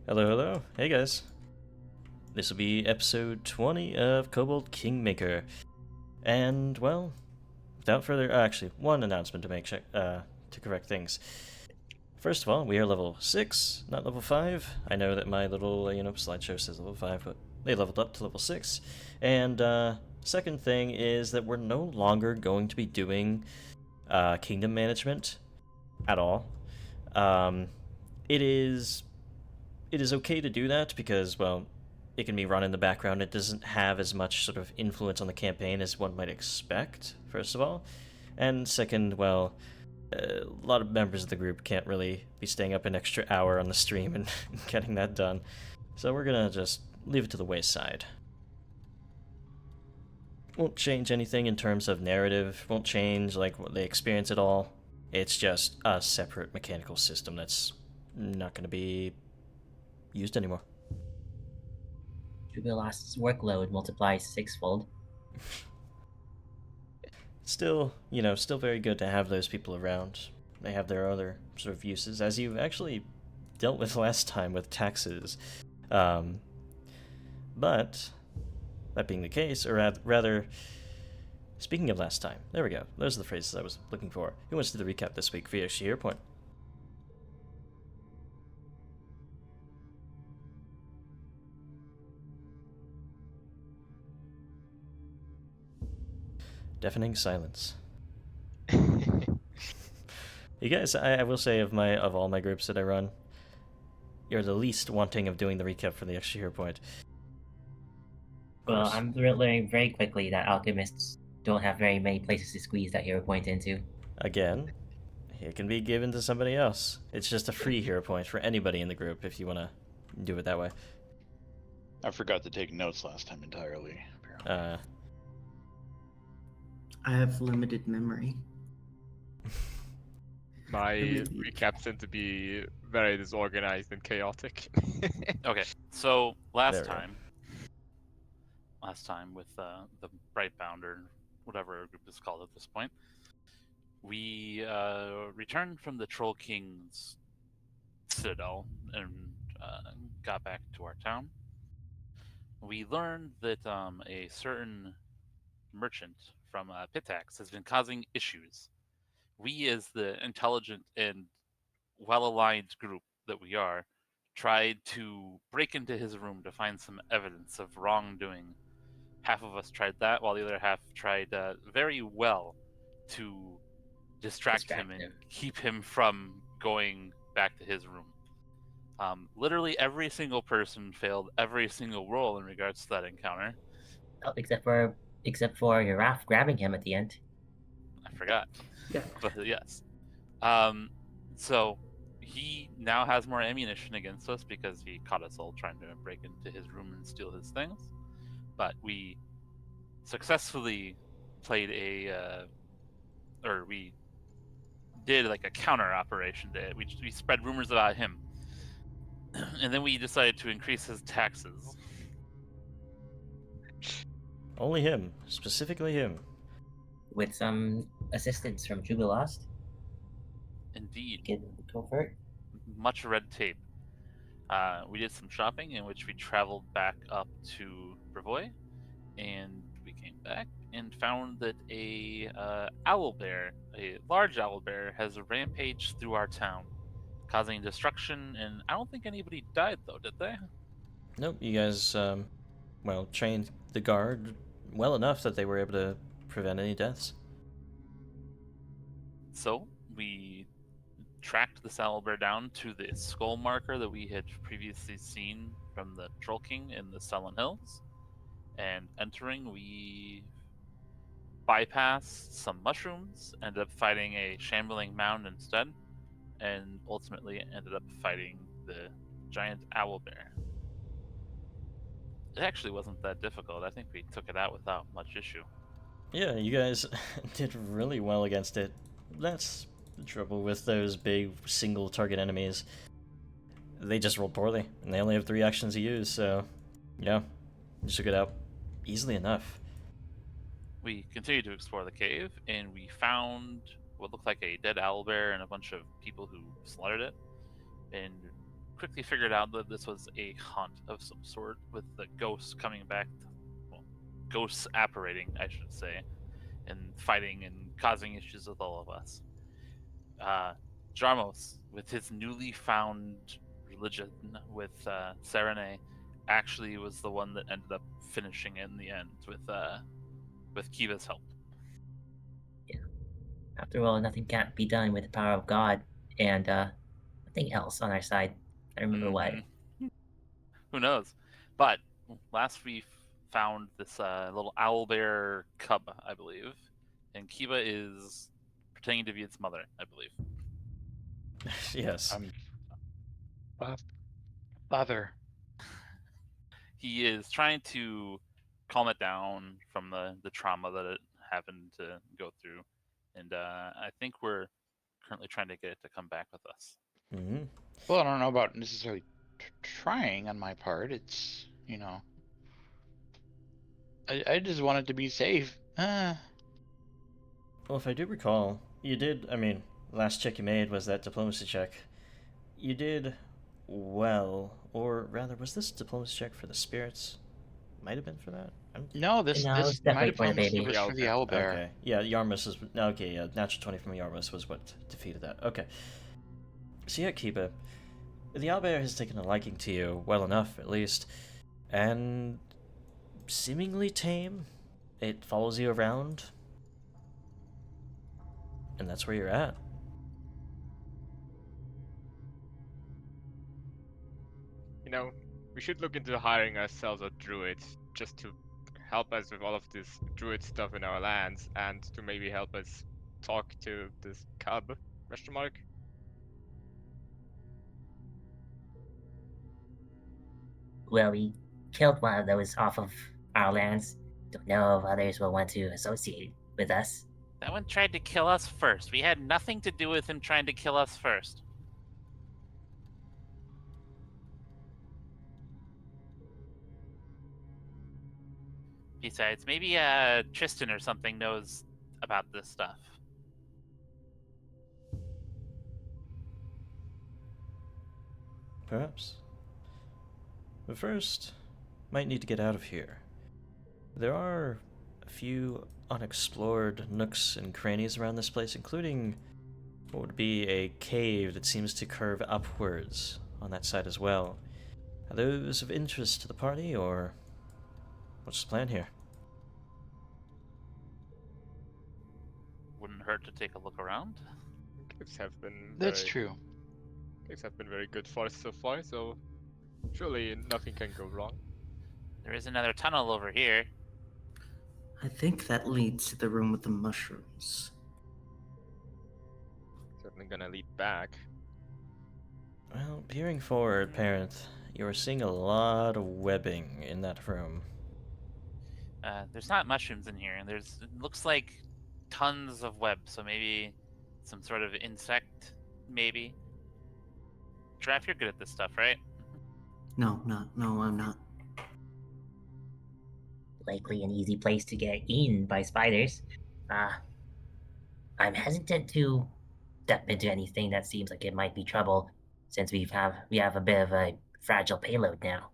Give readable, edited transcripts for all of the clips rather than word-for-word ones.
Hello, hello. Hey guys. This will be episode 20 of Kobold Kingmaker. And, well, without further actually, one announcement to make to correct things. First of all, we are level 6, not level 5. I know that my little, slideshow says level 5, but they leveled up to level 6. And, second thing is that we're no longer going to be doing kingdom management at all. Um, it is okay to do that because, well, it can be run in the background. It doesn't have as much sort of influence on the campaign as one might expect, first of all. And second, well, a lot of members of the group can't really be staying up an extra hour on the stream and getting that done. So we're gonna just leave it to the wayside. Won't change anything in terms of narrative, won't change like what they experience at all. It's just a separate mechanical system that's not gonna be used anymore. Jubilast's workload multiplies sixfold. Still, still very good to have those people around. They have their other sort of uses, as you actually dealt with last time with taxes. Um, but, that being the case, or rather, speaking of last time, there we go. Those are the phrases I was looking for. Who wants to do the recap this week via SharePoint? Deafening silence. You guys, I will say of all my groups that I run, you're the least wanting of doing the recap for the extra hero point. Well, I'm learning very quickly that alchemists don't have very many places to squeeze that hero point into. Again, it can be given to somebody else. It's just a free hero point for anybody in the group if you want to do it that way. I forgot to take notes last time entirely. Uh, I have limited memory. My recaps tend to be very disorganized and chaotic. Okay, so last There time with the Brightbound or whatever our group is called at this point, we returned from the Troll King's citadel and got back to our town. We learned that a certain merchant from Pitax has been causing issues. We, as the intelligent and well-aligned group that we are, tried to break into his room to find some evidence of wrongdoing. Half of us tried that, while the other half tried very well to distract him and keep him from going back to his room. Literally every single person failed every single roll in regards to that encounter. Oh, except for Giraffe grabbing him at the end. I forgot. Yeah. But yes. So he now has more ammunition against us because he caught us all trying to break into his room and steal his things. But we successfully played we did like a counter operation to it. We spread rumors about him. And then we decided to increase his taxes. Only him. Specifically him. With some assistance from Jubilast. Indeed. Go for it. Much red tape. We did some shopping in which we traveled back up to Brevoy, and we came back and found that a large owl bear, has rampaged through our town, causing destruction. And I don't think anybody died, though, did they? Nope, you guys, trained the guard well enough that they were able to prevent any deaths. So we tracked the owl bear down to the skull marker that we had previously seen from the Troll King in the Sullen Hills. And entering, we bypassed some mushrooms, ended up fighting a shambling mound instead, and ultimately ended up fighting the giant owl bear. It actually wasn't that difficult. I think we took it out without much issue. Yeah, you guys did really well against it. That's the trouble with those big single target enemies. They just roll poorly, and they only have 3 actions to use, so yeah, you took it out easily enough. We continued to explore the cave, and we found what looked like a dead owlbear and a bunch of people who slaughtered it. And quickly figured out that this was a haunt of some sort, with the ghosts coming back. Well, ghosts apparating, I should say, and fighting and causing issues with all of us. Jarmos, with his newly found religion with Serene, actually was the one that ended up finishing it in the end with Kiva's help. After all, nothing can't be done with the power of God, and nothing else on our side. I don't remember what. Mhm. Who knows? But last we found this little owlbear cub, I believe, and Kiva is pretending to be its mother, I believe. Yes. Father. He is trying to calm it down from the trauma that it happened to go through, and I think we're currently trying to get it to come back with us. Mm-hmm. Well, I don't know about necessarily trying on my part. It's, I just want it to be safe. Well, if I do recall, you did, last check you made was that diplomacy check. You did well, or rather, was this diplomacy check for the spirits? Might have been for that? No, this No, it's my definitely for the diplomacy baby. was for the owlbear. Okay, yeah, Yarmus is, okay, yeah, natural 20 from Yarmus was what defeated that. Okay. So yeah, Kiba, the owlbear has taken a liking to you, well enough, at least, and seemingly tame. It follows you around, and that's where you're at. You know, we should look into hiring ourselves a druid just to help us with all of this druid stuff in our lands and to maybe help us talk to this cub? Question mark. Well, we killed one of those off of our lands. Don't know if others will want to associate with us. That one tried to kill us first. We had nothing to do with him trying to kill us first. Besides, maybe Tristan or something knows about this stuff. Perhaps. But first, might need to get out of here. There are a few unexplored nooks and crannies around this place, including what would be a cave that seems to curve upwards on that side as well. Are those of interest to the party, or what's the plan here? Wouldn't hurt to take a look around. Caves have been That's very, true. caves have been very good for us so far, so surely nothing can go wrong. There is another tunnel over here. I think that leads to the room with the mushrooms. Certainly gonna lead back. Well, peering forward, Parent, you're seeing a lot of webbing in that room. There's not mushrooms in here, and it looks like tons of web, so maybe some sort of insect, maybe. Giraffe, you're good at this stuff, right? No, I'm not. Likely an easy place to get eaten by spiders. I'm hesitant to step into anything that seems like it might be trouble, since we have a bit of a fragile payload now.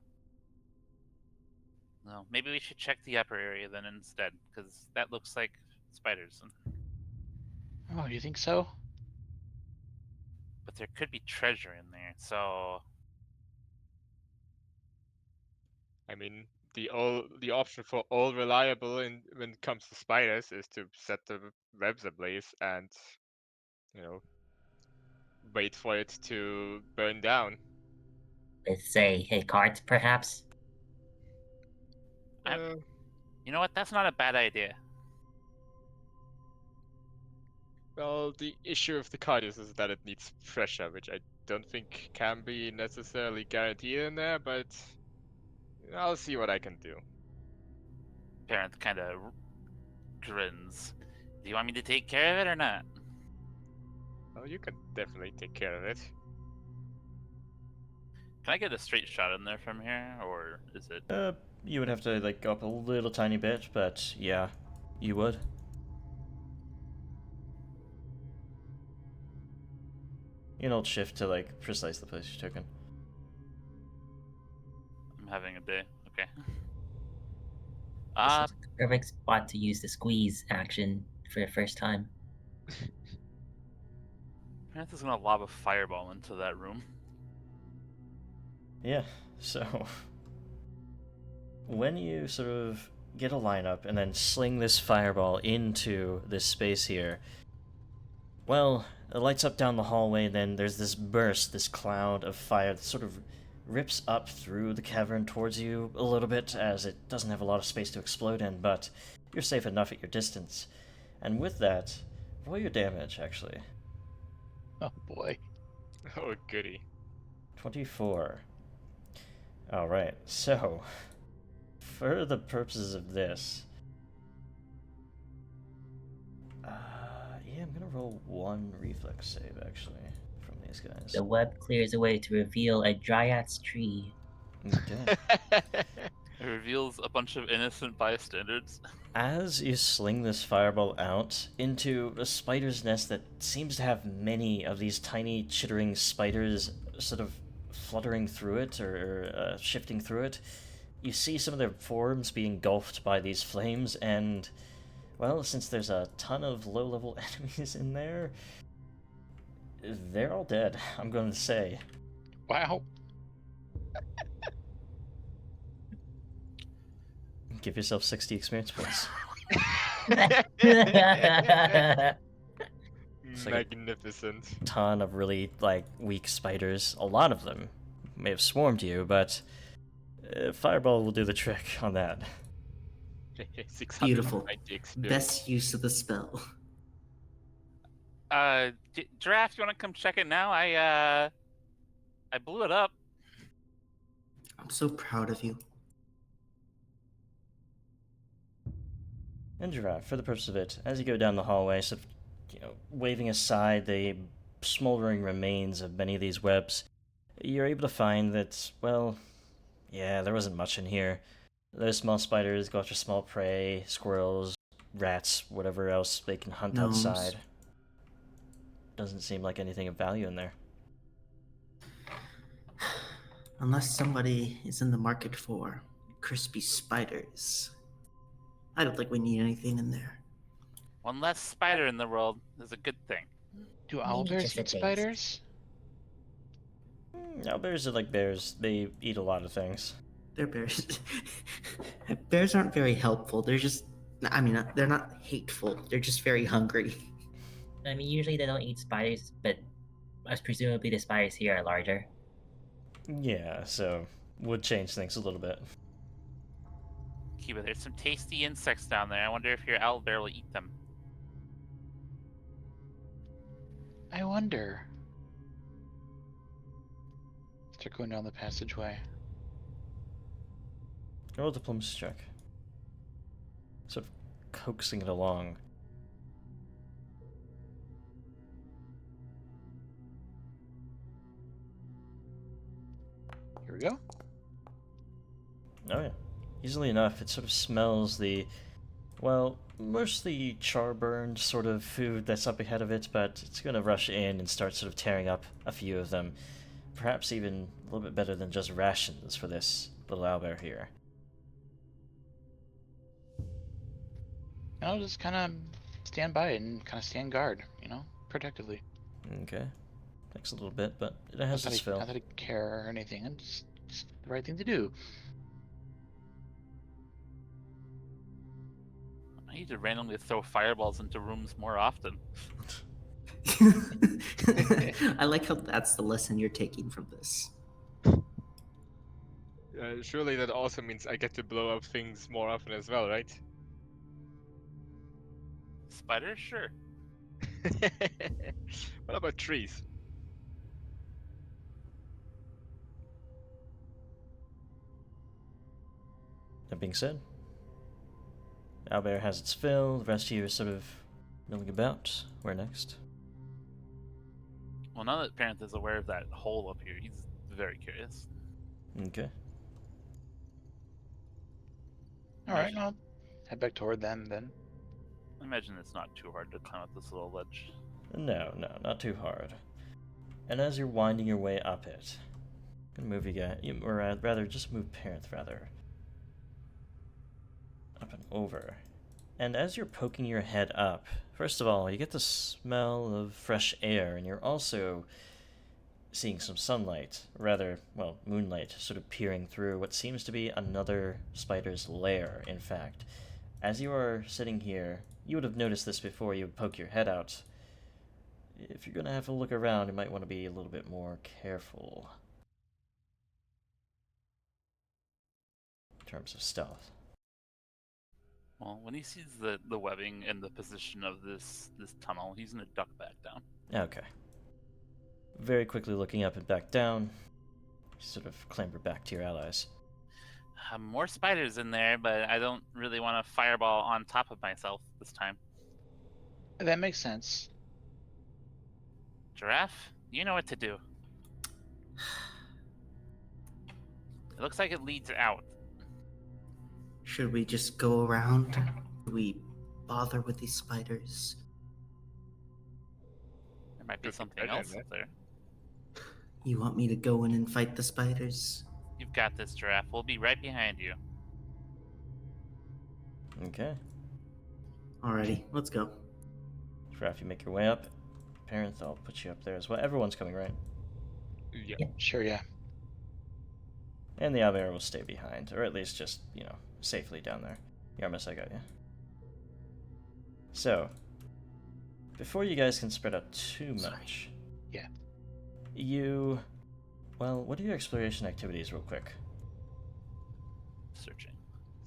No, maybe we should check the upper area then instead, because that looks like spiders. Oh, you think so? But there could be treasure in there, so I mean, the option for all reliable when it comes to spiders is to set the webs ablaze and, wait for it to burn down. With, say, a cart, perhaps? Uh, you know what? That's not a bad idea. well, the issue of the card is that it needs pressure, which I don't think can be necessarily guaranteed in there, but I'll see what I can do. Parent kind of grins. Do you want me to take care of it or not? Well, you can definitely take care of it. Can I get a straight shot in there from here, or is it? You would have to, go up a little tiny bit, but yeah, you would. You know, shift to, precise the place you're taking. having a day. Okay. This looks like the perfect spot to use the squeeze action for the first time. Panther's gonna lob a fireball into that room. Yeah, so when you sort of get a lineup and then sling this fireball into this space here, well, it lights up down the hallway, and then there's this burst, this cloud of fire that sort of rips up through the cavern towards you a little bit, as it doesn't have a lot of space to explode in, but you're safe enough at your distance. And with that, roll your damage, actually. Oh boy. Oh, goody. 24. Alright, so, for the purposes of this, yeah, I'm gonna roll one reflex save, actually, from these guys. The web clears away to reveal a dryad's tree. Okay. It reveals a bunch of innocent bystanders. As you sling this fireball out into a spider's nest that seems to have many of these tiny chittering spiders sort of fluttering through it or shifting through it, you see some of their forms being engulfed by these flames, and, well, since there's a ton of low-level enemies in there, they're all dead, I'm going to say. Wow. Give yourself 60 experience points. It's like Magnificent. a ton of really, like, weak spiders. A lot of them may have swarmed you, but Fireball will do the trick on that. Beautiful. 690 experience. Best use of the spell. Giraffe, you want to come check it now? I blew it up. I'm so proud of you. And Giraffe, for the purpose of it, as you go down the hallway, sort of, waving aside the smoldering remains of many of these webs, you're able to find that, well, yeah, there wasn't much in here. Those small spiders go after small prey, squirrels, rats, whatever else they can hunt Gnomes. outside. Doesn't seem like anything of value in there. Unless somebody is in the market for crispy spiders, I don't think we need anything in there. One less spider in the world is a good thing. Do Maybe owlbears just a eat taste. spiders? Owlbears are like bears. They eat a lot of things. They're bears. Bears aren't very helpful. They're just, they're not hateful. They're just very hungry. I mean, usually they don't eat spiders, but presumably the spiders here are larger. Yeah, so would change things a little bit. Kiba, there's some tasty insects down there. I wonder if your owlbear will eat them. I wonder. Start going down the passageway. Roll a diplomacy check. Sort of coaxing it along. Here we go. Oh yeah. Easily enough, it sort of smells the, well, mostly char-burned sort of food that's up ahead of it, but it's going to rush in and start sort of tearing up a few of them. Perhaps even a little bit better than just rations for this little owlbear here. I'll just kind of stand by and kind of stand guard, protectively. Okay. Takes a little bit, but it has its fill. Not that I care or anything. It's just the right thing to do. I need to randomly throw fireballs into rooms more often. I like how that's the lesson you're taking from this. Surely that also means I get to blow up things more often as well, right? Spiders? Sure. What about trees? That being said, owlbear has its fill, the rest of you are sort of milling about. Where next? Well, now that Parent is aware of that hole up here, he's very curious. Okay. Alright, I'll head back toward them then. I imagine it's not too hard to climb up this little ledge. No, not too hard. And as you're winding your way up it, Gonna move you guys, or rather, just move Parent rather. Up and over. And as you're poking your head up, first of all, you get the smell of fresh air, and you're also seeing some sunlight, rather, well, moonlight, sort of peering through what seems to be another spider's lair, in fact. As you are sitting here, you would have noticed this before you would poke your head out. If you're going to have a look around, you might want to be a little bit more careful in terms of stealth. Well, when he sees the webbing and the position of this tunnel, he's gonna duck back down. Okay. Very quickly looking up and back down, you sort of clamber back to your allies. More spiders in there, but I don't really want to fireball on top of myself this time. That makes sense. Giraffe, you know what to do. It looks like it leads out. Should we just go around? Do we bother with these spiders? There might be Good something idea, else man. up there. You want me to go in and fight the spiders? You've got this, Giraffe. We'll be right behind you. Okay. Alrighty, let's go. Giraffe, you make your way up. Parent, I'll put you up there as well. Everyone's coming, right? Yeah. Sure, yeah. And the owlbear will stay behind, or at least just, safely down there. Yarmus, I got you. So, before you guys can spread out too much, Yeah. well, what are your exploration activities, real quick? Searching.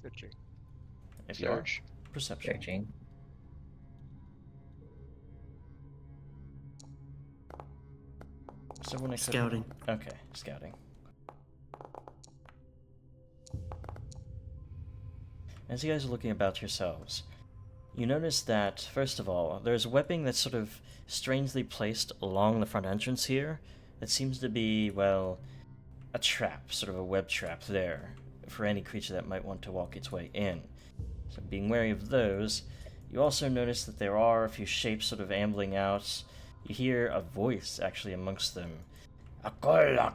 Searching. If you are, Search. perception. Searching. Someone accept- Scouting. Okay, scouting. As you guys are looking about yourselves, you notice that, first of all, there's webbing that's sort of strangely placed along the front entrance here that seems to be, well, a trap, sort of a web trap there, for any creature that might want to walk its way in. So being wary of those, you also notice that there are a few shapes sort of ambling out. You hear a voice, actually, amongst them. Akola!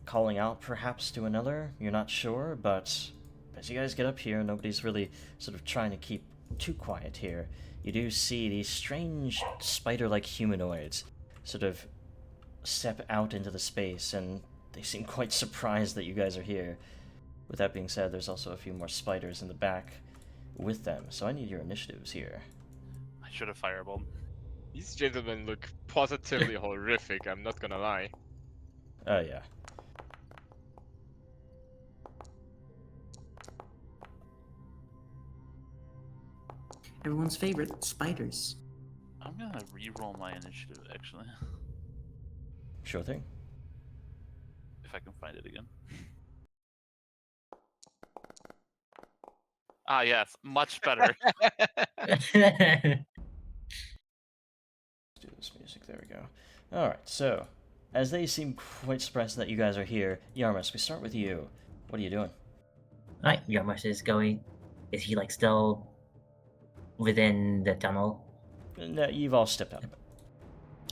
Calling out, perhaps, to another, you're not sure, but as you guys get up here, nobody's really sort of trying to keep too quiet here. You do see these strange spider-like humanoids sort of step out into the space, and they seem quite surprised that you guys are here. With that being said, there's also a few more spiders in the back with them, so I need your initiatives here. I should have fireballed. These gentlemen look positively horrific, I'm not gonna lie. Oh, yeah. Everyone's favorite, spiders. I'm gonna re-roll my initiative, actually. Sure thing. If I can find it again. Ah, yes. Much better. Let's do this music. There we go. Alright, so, as they seem quite surprised that you guys are here, Yarmus, we start with you. What are you doing? Alright, Yarmush is going. Is he like still within the tunnel? No, you've all stepped out of it.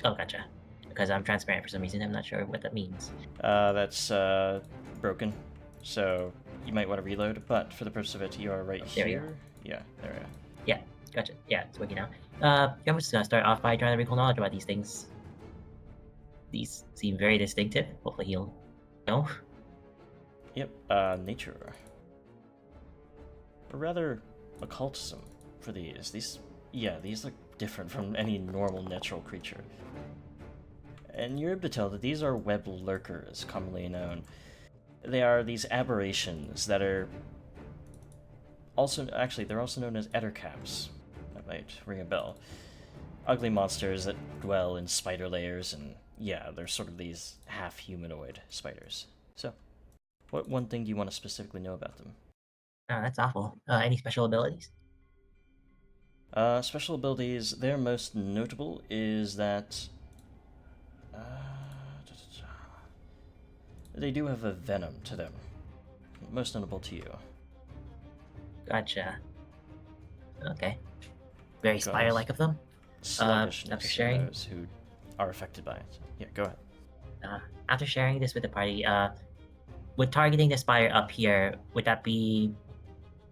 Oh, gotcha. Because I'm transparent for some reason, I'm not sure what that means. That's broken, so you might want to reload, but for the purpose of it, you are right There we here. go. Yeah, there we go. Yeah, gotcha. Yeah, it's working now. Yarmush is gonna start off by trying to recall knowledge about these things. These seem very distinctive. Hopefully he'll know. Yep, nature. Or rather, occultism for these. These look different from any normal natural creature. And you're able to tell that these are web lurkers, commonly known. They are these aberrations that are they're also known as ettercaps. That might ring a bell. Ugly monsters that dwell in spider layers, and yeah, they're sort of these half-humanoid spiders. So, what one thing do you want to specifically know about them? Oh, that's awful. Any special abilities? Special abilities, their most notable is that they do have a venom to them. Most notable to you. Gotcha. Okay. Very Because spider-like of them. Sluggishness after in sharing? those who are affected by it. Yeah, go ahead. After sharing this with the party, would targeting the spider up here, would that be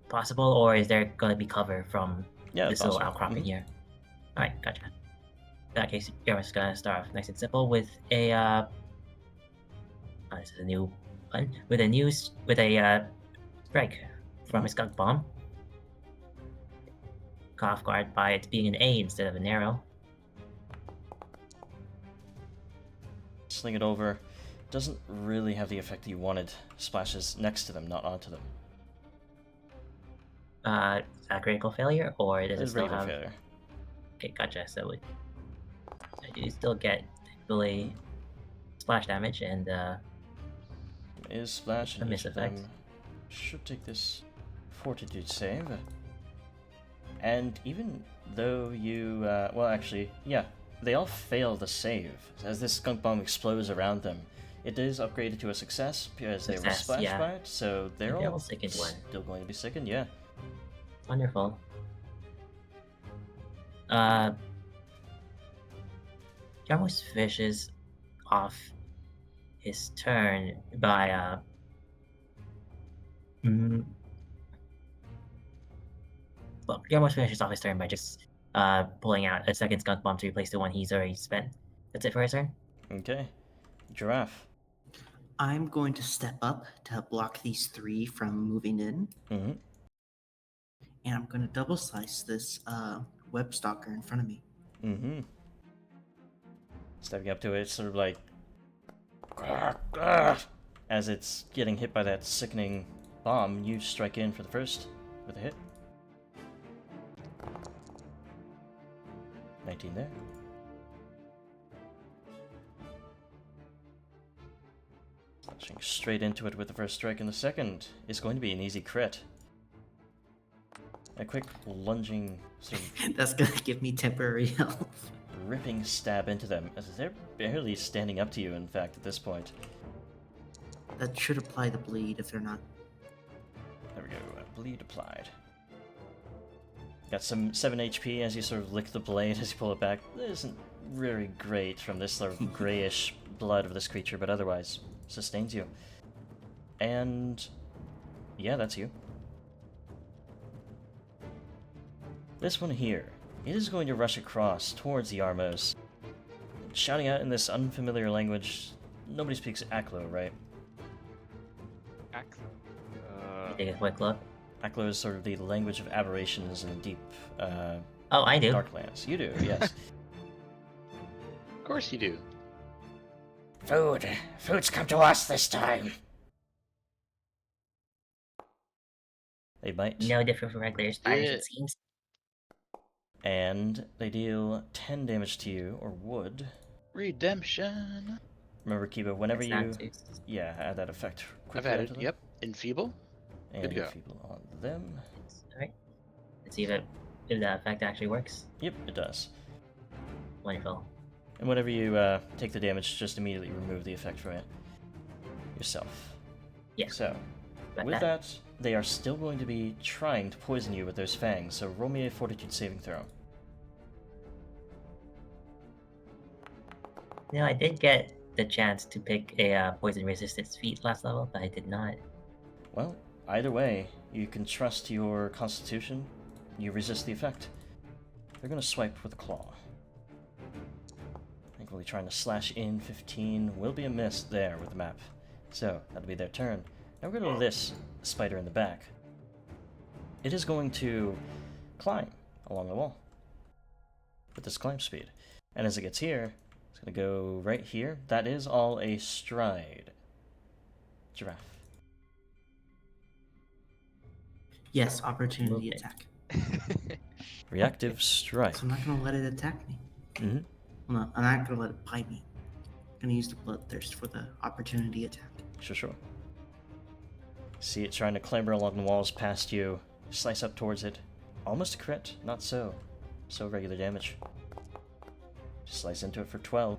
possible, or is there gonna be cover from Yeah, this little possible. outcropping here? Alright, gotcha. In that case, you're just gonna start off nice and simple with a this is a new one with a strike from a skunk bomb. Caught off guard by it being an A instead of an arrow. Sling it over. Doesn't really have the effect that you wanted. Splashes next to them, not onto them. Is that a critical failure, or does it It's still regular have? failure. Okay, gotcha. So I do still get thankfully splash damage and Is splash, A and miss each of effect. them should take this fortitude save. And even though you, well, actually, yeah, they all fail the save as this skunk bomb explodes around them. It is upgraded to a success because they were Success, splashed yeah. by it, so they're They're all all sickened one. still going to be sickened. Yeah. Wonderful. Jarmus fishes off his turn by well, Jarmus finishes off his turn by just pulling out a second skunk bomb to replace the one he's already spent. That's it for his turn. Okay. Giraffe. I'm going to step up to block these 3 from moving in, Mm-hmm. and I'm going to double slice this web stalker in front of me. Mm-hmm. Stepping up to it, sort of like as it's getting hit by that sickening bomb, you strike in for the first with a hit. 19 there. Slashing straight into it with the first strike, and the second is going to be an easy crit. A quick lunging, sort of That's going to give me temporary health. ripping stab into them, as they're barely standing up to you, in fact, at this point. That should apply the bleed if they're not. There we go, bleed applied. Got some 7 HP as you sort of lick the blade as you pull it back. It isn't very great from this sort of grayish blood of this creature, but otherwise sustains you. And yeah, that's you. This one here, it is going to rush across towards the Armos, shouting out in this unfamiliar language. Nobody speaks Aklo, right? Take a quick look. Aklo is sort of the language of aberrations and deep, Oh, I do. darklands. You do, yes. Of course you do. Food. Food's come to us this time. They bite. No different from regular spiders, Yeah. it seems. And they deal 10 damage to you, or would. Redemption. Remember, Kiba, whenever It's you... not too- Yeah, add that effect I've quickly had onto it. them. Yep. Enfeeble. And Good to go. feeble on them. Alright. Let's see if that effect actually works. Yep, it does. Wonderful. And whenever you take the damage, just immediately remove the effect from it yourself. Yeah. So, Got with that, they are still going to be trying to poison you with those fangs, so roll me a fortitude saving throw. You know, I did get the chance to pick a poison resistance feat last level, but I did not. Well, either way, you can trust your constitution. You resist the effect. They're going to swipe with a claw. Thankfully, trying to slash in 15 will be a miss there with the map. So, that'll be their turn. Now we're going to this spider in the back. It is going to climb along the wall with this climb speed. And as it gets here, it's going to go right here. That is all a stride. Giraffe. Yes, opportunity Okay. attack. Reactive strike. So I'm not going to let it attack me. Mm-hmm. I'm not going to let it bite me. I'm going to use the bloodthirst for the opportunity attack. Sure. See it trying to clamber along the walls past you. Slice up towards it. Almost a crit. Not so. So regular damage. Slice into it for 12.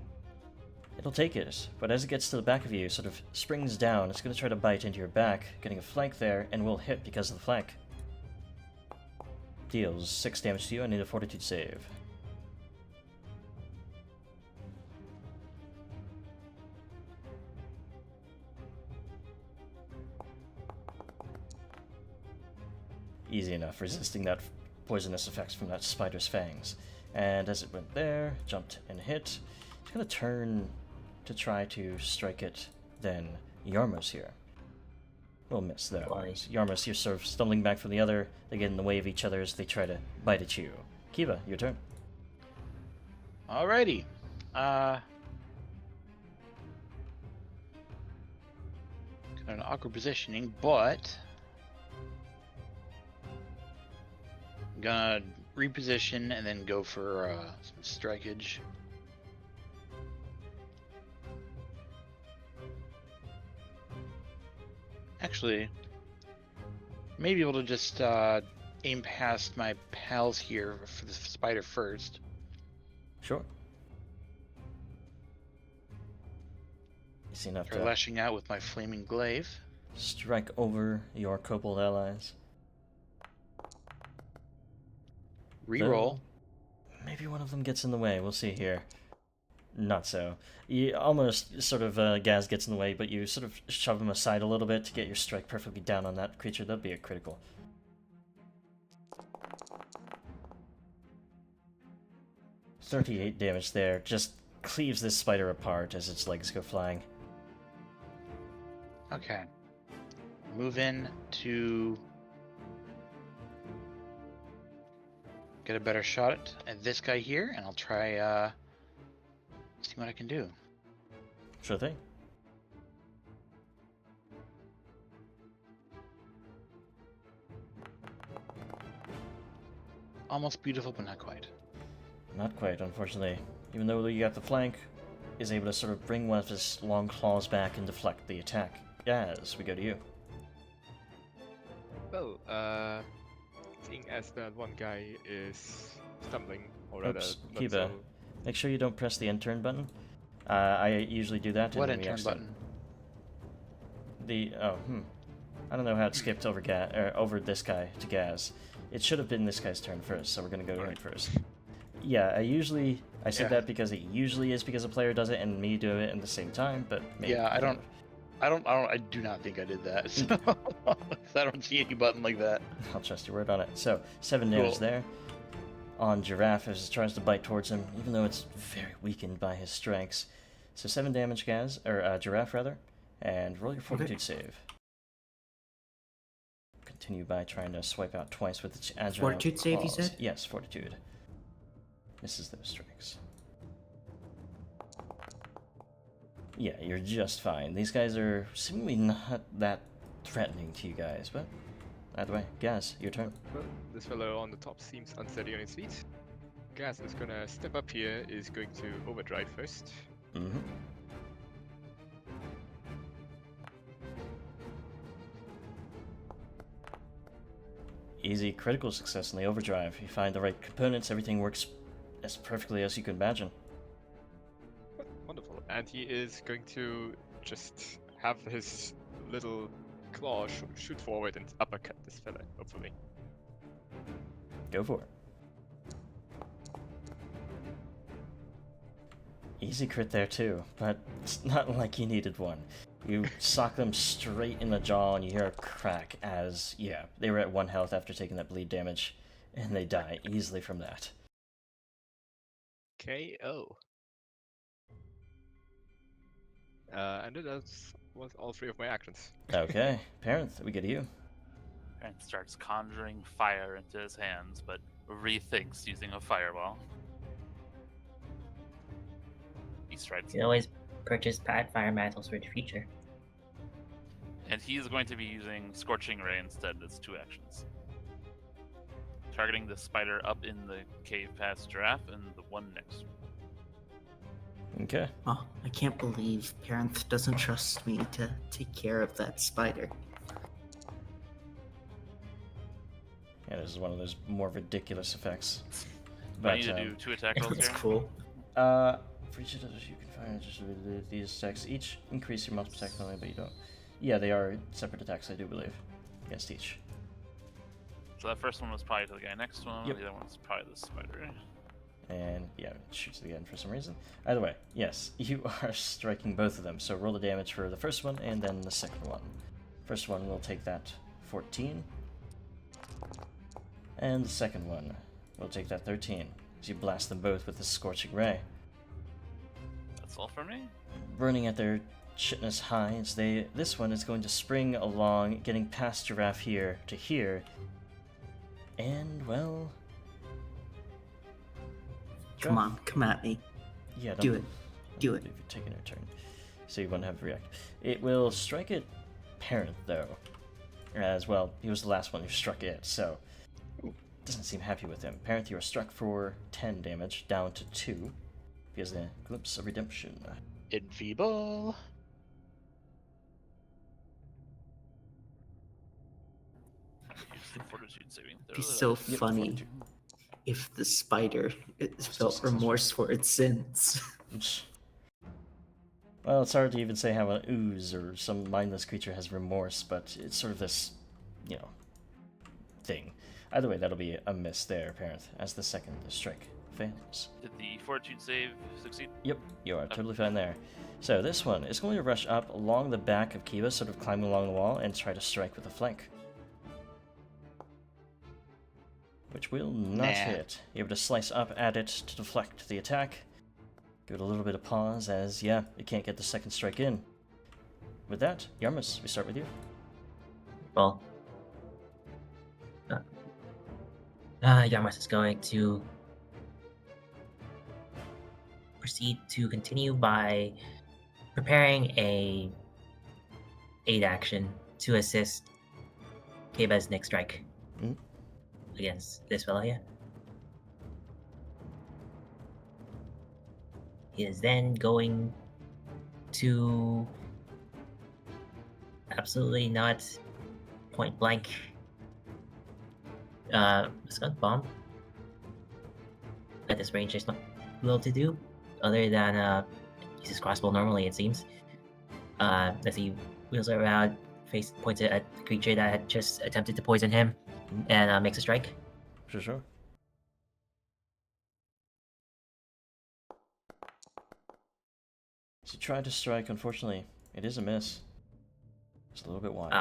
It'll take it, but as it gets to the back of you, sort of springs down. It's going to try to bite into your back, getting a flank there, and will hit because of the flank. Deals 6 damage to you. I need a fortitude save. easy enough, resisting that poisonous effects from that spider's fangs. And as it went there, jumped and hit, it's gonna turn to try to strike it. Then Yarmos here. We'll miss there. Why? Yarmos, you're sort of stumbling back from the other. They get in the way of each other as they try to bite at you. Kiva, your turn. Alrighty. Got an awkward positioning, but I'm gonna reposition and then go for some strikeage. Actually, maybe able to just aim past my pals here for the spider first. Sure. Easy enough Try to lashing out with my flaming glaive. strike over your kobold allies. Reroll. Maybe one of them gets in the way. We'll see here. Not so. You almost sort of Gaz gets in the way, but you sort of shove him aside a little bit to get your strike perfectly down on that creature. That'd be a critical. $38 damage there. Just cleaves this spider apart as its legs go flying. Okay. Move in to get a better shot at this guy here, and I'll try see what I can do. Sure thing. Almost beautiful, but not quite. Not quite, unfortunately. Even though you got the flank, is able to sort of bring one of his long claws back and deflect the attack. Yes, we go to you. Well, seeing as that one guy is stumbling, or rather, Oops, not Kiba. so... Make sure you don't press the end turn button. I usually do that. What and we end turn accident- button? I don't know how it skipped over over this guy to Gaz. It should have been this guy's turn first, so we're gonna go to him first. Yeah, I said Yeah. that because it usually is because a player does it and me do it at the same time, but maybe, Yeah, I do not think I did that. So I don't see any button like that. I'll trust your word on it. So 7 damage Cool. there on Giraffe as it tries to bite towards him, even though it's very weakened by his strengths. So 7 damage, Gaz, or Giraffe rather, and roll your Fortitude save. Continue by trying to swipe out twice with its agile Fortitude save, you claws. said? Yes, Fortitude. Misses those strikes. Yeah, you're just fine. These guys are seemingly not that threatening to you guys, but either way, Gaz, your turn. Well, this fellow on the top seems unsteady on his feet. Gas is gonna step up here, is going to overdrive first. Mm-hmm. Easy critical success in the overdrive. You find the right components, everything works as perfectly as you could imagine. Wonderful. And he is going to just have his little claw shoot forward and uppercut this fella, hopefully. Go for it. Easy crit there too, but it's not like you needed one. You sock them straight in the jaw and you hear a crack as, yeah, they were at 1 health after taking that bleed damage, and they die easily from that. KO. And that was all 3 of my actions. Okay, Parenth, we get to you. And starts conjuring fire into his hands, but rethinks using a fireball. He strikes, You can always purchase Pathfinder mantles for the future. and he is going to be using Scorching Ray instead as 2 actions. Targeting the spider up in the cave past Giraffe and the one next. Okay. Oh, I can't believe Parenth doesn't trust me to take care of that spider. Yeah, this is one of those more ridiculous effects. I need to do 2 attack rolls That's here. cool. For each of those you can fire just with these attacks. Each increase your multiple attack penalty, but you don't. Yeah, they are separate attacks, I do believe, against each. So that first one was probably to the guy next to him, Yep. the other one's probably the spider. And yeah, it shoots it again for some reason. Either way, yes, you are striking both of them. So roll the damage for the first one and then the second one. First one will take that 14. And the second one will take that 13, as you blast them both with the Scorching Ray. That's all for me. Burning at their shitness hides, this one is going to spring along, getting past Giraffe here to here. And, well... Come on, come at me. Yeah, Do it. Do it. If you're taking a turn. So you won't have react. It will strike at Parent, though. As well, he was the last one who struck it, so... Doesn't seem happy with him. Parent, you are struck for 10 damage, down to 2. He has the Glimpse of Redemption. Enfeeble. Use the fortitude saving It'd be throw. so Yep, funny fortitude. if the spider felt successful. remorse for its sins. Well, it's hard to even say how an ooze or some mindless creature has remorse, but it's sort of this, thing. Either way, that'll be a miss there, Parent, as the second strike fails. Did the fortitude save succeed? Yep, you are totally fine there. So this one is going to rush up along the back of Kiba, sort of climbing along the wall, and try to strike with a flank. Which will not hit. You're able to slice up at it to deflect the attack. Give it a little bit of pause as, it can't get the second strike in. With that, Yarmus, we start with you. Well, Yarmus is going to proceed to continue by preparing a aid action to assist Keba's next strike against this fella here. He is then going to absolutely not point blank skunk bomb. At this range, there's not little to do other than use his crossbow normally, it seems. As he wheels around, points it at the creature that had just attempted to poison him, and makes a strike. Sure. So you tried to strike, unfortunately, it is a miss. It's a little bit wide.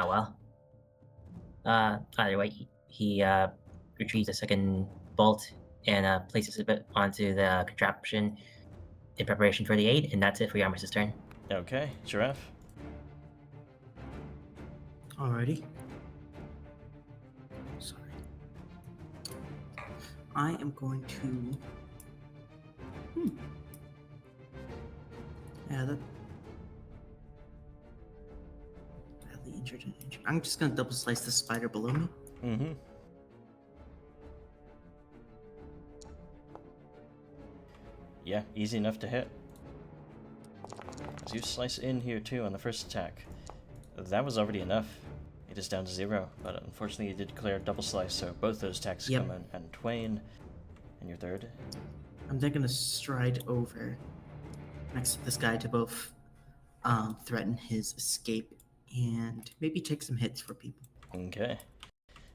Either way, he retrieves a second bolt and places it onto the contraption in preparation for the aid, and that's it for Yarmus' turn. Okay, Giraffe. Alrighty. Sorry. I am going to... Yeah, that... Badly injured and injured. I'm just gonna double slice the spider below me. Mm-hmm. Yeah, easy enough to hit. As you slice in here too on the first attack. That was already enough. It is down to 0, but unfortunately you did declare a double slice, so both those attacks come in and twain. And your third? I'm then gonna stride over next to this guy to both threaten his escape and maybe take some hits for people. Okay.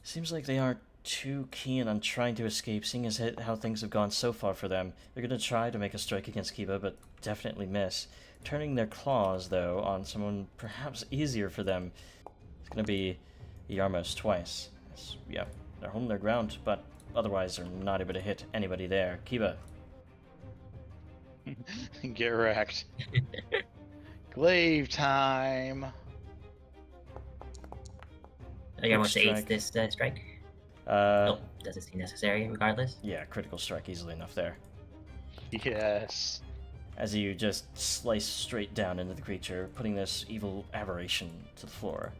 Seems like they aren't too keen on trying to escape, seeing as how things have gone so far for them. They're going to try to make a strike against Kiba, but definitely miss. Turning their claws, though, on someone perhaps easier for them. It's going to be Yarmos twice. They're holding their ground, but otherwise they're not able to hit anybody there. Kiba. Get wrecked. Glaive time. Yarmus strike. aids this strike. Uh, Doesn't seem necessary regardless. Yeah, critical strike easily enough there. Yes. As you just slice straight down into the creature, putting this evil aberration to the floor.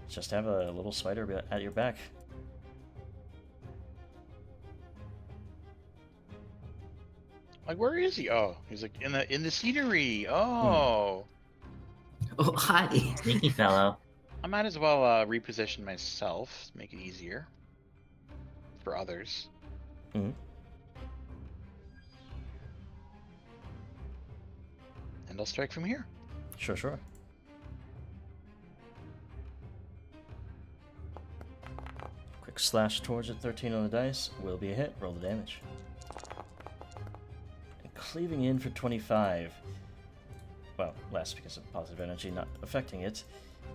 Just have a little spider at your back. Like, where is he? Oh, he's like in the scenery. Oh. Oh, hi. Sneaky fellow. I might as well reposition myself to make it easier for others. Mm-hmm. And I'll strike from here. Sure. Quick slash towards it, 13 on the dice. Will be a hit. Roll the damage. And cleaving in for 25. Well, less because of positive energy not affecting it.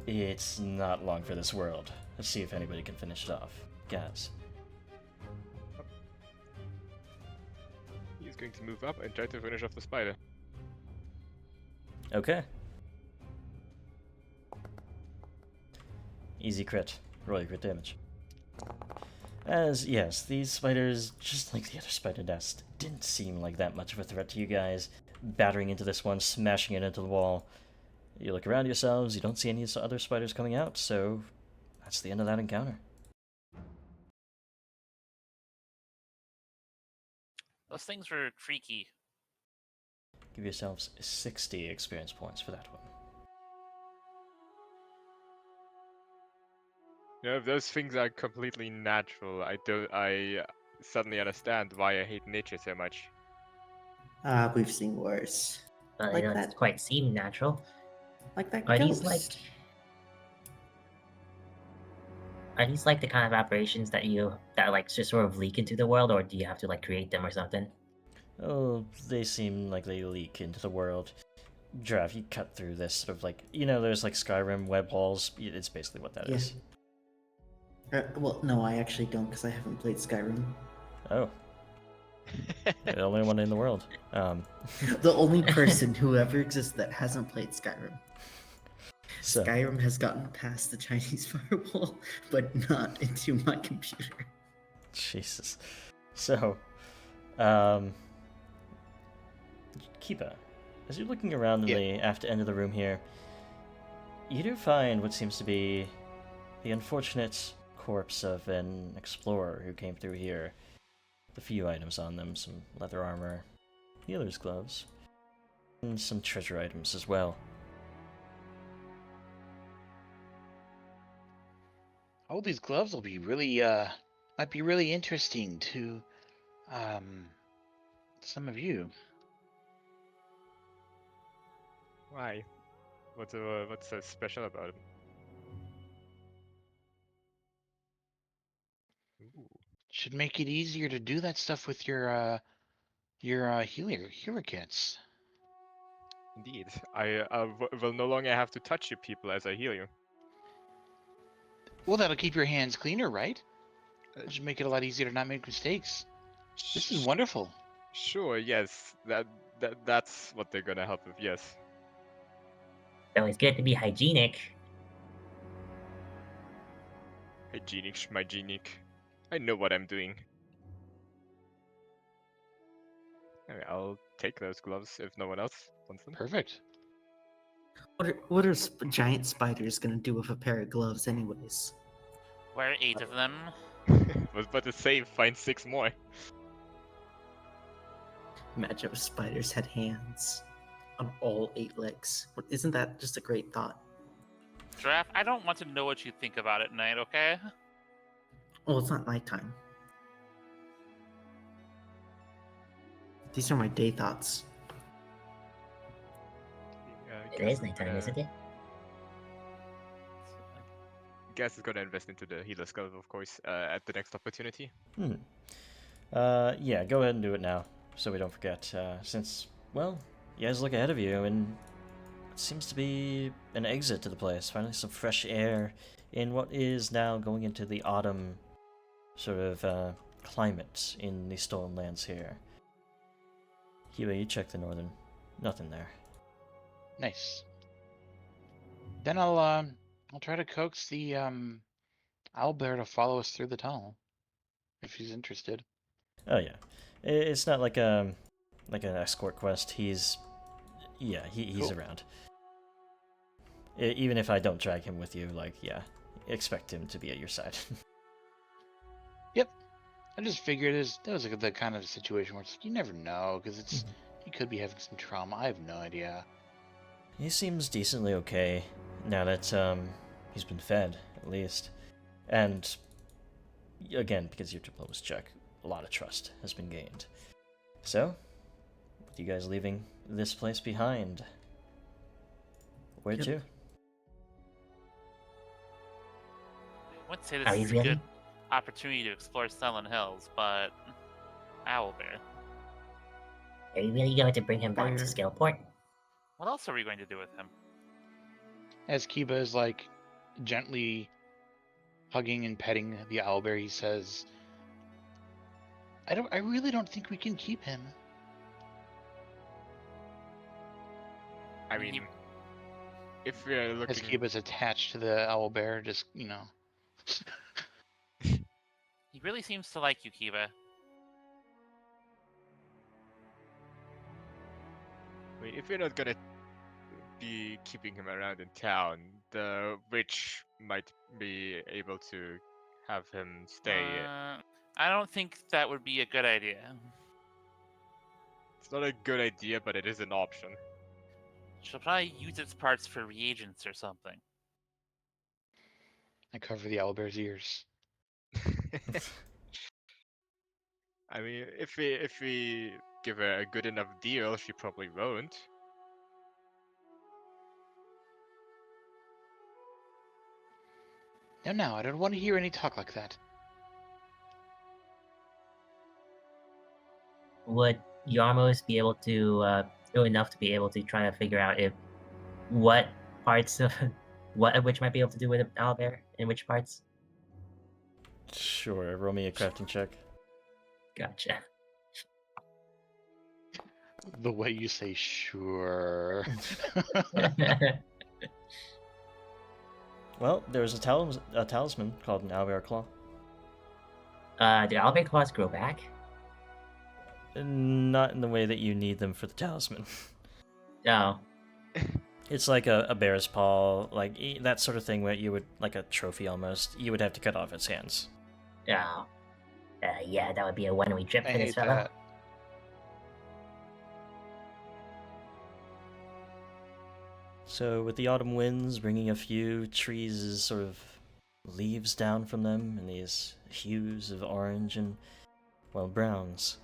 It's not long for this world. Let's see if anybody can finish it off. Guys. He's going to move up and try to finish off the spider. Okay. Easy crit. Roll your crit damage. As, yes, these spiders, just like the other spider nest, didn't seem like that much of a threat to you guys. Battering into this one, smashing it into the wall. You look around yourselves, you don't see any other spiders coming out, so that's the end of that encounter. Those things were freaky. Give yourselves 60 experience points for that one. You know, if those things are completely natural, I suddenly understand why I hate nature so much. We've seen worse. Well, Like they don't that- quite seem natural. Like that Are ghost. these like the kind of operations that like just sort of leak into the world, or do you have to like create them or something? Oh, they seem like they leak into the world. Giraffe, you cut through this sort of like, you know, there's like Skyrim web walls. It's basically what that is. Well, no, I actually don't because I haven't played Skyrim. Oh. The only one in the world. The only person who ever exists that hasn't played Skyrim. So, Skyrim has gotten past the Chinese firewall, but not into my computer. Jesus. So, Kiba, as you're looking around in the after end of the room here, you do find what seems to be the unfortunate corpse of an explorer who came through here. A few items on them, some leather armor, healer's gloves, and some treasure items as well. Oh, these gloves will be really, might be really interesting to, some of you. Why? What's so special about him? Ooh. Should make it easier to do that stuff with your healer kits. Indeed, I will no longer have to touch you people as I heal you. Well, that'll keep your hands cleaner, right? It should make it a lot easier to not make mistakes. This is wonderful. Sure, yes, that's what they're gonna help with. Yes. So it's good to be hygienic. Hygienic, schmygienic. I know what I'm doing. Okay, I'll take those gloves if no one else wants them. Perfect. What are giant spiders gonna do with a pair of gloves, anyways? Where are 8 of them? Was about to say find 6 more. Imagine if spiders had hands on all 8 legs. Isn't that just a great thought? Giraffe, I don't want to know what you think about it tonight, okay? Oh, it's not nighttime. These are my day thoughts. It is nighttime, isn't it? Guess is gonna invest into the healer's glove, of course, at the next opportunity. Yeah, go ahead and do it now, so we don't forget, since, well, you guys look ahead of you, and it seems to be an exit to the place. Finally some fresh air in what is now going into the autumn sort of climate in the Stolen Lands here. Huey, you check the northern. Nothing there. Nice. Then I'll try to coax the owlbear to follow us through the tunnel, if he's interested. Oh yeah, it's not like an escort quest. He's Cool. around. Even if I don't drag him with you, like expect him to be at your side. I just figured that was like the kind of situation where it's like, you never know, because he could be having some trauma. I have no idea. He seems decently okay now that he's been fed, at least. And again, because your diplomacy check, a lot of trust has been gained. So, with you guys leaving this place behind, where Yep. to? I wouldn't say Are this you is a really? good opportunity to explore Silent Hills, but Owlbear. Are you really going to bring him back to Fire. Scaleport? What else are we going to do with him? As Kiba is like gently hugging and petting the owlbear, he says, I really don't think we can keep him. I mean, if we're As looking, Kiba's attached to the owlbear, just, He really seems to like you, Kiba. I mean, if we're not gonna be keeping him around in town, the witch might be able to have him stay. I don't think that would be a good idea. It's not a good idea, but it is an option. She'll probably use its parts for reagents or something. I cover the owlbear's ears. I mean, if we give her a good enough deal, she probably won't. No, I don't want to hear any talk like that. Would Yarmos be able to know enough to be able to try to figure out if what parts of what of which might be able to do with an owlbear and which parts? Sure, roll me a crafting check. Gotcha. The way you say sure. Well, there's a talisman called an owlbear claw. Do owlbear claws grow back? Not in the way that you need them for the talisman. Oh. It's like a bear's paw, like that sort of thing where you would, like a trophy almost, you would have to cut off its hands. Oh. Yeah, that would be a one-way trip I for this hate fellow. that. So with the autumn winds bringing a few trees' sort of leaves down from them in these hues of orange and, well, browns.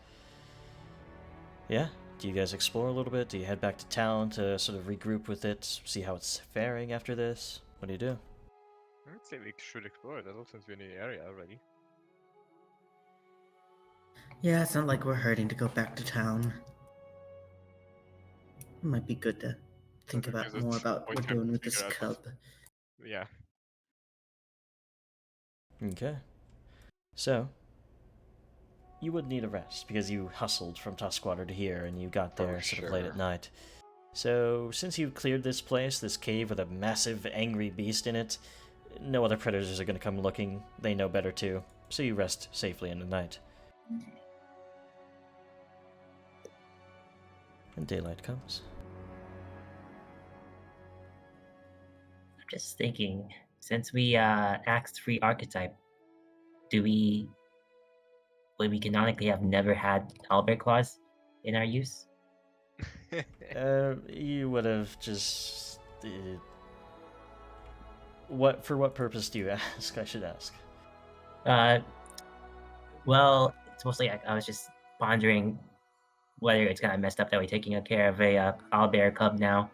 Yeah? Do you guys explore a little bit? Do you head back to town to sort of regroup with it, see how it's faring after this? What do you do? I would say we should explore it, as long as we're in the area already. Yeah, it's not like we're hurting to go back to town. It might be good to think Also about gives us more about what we're time to doing with this figure out- cub. Yeah. Okay. So, you would need a rest, because you hustled from Tuskwater to here, and you got there sort of late at sure. night. So, since you've cleared this place, this cave with a massive, angry beast in it, no other predators are going to come looking. They know better too. So you rest safely in the night. And daylight comes. I'm just thinking, since we axed free archetype, would we canonically have never had owlbear claws in our use? You would have just... for what purpose do you ask? I should ask. Well, it's mostly I was just pondering whether it's kind of messed up that we're taking care of a owlbear cub now,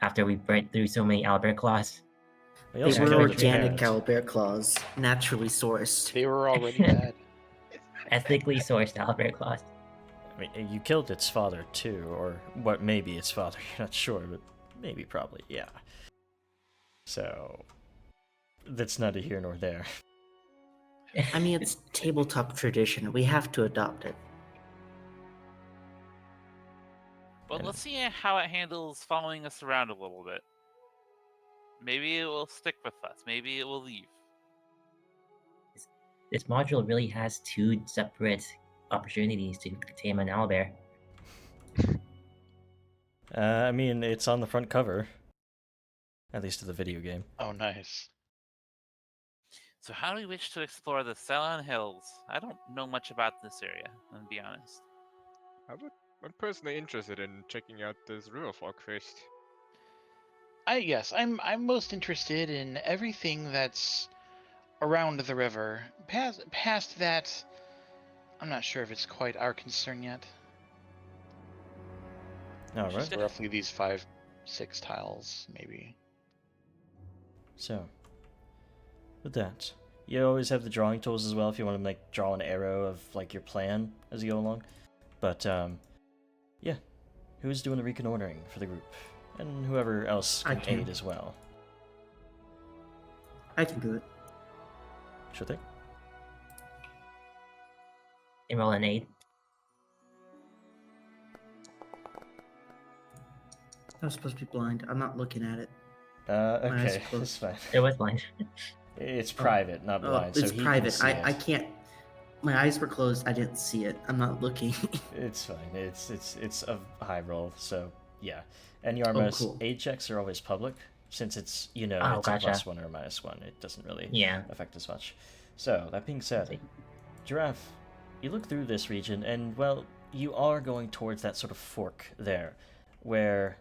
after we burnt through so many owlbear claws. We They also were killed its organic parent. owlbear claws, naturally sourced. They were already dead. Ethically sourced owlbear claws. I mean, you killed its father too, or what may be its father, you're not sure, but maybe, probably, yeah. So, that's neither here nor there. I mean, it's tabletop tradition. We have to adopt it. Well, let's see how it handles following us around a little bit. Maybe it will stick with us. Maybe it will leave. This module really has two separate opportunities to tame an owlbear. I mean, it's on the front cover. At least of the video game. Oh, nice. So how do we wish to explore the Ceylon Hills? I don't know much about this area, to be honest. I'm personally interested in checking out this river fog first. I'm most interested in everything that's around the river. Past that, I'm not sure if it's quite our concern yet. Alright. Just roughly these 5-6 tiles, maybe. So, with that, you always have the drawing tools as well if you want to like draw an arrow of like your plan as you go along. But yeah, who's doing the reconnoitering for the group, and whoever else I can can. aid as well. I can do it. Sure thing. And roll an 8. I was supposed to be blind. I'm not looking at it. Okay, eyes are that's closed. fine. It was blind. It's private, not Oh, blind, it's so he private. can see it. I can't. My eyes were closed. I didn't see it. I'm not looking. It's fine. It's a high roll, so yeah. And Yarmos, cool. aid checks are always public, since it's Oh, it's gotcha. a +1 or -1. It doesn't really Yeah. affect as much. So that being said, Giraffe, you look through this region, and well, you are going towards that sort of fork there, where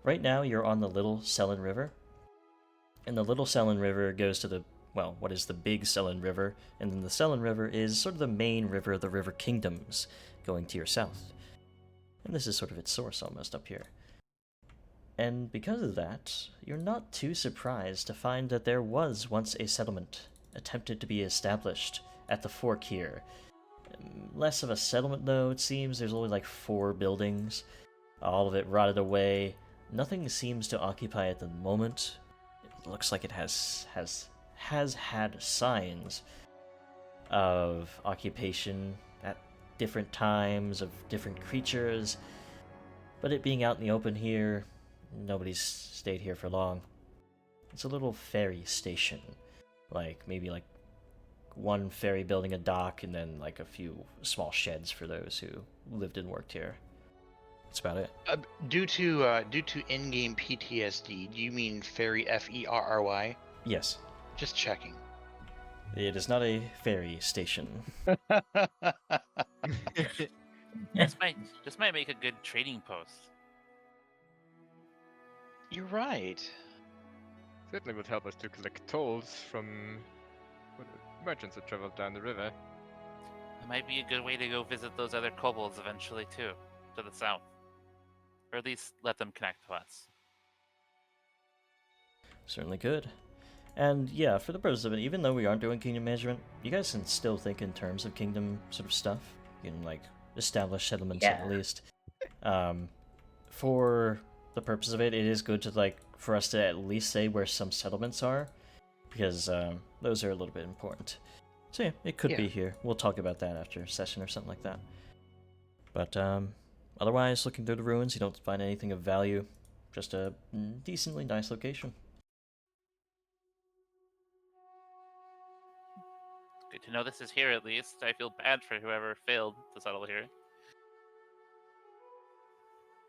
right now you're on the Little Selin River, and the Little Selin River goes to the what is the Big Selin River, and then the Selin River is sort of the main river of the River Kingdoms, going to your south. And this is sort of its source almost up here. And because of that, you're not too surprised to find that there was once a settlement attempted to be established at the fork here. Less of a settlement though, it seems. There's only like 4 buildings. All of it rotted away. Nothing seems to occupy at the moment. It looks like it has had signs of occupation at different times, of different creatures, but it being out in the open here, nobody's stayed here for long. It's a little ferry station, maybe one ferry building a dock, and then like a few small sheds for those who lived and worked here. That's about it. Due to in-game PTSD, do you mean ferry Ferry? Yes, Just checking. it is not a ferry station. This might make a good trading post. You're right. Certainly would help us to collect tolls from merchants that travel down the river. It might be a good way to go visit those other kobolds eventually too, to the south. Or at least let them connect to us. Certainly could. And yeah, for the purpose of it, even though we aren't doing kingdom management, you guys can still think in terms of kingdom sort of stuff. You can establish settlements at least. For the purpose of it, it is good to for us to at least say where some settlements are, because those are a little bit important. So yeah, it could be here. We'll talk about that after a session or something like that. But otherwise, looking through the ruins, you don't find anything of value. Just a decently nice location. Good to know this is here at least. I feel bad for whoever failed to settle here.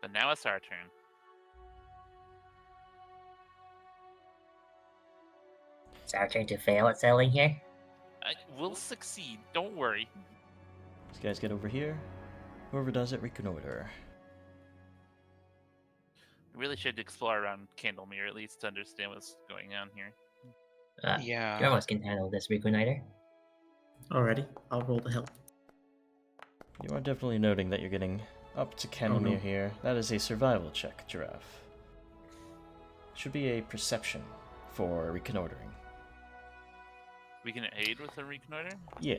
But now it's our turn. It's our turn to fail at settling here. We'll succeed, don't worry. These guys get over here. Whoever does it, reconnoiter. We really should explore around Candlemere at least to understand what's going on here. Yeah. Jarmus can handle this reconnoiter. Alrighty, I'll roll the help. You are definitely noting that you're getting up to Candlemere no. here. That is a survival check, Giraffe. Should be a perception for reconnoitering. We can aid with a reconnoiter? Yeah.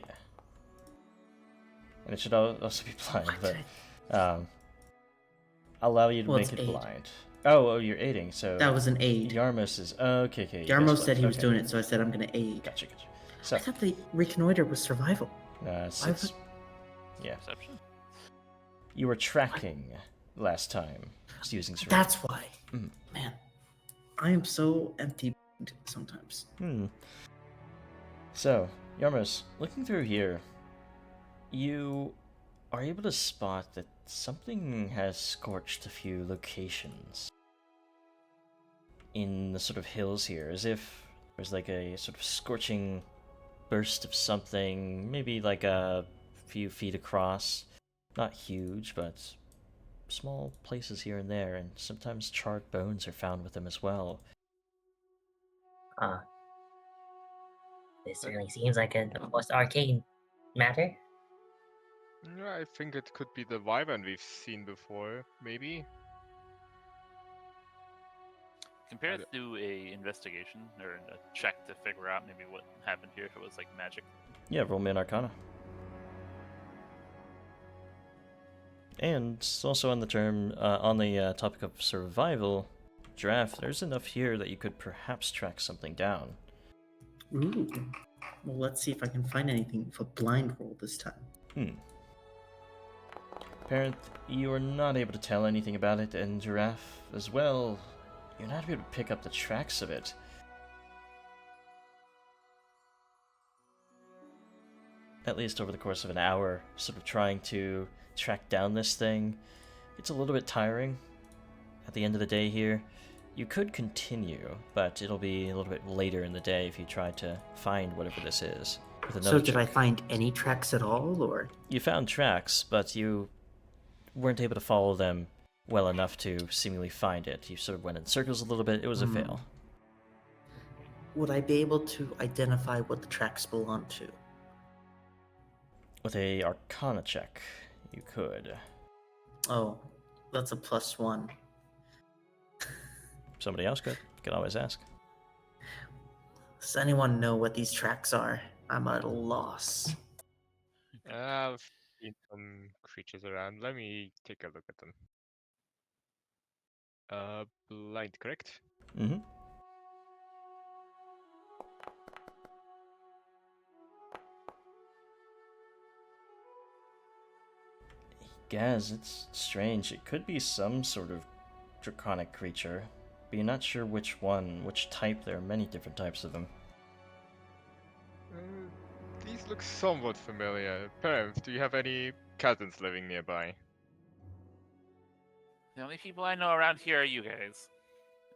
And it should also be blind, but I'll allow you to Well, make it's it aid. blind. Oh, you're aiding, so That was an aid. Yarmos is okay. Yarmo said he was doing it, so I said I'm gonna aid. Gotcha. So I thought the reconnoiter was survival. it's yeah. Perception? You were tracking last time, just using survival. That's why. Mhm. Man, I am so empty sometimes. So, Yarmos, looking through here, you are able to spot that something has scorched a few locations in the sort of hills here, as if there's a sort of scorching burst of something, maybe a few feet across. Not huge, but small places here and there, and sometimes charred bones are found with them as well. This certainly seems like a most arcane matter. Yeah, I think it could be the wyvern we've seen before, maybe. Compare it to a investigation or a check to figure out maybe what happened here if it was magic. Yeah, roll me an Arcana. And also on the topic of survival, Giraffe, there's enough here that you could perhaps track something down. Ooh. Well, let's see if I can find anything with a blind roll this time. Parent, you are not able to tell anything about it, and Giraffe as well. You're not able to pick up the tracks of it. At least over the course of an hour, sort of trying to track down this thing. It's a little bit tiring. At the end of the day here, you could continue, but it'll be a little bit later in the day if you try to find whatever this is. With another So did I check. find any tracks at all, or? You found tracks, but you weren't able to follow them well enough to seemingly find it. You sort of went in circles a little bit. It was a fail. Would I be able to identify what the tracks belong to? With a Arcana check, you could. Oh, that's a +1. Somebody else could. You can always ask. Does anyone know what these tracks are? I'm at a loss. I've seen some creatures around. Let me take a look at them. Blind, correct? Mm-hmm. Gaz, it's strange. It could be some sort of draconic creature, but you're not sure which one, which type. There are many different types of them. These look somewhat familiar. Parents, do you have any cousins living nearby? The only people I know around here are you guys.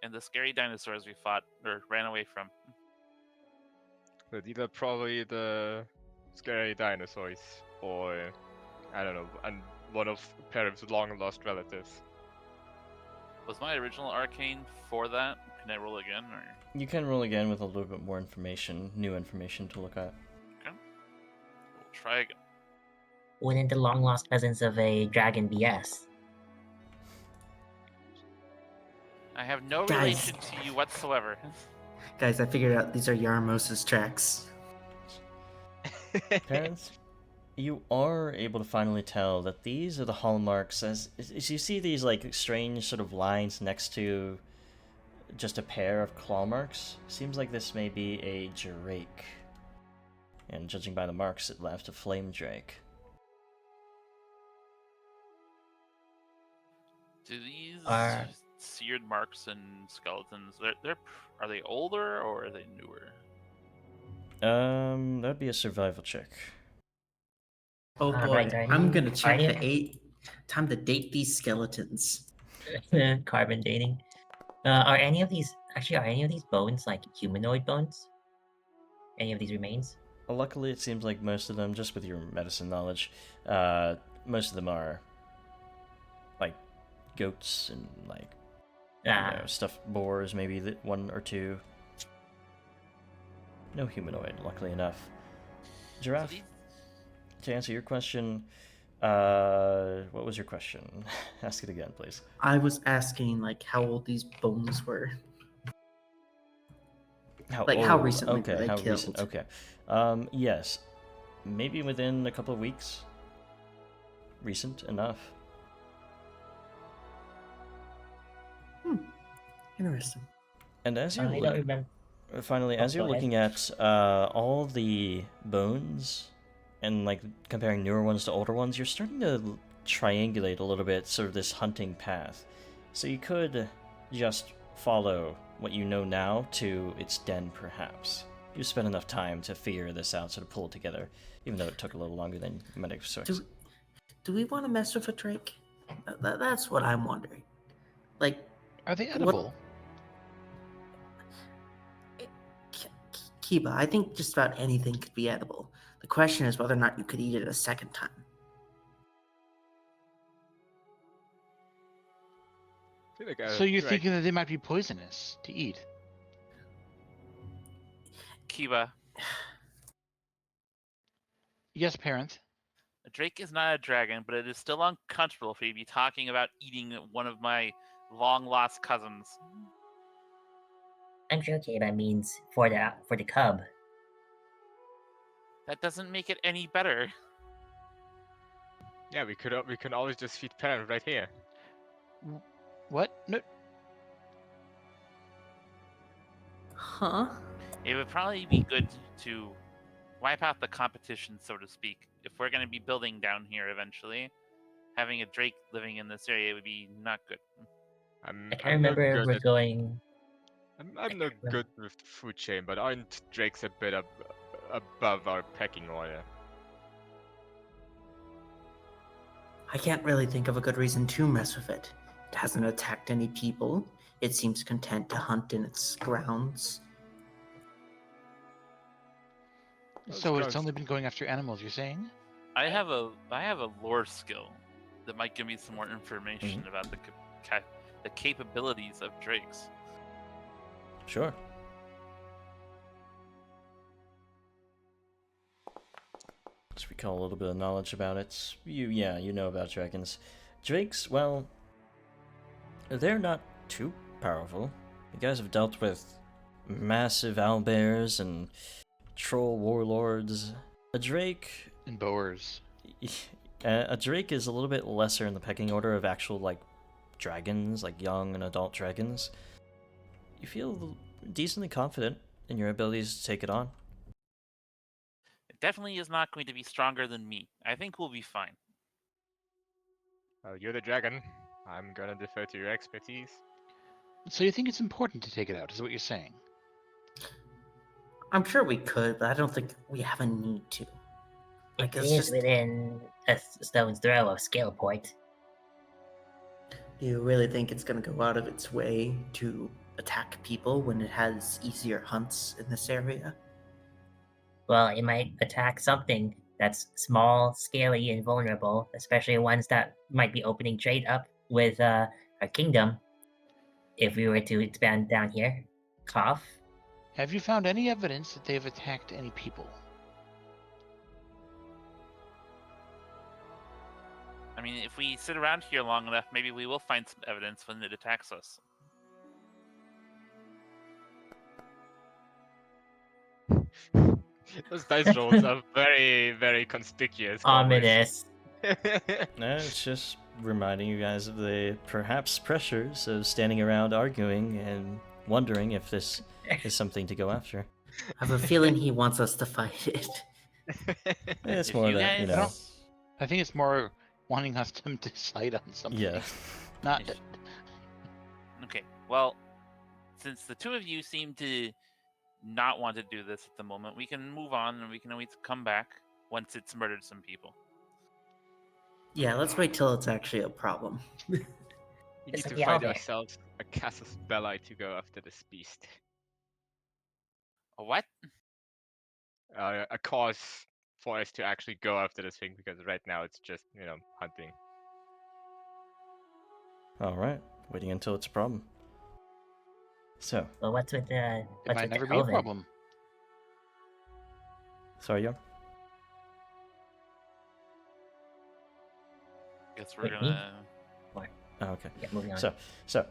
And the scary dinosaurs we fought or ran away from. So these are probably the scary dinosaurs, or I don't know, and one of parents' long lost relatives. Was my original arcane for that? Can I roll again, or? You can roll again with a little bit more information, new information to look at. Okay. We'll try again. Wouldn't the long lost cousins of a dragon be S? I have no Guys. relation to you whatsoever. Guys, I figured out these are Yarmos's tracks. Parents, you are able to finally tell that these are the hallmarks. As you see these like strange sort of lines next to just a pair of claw marks, seems like this may be a drake. And judging by the marks it left, a flame drake. Do these Are- seared marks and skeletons, are they older or are they newer? That'd be a survival check. Oh boy, Right, are I'm you- gonna check are the you- 8. Time to date these skeletons. Carbon dating. Are any of these bones like humanoid bones? Any of these remains? Luckily, it seems like most of them, just with your medicine knowledge, most of them are like goats and like stuffed boars, maybe one or two. No humanoid, luckily enough. Giraffe, So these, to answer your question, what was your question? Ask it again, please. I was asking like how old these bones were. How recently were Okay, they how killed? recent? Okay. Yes, maybe within a couple of weeks. Recent enough. Interesting. And as you're I don't remember. finally, as you're go ahead. looking at all the bones and like comparing newer ones to older ones, you're starting to triangulate a little bit, sort of this hunting path. So you could just follow what you know now to its den, perhaps. You spent enough time to figure this out, sort of pull it together, even though it took a little longer than you might expect. Do we want to mess with a drake? That's what I'm wondering. Like, Are they What- edible? Kiba, I think just about anything could be edible. The question is whether or not you could eat it a second time. I feel like So you're drake- thinking that they might be poisonous to eat? Kiba, Yes, parent. a drake is not a dragon, but it is still uncomfortable for you to be talking about eating one of my long lost cousins. I'm sure Kiba means for the cub. That doesn't make it any better. Yeah, we can always just feed parent right here. What? No. Huh? It would probably be good to wipe out the competition, so to speak. If we're going to be building down here eventually, having a drake living in this area would be not good. I can't remember if we're going. I'm not good with the food chain, but aren't drakes a bit above our pecking order? I can't really think of a good reason to mess with it. It hasn't attacked any people. It seems content to hunt in its grounds. So it's only been going after animals, you're saying? I have a lore skill that might give me some more information about the capabilities of drakes. Sure. Let's recall a little bit of knowledge about it. You know about dragons. Drakes, well, they're not too powerful. You guys have dealt with massive owlbears and troll warlords. A drake... And boers. A drake is a little bit lesser in the pecking order of actual, like, dragons, like young and adult dragons. You feel decently confident in your abilities to take it on. It definitely is not going to be stronger than me. I think we'll be fine. Well, you're the dragon. I'm gonna defer to your expertise. So you think it's important to take it out, is what you're saying? I'm sure we could, but I don't think we have a need to. It it's is just- within a stone's throw of skill point. Do you really think it's going to go out of its way to attack people when it has easier hunts in this area? Well, it might attack something that's small, scaly, and vulnerable, especially ones that might be opening trade up with our kingdom. If we were to expand down here, cough. Have you found any evidence that they've attacked any people? I mean, if we sit around here long enough, maybe we will find some evidence when it attacks us. Those dice rolls are very, very conspicuous. Ominous. It's just reminding you guys of the perhaps pressures of standing around arguing and wondering if this is something to go after. I have a feeling he wants us to fight it. It's If more you that, you guys- know. I think it's more wanting us to decide on something. Yeah. Not. If- Okay, well, since the two of you seem to not want to do this at the moment, we can move on and we can always come back once it's murdered some people. Yeah, let's wait till it's actually a problem. We need It's to like the find owlbear. ourselves a casus belli to go after this beast. A what? A cause for us to actually go after this thing, because right now it's just, hunting. Alright, waiting until it's a problem. So, Well, what's with the It what's might with never the be a COVID? problem. sorry, Young? Guess we're Wait, me? gonna. Oh, okay. Yeah, moving on. So,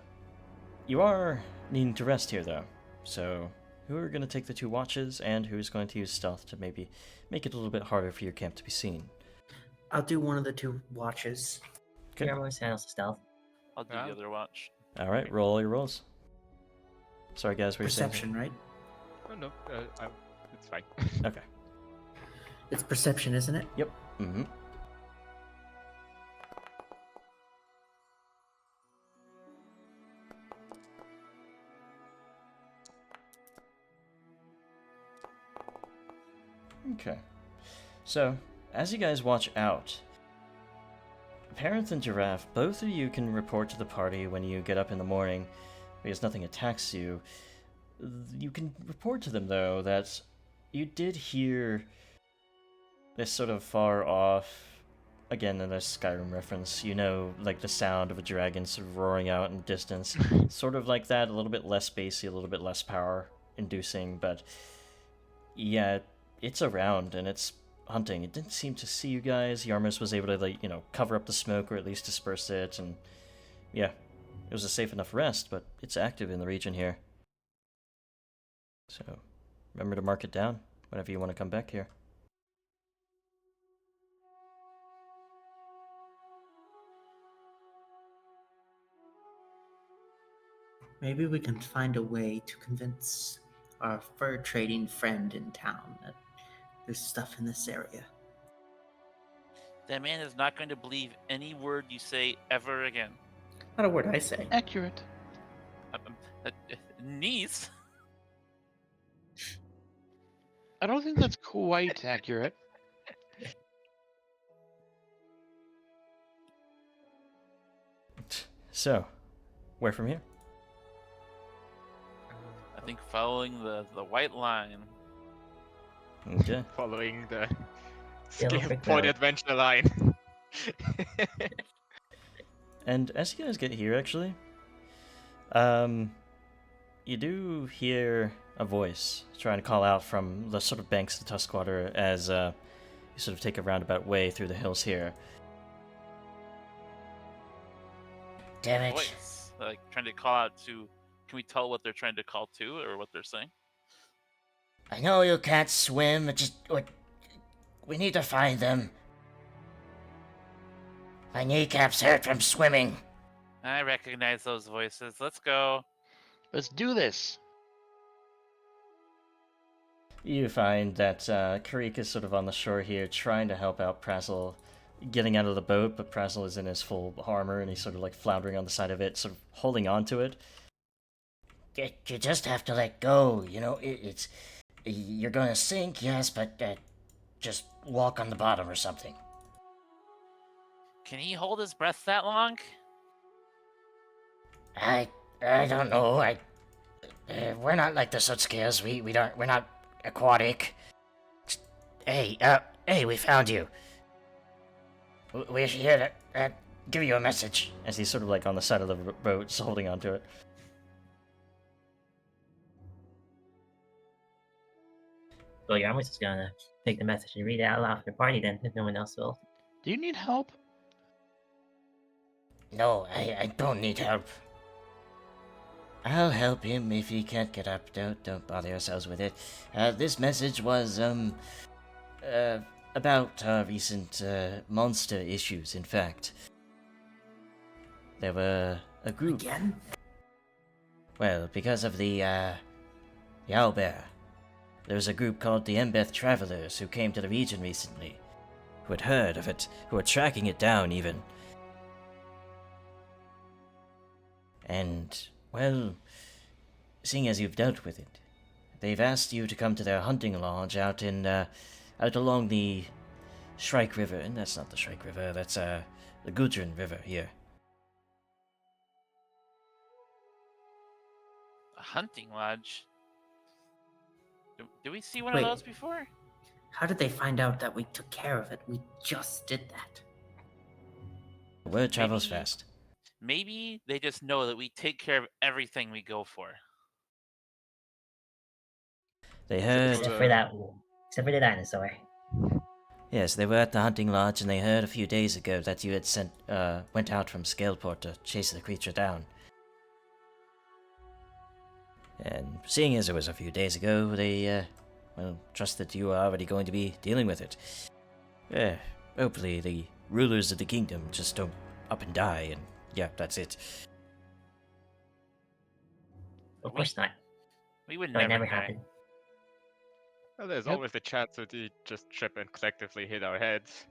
you are needing to rest here, though. So, who are going to take the 2 watches, and who's going to use stealth to maybe make it a little bit harder for your camp to be seen? I'll do one of the 2 watches. Okay. Your almost handles stealth. I'll do Yeah. the other watch. Alright, roll all your rolls. Sorry, guys, what were you saying? Perception, right? Oh no, it's fine. Okay. It's perception, isn't it? Yep. Mm-hmm. Okay. So, as you guys watch out, Parenth and Giraffe, both of you can report to the party when you get up in the morning, because nothing attacks you. You can report to them, though, that you did hear this sort of far off, again, in a Skyrim reference, like the sound of a dragon sort of roaring out in distance. Sort of like that, a little bit less spacey, a little bit less power-inducing, but yeah, it's around, and it's hunting. It didn't seem to see you guys. Yarmus was able to, cover up the smoke, or at least disperse it, and yeah, it was a safe enough rest, but it's active in the region here. So, remember to mark it down whenever you want to come back here. Maybe we can find a way to convince our fur trading friend in town. That there's stuff in this area. That man is not going to believe any word you say ever again. Not a word I say. Accurate. Niece? I don't think that's quite accurate. So, where from here? I think following the white line. Okay. Following the Yellow scale brick point road. adventure line. And as you guys get here, actually, you do hear a voice trying to call out from the sort of banks of the Tuskwater as you sort of take a roundabout way through the hills here. Damn it. Voice. Like trying to call out to. Can we tell what they're trying to call to or what they're saying? I know you can't swim, we need to find them. My kneecaps hurt from swimming. I recognize those voices. Let's go. Let's do this. You find that Karik is sort of on the shore here trying to help out Prazzle getting out of the boat, but Prazzle is in his full armor and he's sort of like floundering on the side of it, sort of holding on to it. You just have to let go, you know, it's... You're gonna sink, yes, but just walk on the bottom or something. Can he hold his breath that long? I don't know, we're not like the Sutskills, we're not aquatic. Hey, we found you. We're here to give you a message. As he's sort of like on the side of the boat, just holding on to it. Well, you're almost just gonna take the message and read it out loud for the party then, if no one else will. Do you need help? No, I don't need help. I'll help him if he can't get up. Don't bother yourselves with it. This message was, about recent, monster issues, in fact. There were a group... Again? Well, because of the owlbear. There was a group called the Embeth Travelers who came to the region recently. Who had heard of it, who were tracking it down, even. And, well, seeing as you've dealt with it, they've asked you to come to their hunting lodge out in, out along the Shrike River. And that's not the Shrike River, that's, the Gudrun River here. A hunting lodge? Do we see one Wait. of those before? How did they find out that we took care of it? We just did that. Word travels Maybe- fast. Maybe they just know that we take care of everything we go for. They heard... Except for that, except for the dinosaur. Yes, they were at the hunting lodge and they heard a few days ago that you had went out from Scaleport to chase the creature down. And seeing as it was a few days ago, they, well, trust that you are already going to be dealing with it. Hopefully the rulers of the kingdom just don't up and die, and yeah, that's it. Of course not. We would That would never never die. happen. Well, there's Yep. always the chance that we just trip and collectively hit our heads.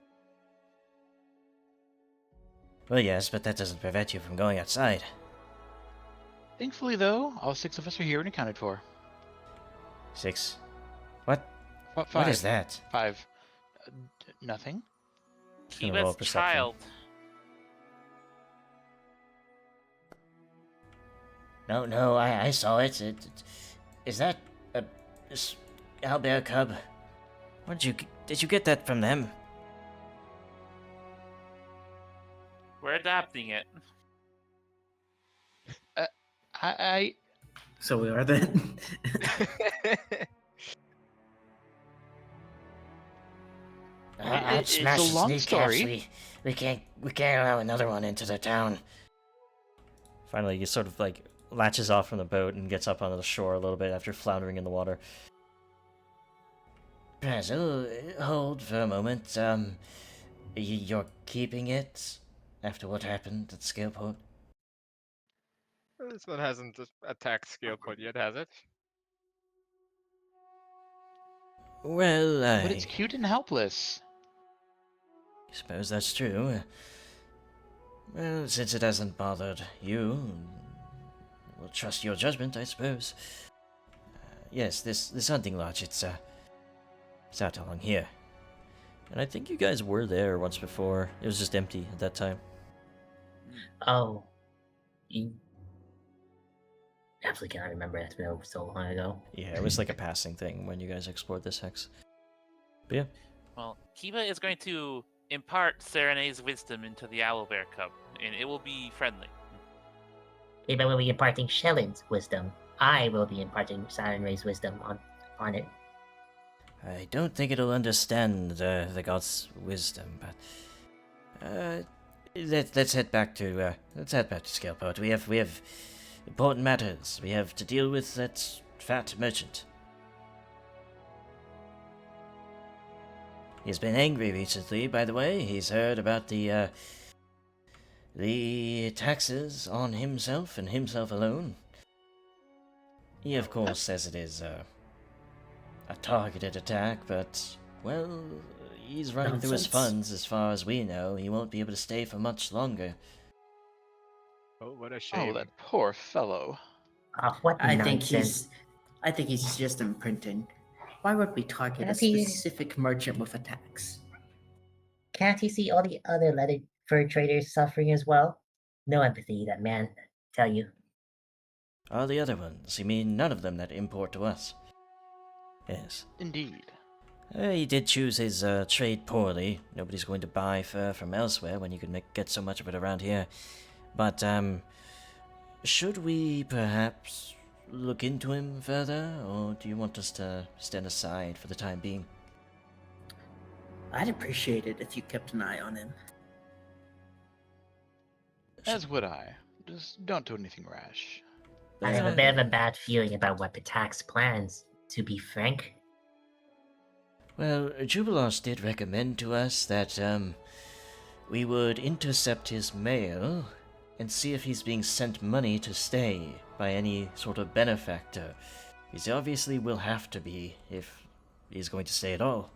Well, yes, but that doesn't prevent you from going outside. Thankfully, though, all 6 of us are here and accounted for. 6. What? What, 5? What is that? 5. Nothing. Just gonna roll a Kiva's perception. child. No, I saw it. Is that a owlbear cub? Did you get that from them? We're adopting it. I So we are then. I'd it's smash a his long kneecaps. story. We can't allow another one into the town. Finally, he sort of like latches off from the boat and gets up onto the shore a little bit after floundering in the water. Prazzle, hold for a moment. You're keeping it after what happened at Scaleport? This one hasn't just attacked Scale Point yet, has it? Well, But it's cute and helpless. suppose that's true. Well, since it hasn't bothered you, we'll trust your judgment, I suppose. Yes, this hunting lodge, it's out along here. And I think you guys were there once before. It was just empty at that time. Oh, you absolutely cannot remember. It's been so long ago. Yeah, it was like a passing thing when you guys explored this hex. But yeah, Well, Kiba is going to impart Serene's wisdom into the owlbear cub, and it will be friendly. Maybe I will be imparting Shellin's wisdom. I will be imparting Siren Ray's wisdom on it. I don't think it'll understand the god's wisdom, but let's head back to Scaleport. We have important matters. We have to deal with that fat merchant. He's been angry recently, by the way. He's heard about the taxes on himself and himself alone. He, of course, says it is a targeted attack, but, well, he's running through his Nonsense. funds as far as we know. He won't be able to stay for much longer. Oh, what a shame. Oh, that poor fellow. Oh, what I nonsense. think he's just imprinting. Why would we target a Can't he- specific merchant with attacks? Can't you see all the other leather fur traders suffering as well? No empathy, that man. Tell you. All the other ones, you mean none of them that import to us? Yes. Indeed. He did choose his trade poorly. Nobody's going to buy fur from elsewhere when you can get so much of it around here. But, should we perhaps look into him further, or do you want us to stand aside for the time being? I'd appreciate it if you kept an eye on him. As would I. Just don't do anything rash. I have a bit of a bad feeling about what Patak's plans, to be frank. Well, Jubilos did recommend to us that, we would intercept his mail and see if he's being sent money to stay by any sort of benefactor. He obviously will have to be if he's going to stay at all.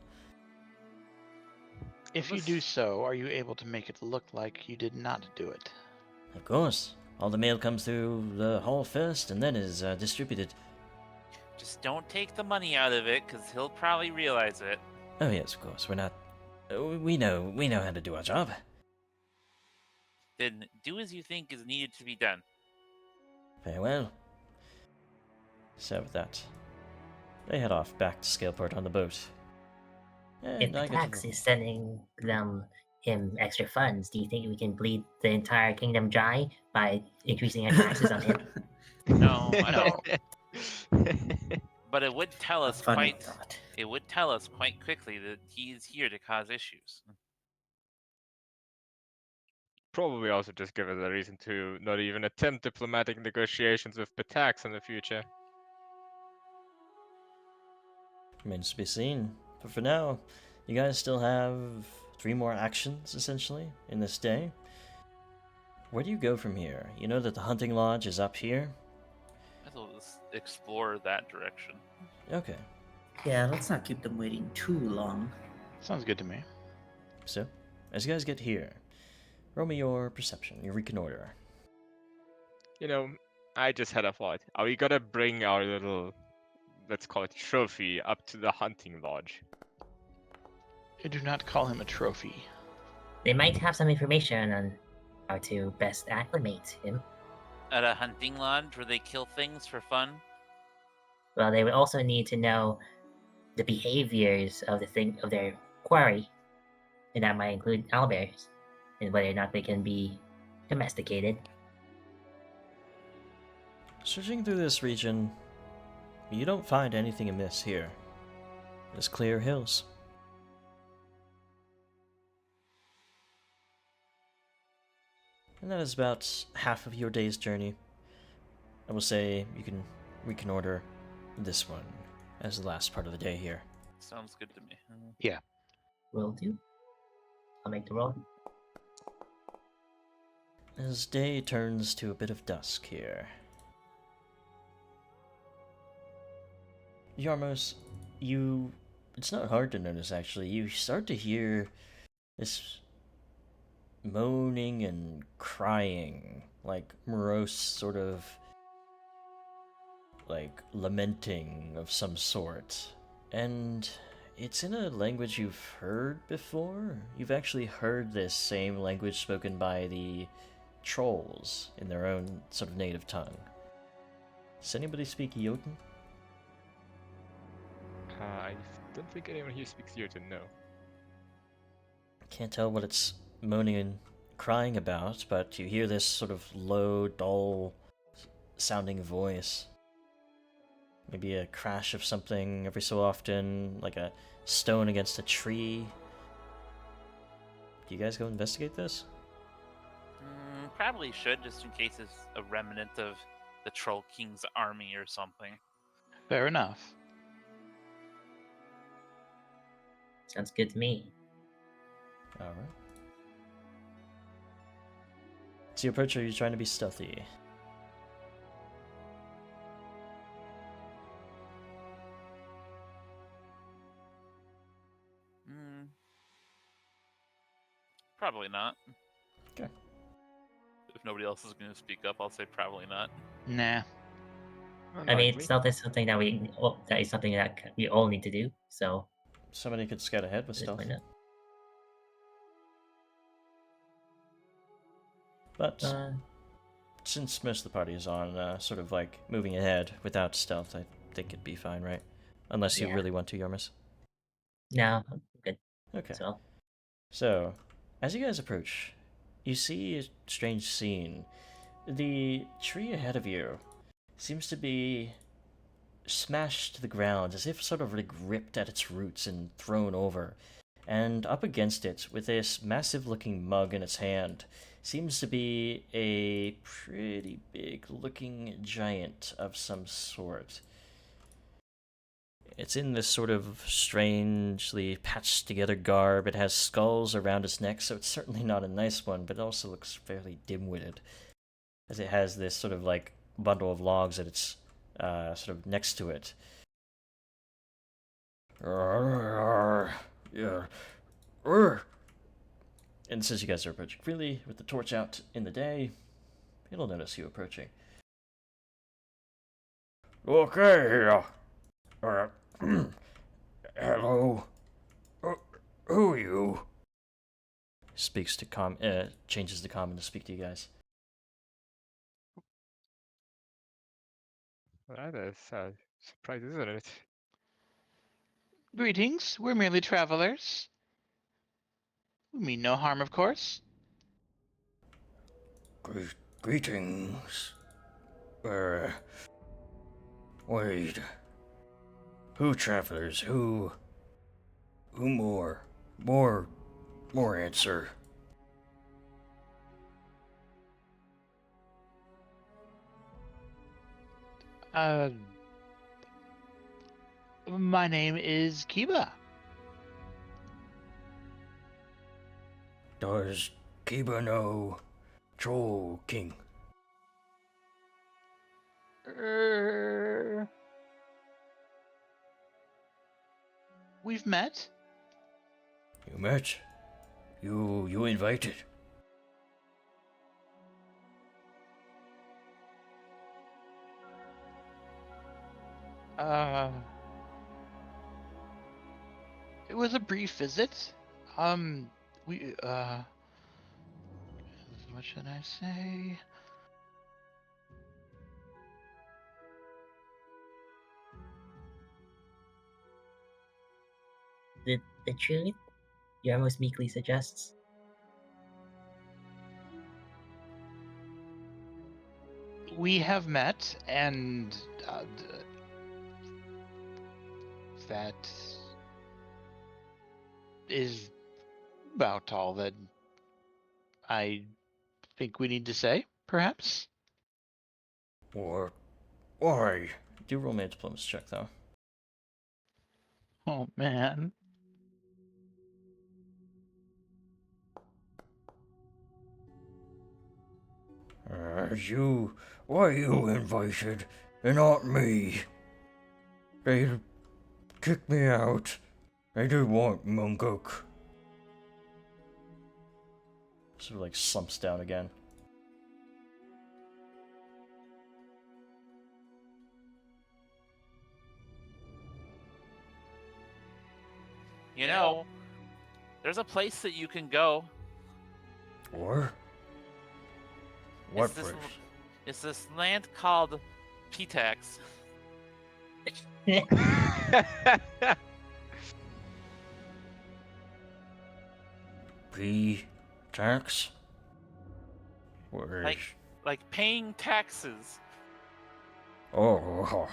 If you do so, are you able to make it look like you did not do it? Of course. All the mail comes through the hall first and then is distributed. Just don't take the money out of it, because he'll probably realize it. Oh yes, of course. We're not... we know how to do our job. Then do as you think is needed to be done. Very well. So with that, they head off back to Scaleport on the boat. If And I get Patax to... is sending him extra funds, do you think we can bleed the entire kingdom dry by increasing our taxes on him? No, I don't. But it would tell A us funny quite. thought. It would tell us quite quickly that he is here to cause issues. Probably also just give us a reason to not even attempt diplomatic negotiations with Patax in the future. Remains to be seen. But for now, you guys still have 3 more actions, essentially, in this day. Where do you go from here? You know that the hunting lodge is up here? Let's explore that direction. Okay. Yeah, let's not keep them waiting too long. Sounds good to me. So, as you guys get here, roll me your perception, your reconnoiter. You know, I just had a thought. Are we gonna bring our little, let's call it trophy, up to the hunting lodge? I do not call him a trophy. They might have some information on how to best acclimate him. At a hunting lodge where they kill things for fun. Well, they would also need to know the behaviors of their quarry, and that might include owlbears, and whether or not they can be domesticated. Searching through this region, you don't find anything amiss here. Just clear hills. And that is about half of your day's journey. I will say you can reconnoiter this one as the last part of the day here. Sounds good to me. Will do. I'll make the roll. As day turns to a bit of dusk here. Yarmos, you it's not hard to notice, actually. You start to hear this moaning and crying, like morose sort of like lamenting of some sort. And it's in a language you've heard before. You've actually heard this same language spoken by the trolls in their own sort of native tongue. Does anybody speak Jotun? I don't think anyone here speaks Jotun, no. Can't tell what it's moaning and crying about, but you hear this sort of low, dull sounding voice. Maybe a crash of something every so often, like a stone against a tree. Do you guys go investigate this? Probably should, just in case it's a remnant of the Troll King's army or something. Fair enough. Sounds good to me. Alright. So you approach, are you trying to be stealthy? Probably not. Okay. If nobody else is going to speak up, I'll say probably not. Nah. I mean, Unlikely. stealth is something that that is something that we all need to do. So Somebody could scout ahead with just stealth. why not? But since most of the party is on sort of like moving ahead without stealth, I think it'd be fine, right? Unless you Yeah. really want to, Yarmus. No, I'm good. Okay. So As you guys approach, you see a strange scene. The tree ahead of you seems to be smashed to the ground, as if sort of like ripped at its roots and thrown over. And up against it, with this massive looking mug in its hand, seems to be a pretty big looking giant of some sort. It's in this sort of strangely patched together garb. It has skulls around its neck, so it's certainly not a nice one, but it also looks fairly dim-witted, as it has this sort of like bundle of logs at its sort of next to it. Yeah. And since you guys are approaching freely, with the torch out in the day, it'll notice you approaching. Okay. Hello. Who are you? Speaks to changes to common to speak to you guys. Well, that's a surprise, isn't it? Greetings. We're merely travelers. We mean no harm, of course. Greetings. Wait. Who travelers? Who more? More answer. My name is Kiba. Does Kiba know Troll King? We've met. You met? You invited? It was a brief visit. We, what should I say? the truth, Yarmos meekly suggests. We have met, and that is about all that I think we need to say, perhaps. Or why? Do roll me a diplomacy check, though. Oh, man. Why you invited and not me? They kicked me out. I do want Munguk. Sort of like slumps down again. You know, there's a place that you can go. Or? What It's this, place? it's this land called Pitax. P-tax? Where is... Like paying taxes. Oh,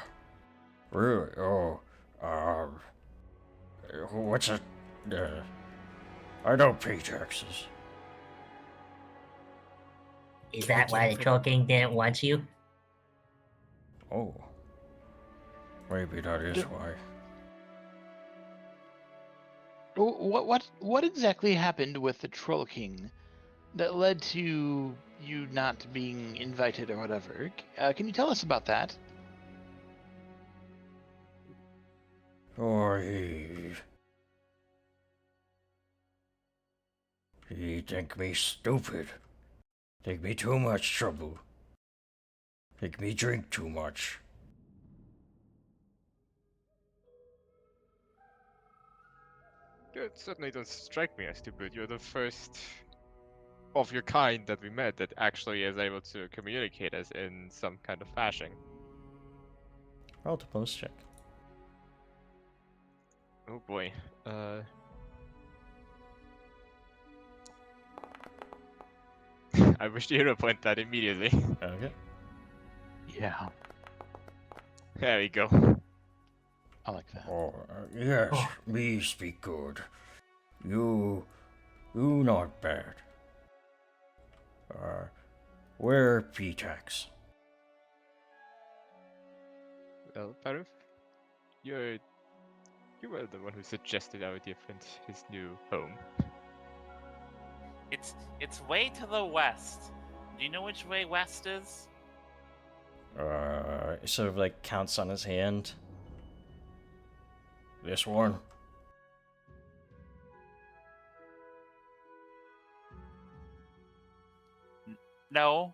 really? Oh, what's it? I don't pay taxes. Is Can we that get why him the for- Troll King didn't want you? Oh, maybe that is why. What exactly happened with the Troll King that led to you not being invited or whatever? Can you tell us about that? Oh, he think me stupid. Think me too much trouble. Think me drink too much. You certainly don't strike me as stupid. You're the first of your kind that we met that actually is able to communicate us in some kind of fashion. Roll to post check. Oh boy. I wish the hero point that immediately. Okay. Yeah, There we go. I like that. Oh, yes, Oh. me speak good. You not bad. Where P-tax? Well, Parif, you were the one who suggested our different his new home. It's way to the west. Do you know which way west is? He sort of like counts on his hand. This one? No.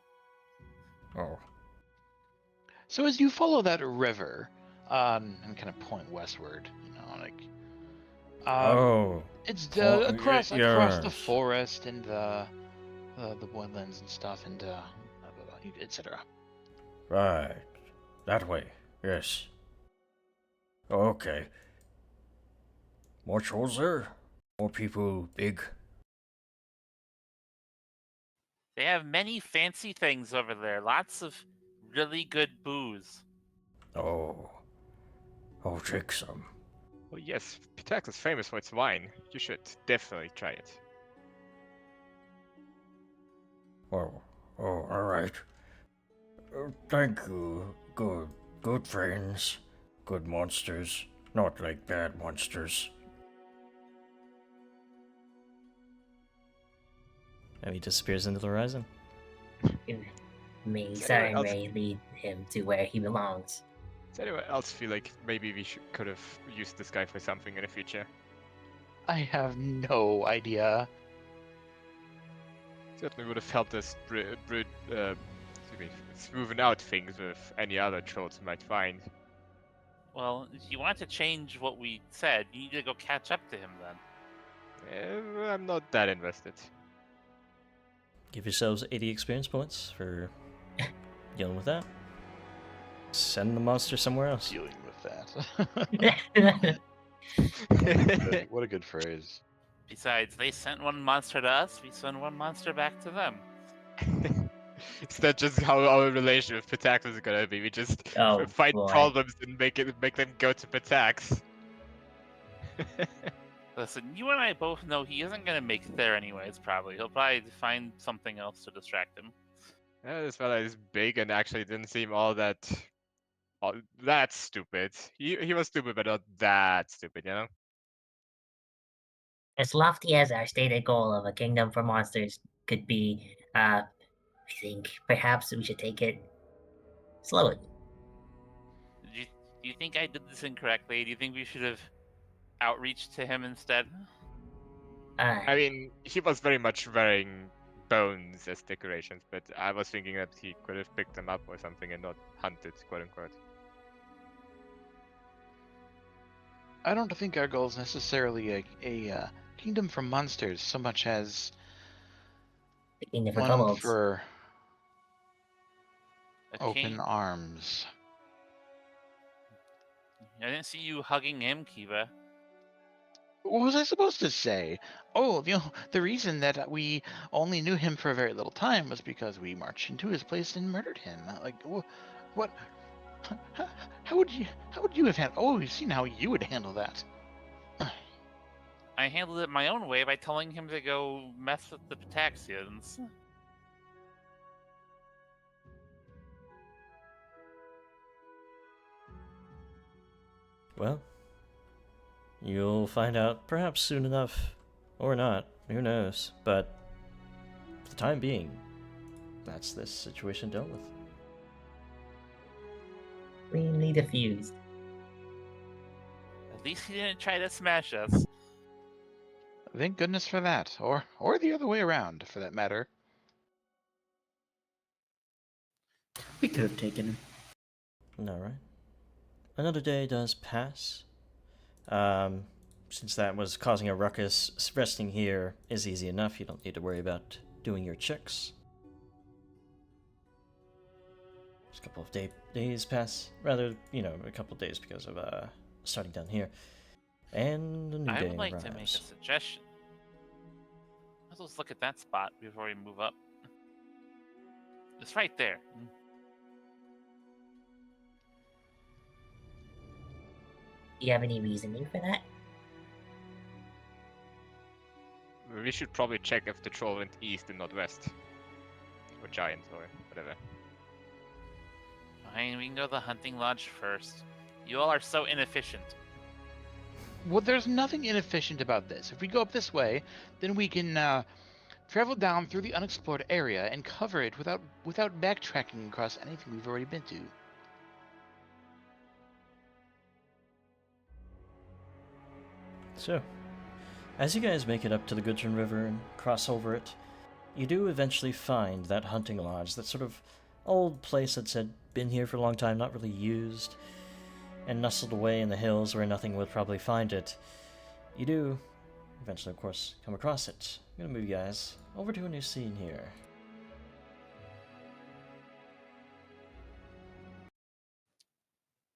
Oh, So as you follow that river, and kind of point westward, oh, it's Oh, across the yes. forest and the woodlands and stuff, and etc. right. That way, yes. Okay. More trolls there? More people big? They have many fancy things over there. Lots of really good booze. Oh. I'll take some. Oh yes, Pitax is famous for its wine. You should definitely try it. Oh, alright. Thank you. Good friends. Good monsters. Not like bad monsters. And he disappears into the horizon. May Is anyone else- May lead him to where he belongs. Does anyone else feel like maybe we could have used this guy for something in the future? I have no idea. Certainly would have helped us smoothing out things with any other trolls we might find. Well, if you want to change what we said, you need to go catch up to him then. I'm not that invested. Give yourselves 80 experience points for dealing with that. Send the monster somewhere else. Dealing with that. What a good phrase. Besides, they sent one monster to us, we send one monster back to them. Is that just how our relation with Pitax is gonna be? We just Oh, find boy. problems and make them go to Pitax. Listen, you and I both know he isn't gonna make it there anyways, probably. He'll probably find something else to distract him. Yeah, this fella is big and actually didn't seem all that stupid. He was stupid, but not that stupid, you know? As lofty as our stated goal of a kingdom for monsters could be, I think perhaps we should take it slowly. Do you think I did this incorrectly? Do you think we should have outreach to him instead? I mean, he was very much wearing bones as decorations, but I was thinking that he could have picked them up or something and not hunted, quote unquote. I don't think our goal is necessarily a kingdom for monsters so much as The kingdom for one kobolds. for A open king? arms. I didn't see you hugging him, Kiva. What was I supposed to say? Oh, the reason that we only knew him for a very little time was because we marched into his place and murdered him. Like, what? How would you have handled? Oh, we've seen how you would handle that. I handled it my own way by telling him to go mess with the Pataxians. Well, you'll find out perhaps soon enough. Or not. Who knows? But for the time being, that's this situation dealt with. Cleanly diffused. At least he didn't try to smash us. Thank goodness for that, or the other way around, for that matter. We could have taken him. All right. Another day does pass. Since that was causing a ruckus, resting here is easy enough. You don't need to worry about doing your checks. Just a couple of days pass. Rather, a couple of days because of starting down here. And a new I day would like arrives. to make a suggestion. Let's look at that spot before we move up. It's right there. Do you have any reasoning for that? We should probably check if the troll went east and not west. Or giant, or whatever. Fine, we can go to the hunting lodge first. You all are so inefficient. Well, there's nothing inefficient about this. If we go up this way, then we can travel down through the unexplored area and cover it without backtracking across anything we've already been to. So, as you guys make it up to the Gudrun River and cross over it, you do eventually find that hunting lodge, that sort of old place that's had been here for a long time, not really used, and nestled away in the hills where nothing would probably find it. You do eventually, of course, come across it. I'm gonna move you guys over to a new scene here.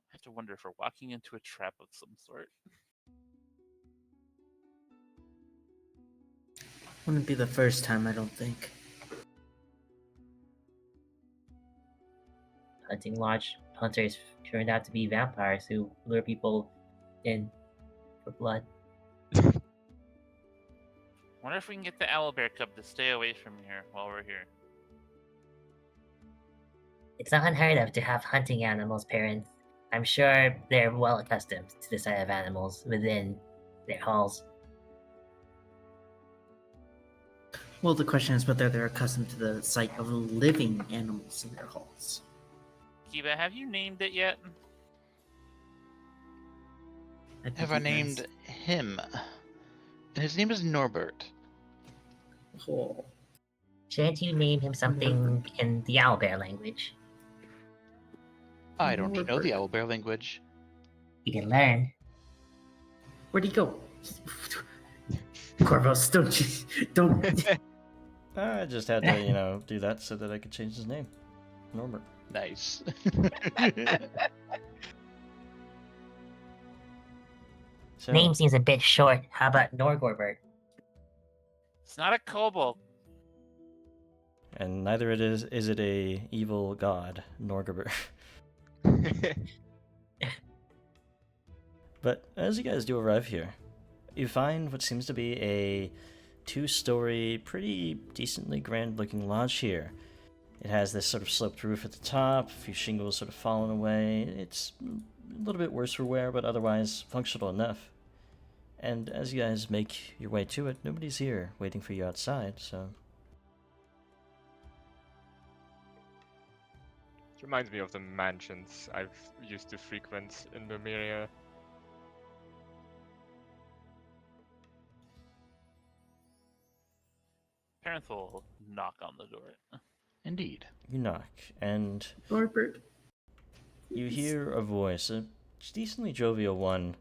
I have to wonder if we're walking into a trap of some sort. Wouldn't be the first time, I don't think. Hunting lodge hunters turned out to be vampires who lure people in for blood. Wonder if we can get the owlbear cub to stay away from here while we're here. It's not unheard of to have hunting animals parents. I'm sure they're well accustomed to the sight of animals within their halls. Well, the question is whether they're accustomed to the sight of living animals in their halls. Kiva, have you named it yet? think Have I he has- named him? And his name is Norbert. Oh. Shouldn't you name him something in the owlbear language? I don't know the Norbert. owlbear language. You can learn. Where'd he go? Corvus, don't. I just had to, do that so that I could change his name. Norbert. Nice. So, Name seems a bit short. How about Norgorbert? It's not a kobold. and neither is it a evil god, Norgabur. But as you guys do arrive here, you find what seems to be a two-story, pretty decently grand-looking lodge here. It has this sort of sloped roof at the top, a few shingles sort of fallen away. It's a little bit worse for wear, but otherwise functional enough. And as you guys make your way to it, nobody's here waiting for you outside, so... It reminds me of the mansions I've used to frequent in Bermeria. Kenneth will knock on the door. Indeed. You knock, and Norbert. you hear a voice, a decently jovial one.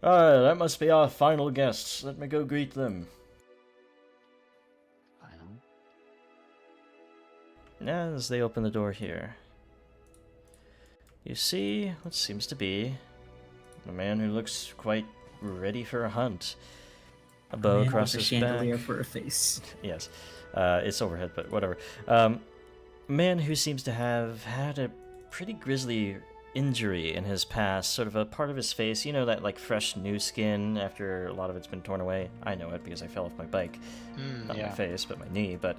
Ah, that must be our final guests. Let me go greet them. Final. As they open the door here, you see what seems to be a man who looks quite ready for a hunt. A bow Man across with a his chandelier back. for a face. Yes, it's overhead, but whatever. A man who seems to have had a pretty grisly injury in his past, sort of a part of his face, you know, that like fresh new skin after a lot of it's been torn away. I know it because I fell off my bike. Not Yeah. my face, but my knee. But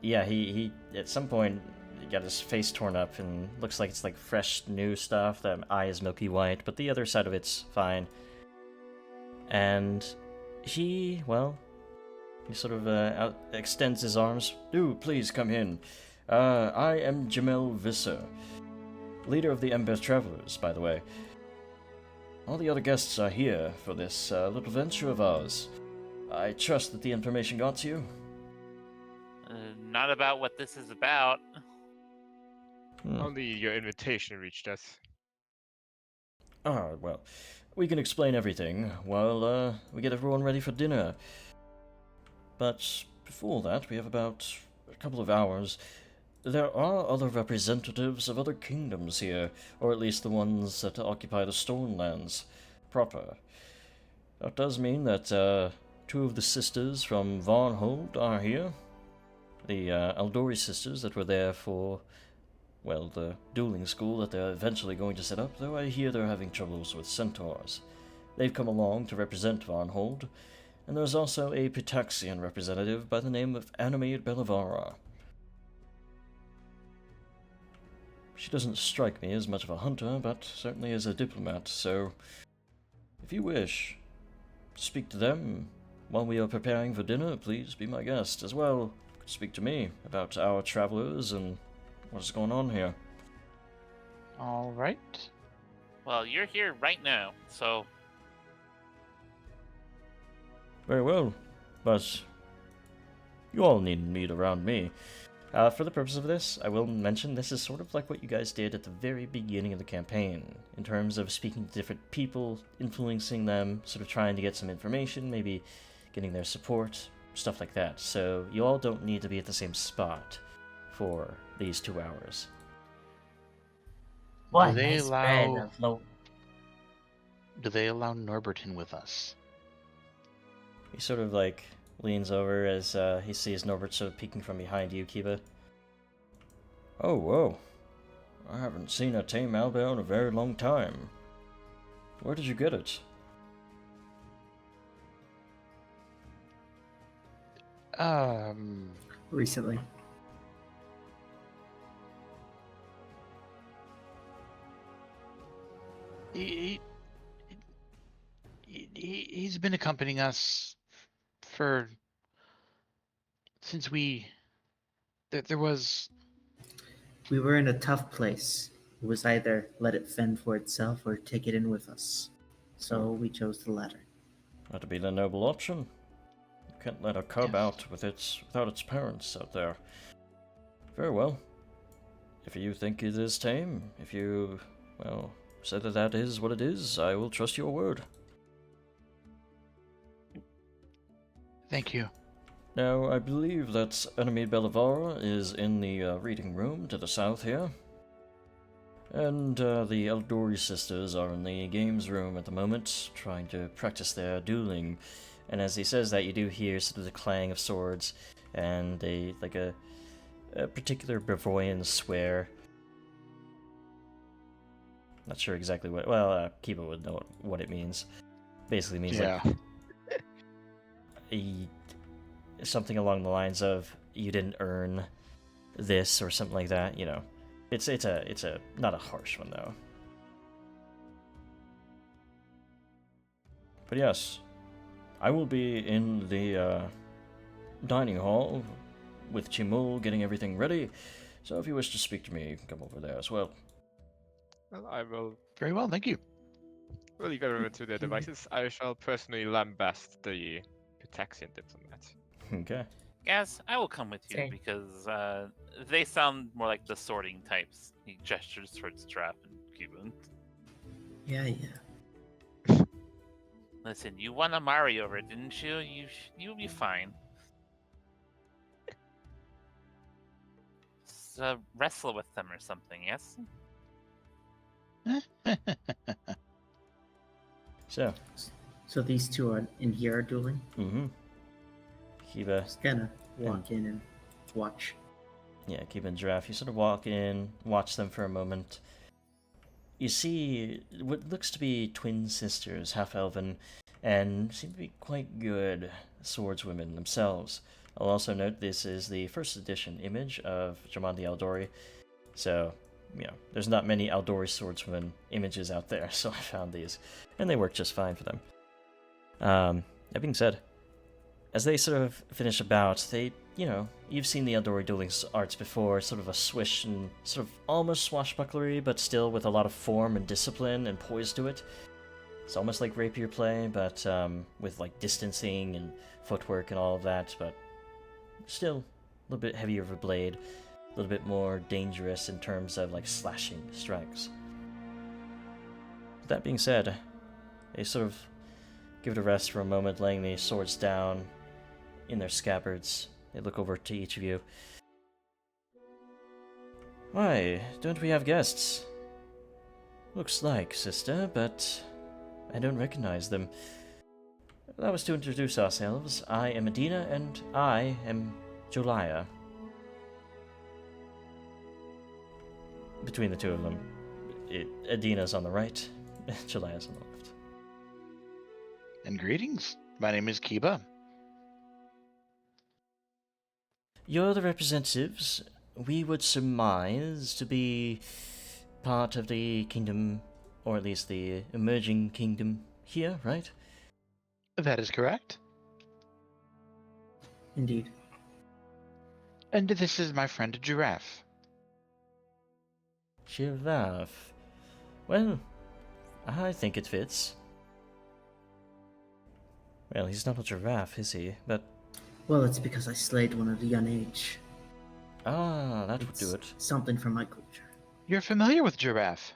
yeah, he at some point got his face torn up and looks like it's like fresh new stuff. The eye is milky white, but the other side of it's fine. And he, well, he sort of extends his arms. Do please come in. I am Jamel Visser, leader of the Ember Travelers, by the way. All the other guests are here for this little venture of ours. I trust that the information got to you. Not about what this is about. Only your invitation reached us. Ah, well, we can explain everything while we get everyone ready for dinner. But before that, we have about a couple of hours. There are other representatives of other kingdoms here, or at least the ones that occupy the Stormlands proper. That does mean that two of the sisters from Varnhold are here. The Eldori sisters that were there for, well, the dueling school that they're eventually going to set up, though I hear they're having troubles with centaurs. They've come along to represent Varnhold, and there's also a Pitaxian representative by the name of Animate Bellavara. She doesn't strike me as much of a hunter, but certainly as a diplomat, so if you wish to speak to them while we are preparing for dinner, please be my guest. As well, you could speak to me about our travelers and what's going on here. All right. Well, you're here right now, so Very well, but you all need to meet around me. For the purpose of this, I will mention this is sort of like what you guys did at the very beginning of the campaign, in terms of speaking to different people, influencing them, sort of trying to get some information, maybe getting their support, stuff like that. So you all don't need to be at the same spot for these 2 hours. What Do a they nice spread allow- of low. Do they allow Norberton with us? He sort of like leans over as he sees Norbert sort of peeking from behind you, Kiba. Oh, whoa. I haven't seen a tame owlbear in a very long time. Where did you get it? Recently. He's been accompanying us for since there was We were in a tough place. It was either let it fend for itself or take it in with us. So we chose the latter. That'd be the noble option. You can't let a cub Yes. out without its parents out there. Very well. If you think it is tame, if you, well, say that that is what it is, I will trust your word. Thank you. Now, I believe that Enemy Bellavara is in the reading room to the south here. And the Eldori sisters are in the games room at the moment, trying to practice their dueling. And as he says that, you do hear sort of the clang of swords and a particular Brevoyan swear. Not sure exactly what. Well, Kiba would know what it means. Basically means Yeah. something along the lines of "you didn't earn this" or something like that. You know, it's a not a harsh one though. But yes, I will be in the dining hall with Chimul getting everything ready. So if you wish to speak to me, you can come over there as well. Well, I will Very well, thank you. leave everyone to their devices. I shall personally lambast the Pitaxian diplomat. Okay. Yes, I will come with you Same. because they sound more like the sorting types. He gestures towards Giraffe and Cuban. Yeah, yeah. Listen, you won a Mario over, didn't you? You'll be fine. Just, wrestle with them or something, yes? So, So these two are in here dueling. Kiba, Just gonna walk in and watch. yeah, Kiba and Giraffe, you sort of walk in, watch them for a moment. You see what looks to be twin sisters, half-elven, and seem to be quite good swordswomen themselves. I'll also note this is the first edition image of Jamon the Eldori, so, there's not many Eldori swordswomen images out there, so I found these, and they work just fine for them. That being said, as they sort of finish a bout, they, you've seen the Eldori dueling arts before, sort of a swish and sort of almost swashbucklery, but still with a lot of form and discipline and poise to it. It's almost like rapier play, but with like distancing and footwork and all of that, but still a little bit heavier of a blade, a little bit more dangerous in terms of like slashing strikes. That being said, they sort of give it a rest for a moment, laying the swords down in their scabbards. They look over to each of you. Why, don't we have guests? Looks like, sister, but I don't recognize them. Allow us to introduce ourselves. I am Adina, and I am Julia. Between the two of them, Adina's on the right, Julia's on the left. And greetings. My name is Kiba. You're the representatives, we would surmise, to be part of the kingdom, or at least the emerging kingdom here, right? That is correct. Indeed. And this is my friend Giraffe. Giraffe. Well, I think it fits. Well, he's not a giraffe, is he? But Well, it's because I slayed one of the unaged. that would It's do it. something from my culture. You're familiar with Giraffe,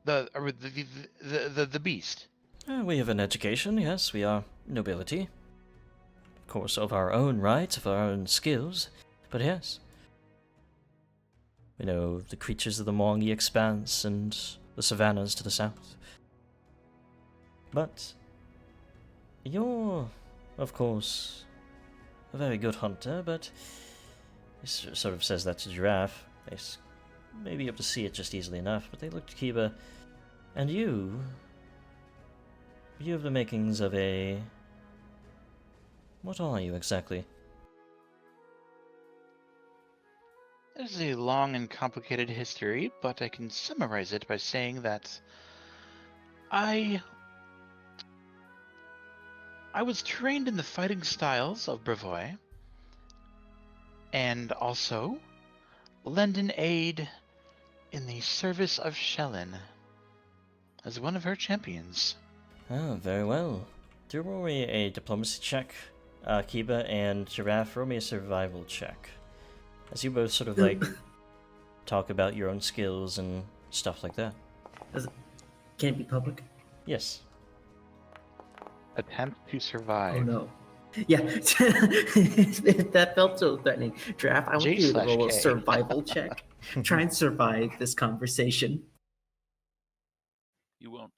the beast. We have an education, yes, we are nobility. Of course, of our own right, of our own skills, but yes. We know the creatures of the Mwangi expanse and the savannas to the south. But you're, of course, a very good hunter, but he sort of says that to Giraffe. They may be able to see it just easily enough, but they look to Kiba. And you have the makings of a... What are you exactly? There's a long and complicated history, but I can summarize it by saying that I was trained in the fighting styles of Brevoy, and also lend an aid in the service of Shellin as one of her champions. Oh, very well. Do roll me a diplomacy check, Kiba, and Giraffe, roll me a survival check. As you both sort of like talk about your own skills and stuff like that. Can it be public? Yes. Attempt to Oh survive. no. Yeah, that felt so threatening. Giraffe, I want you to roll a J/K. survival check. Try and survive this conversation. You won't.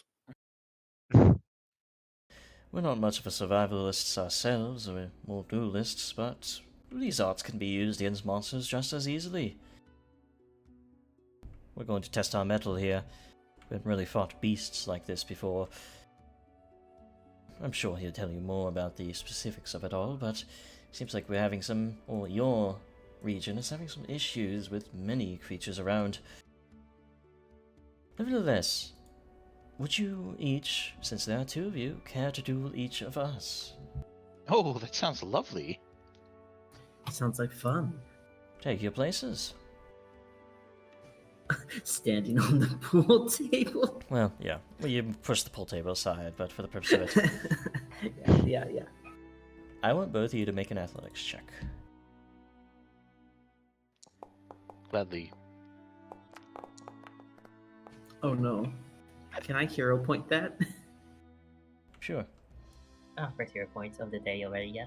We're not much of a survivalists ourselves, we're more duelists, but these arts can be used against monsters just as easily. We're going to test our mettle here. We haven't really fought beasts like this before. I'm sure he'll tell you more about the specifics of it all, but it seems like we're having some, or your region is having some issues with many creatures around. Nevertheless, would you each, since there are two of you, care to duel each of us? Oh, that sounds lovely. Sounds like fun. Take your places. Standing on the pool table. Well, yeah. Well, you push the pool table aside, but for the purpose of it. Yeah. I want both of you to make an athletics check. Gladly. Oh no. Can I hero point that? Sure. First hero points of the day already, yeah.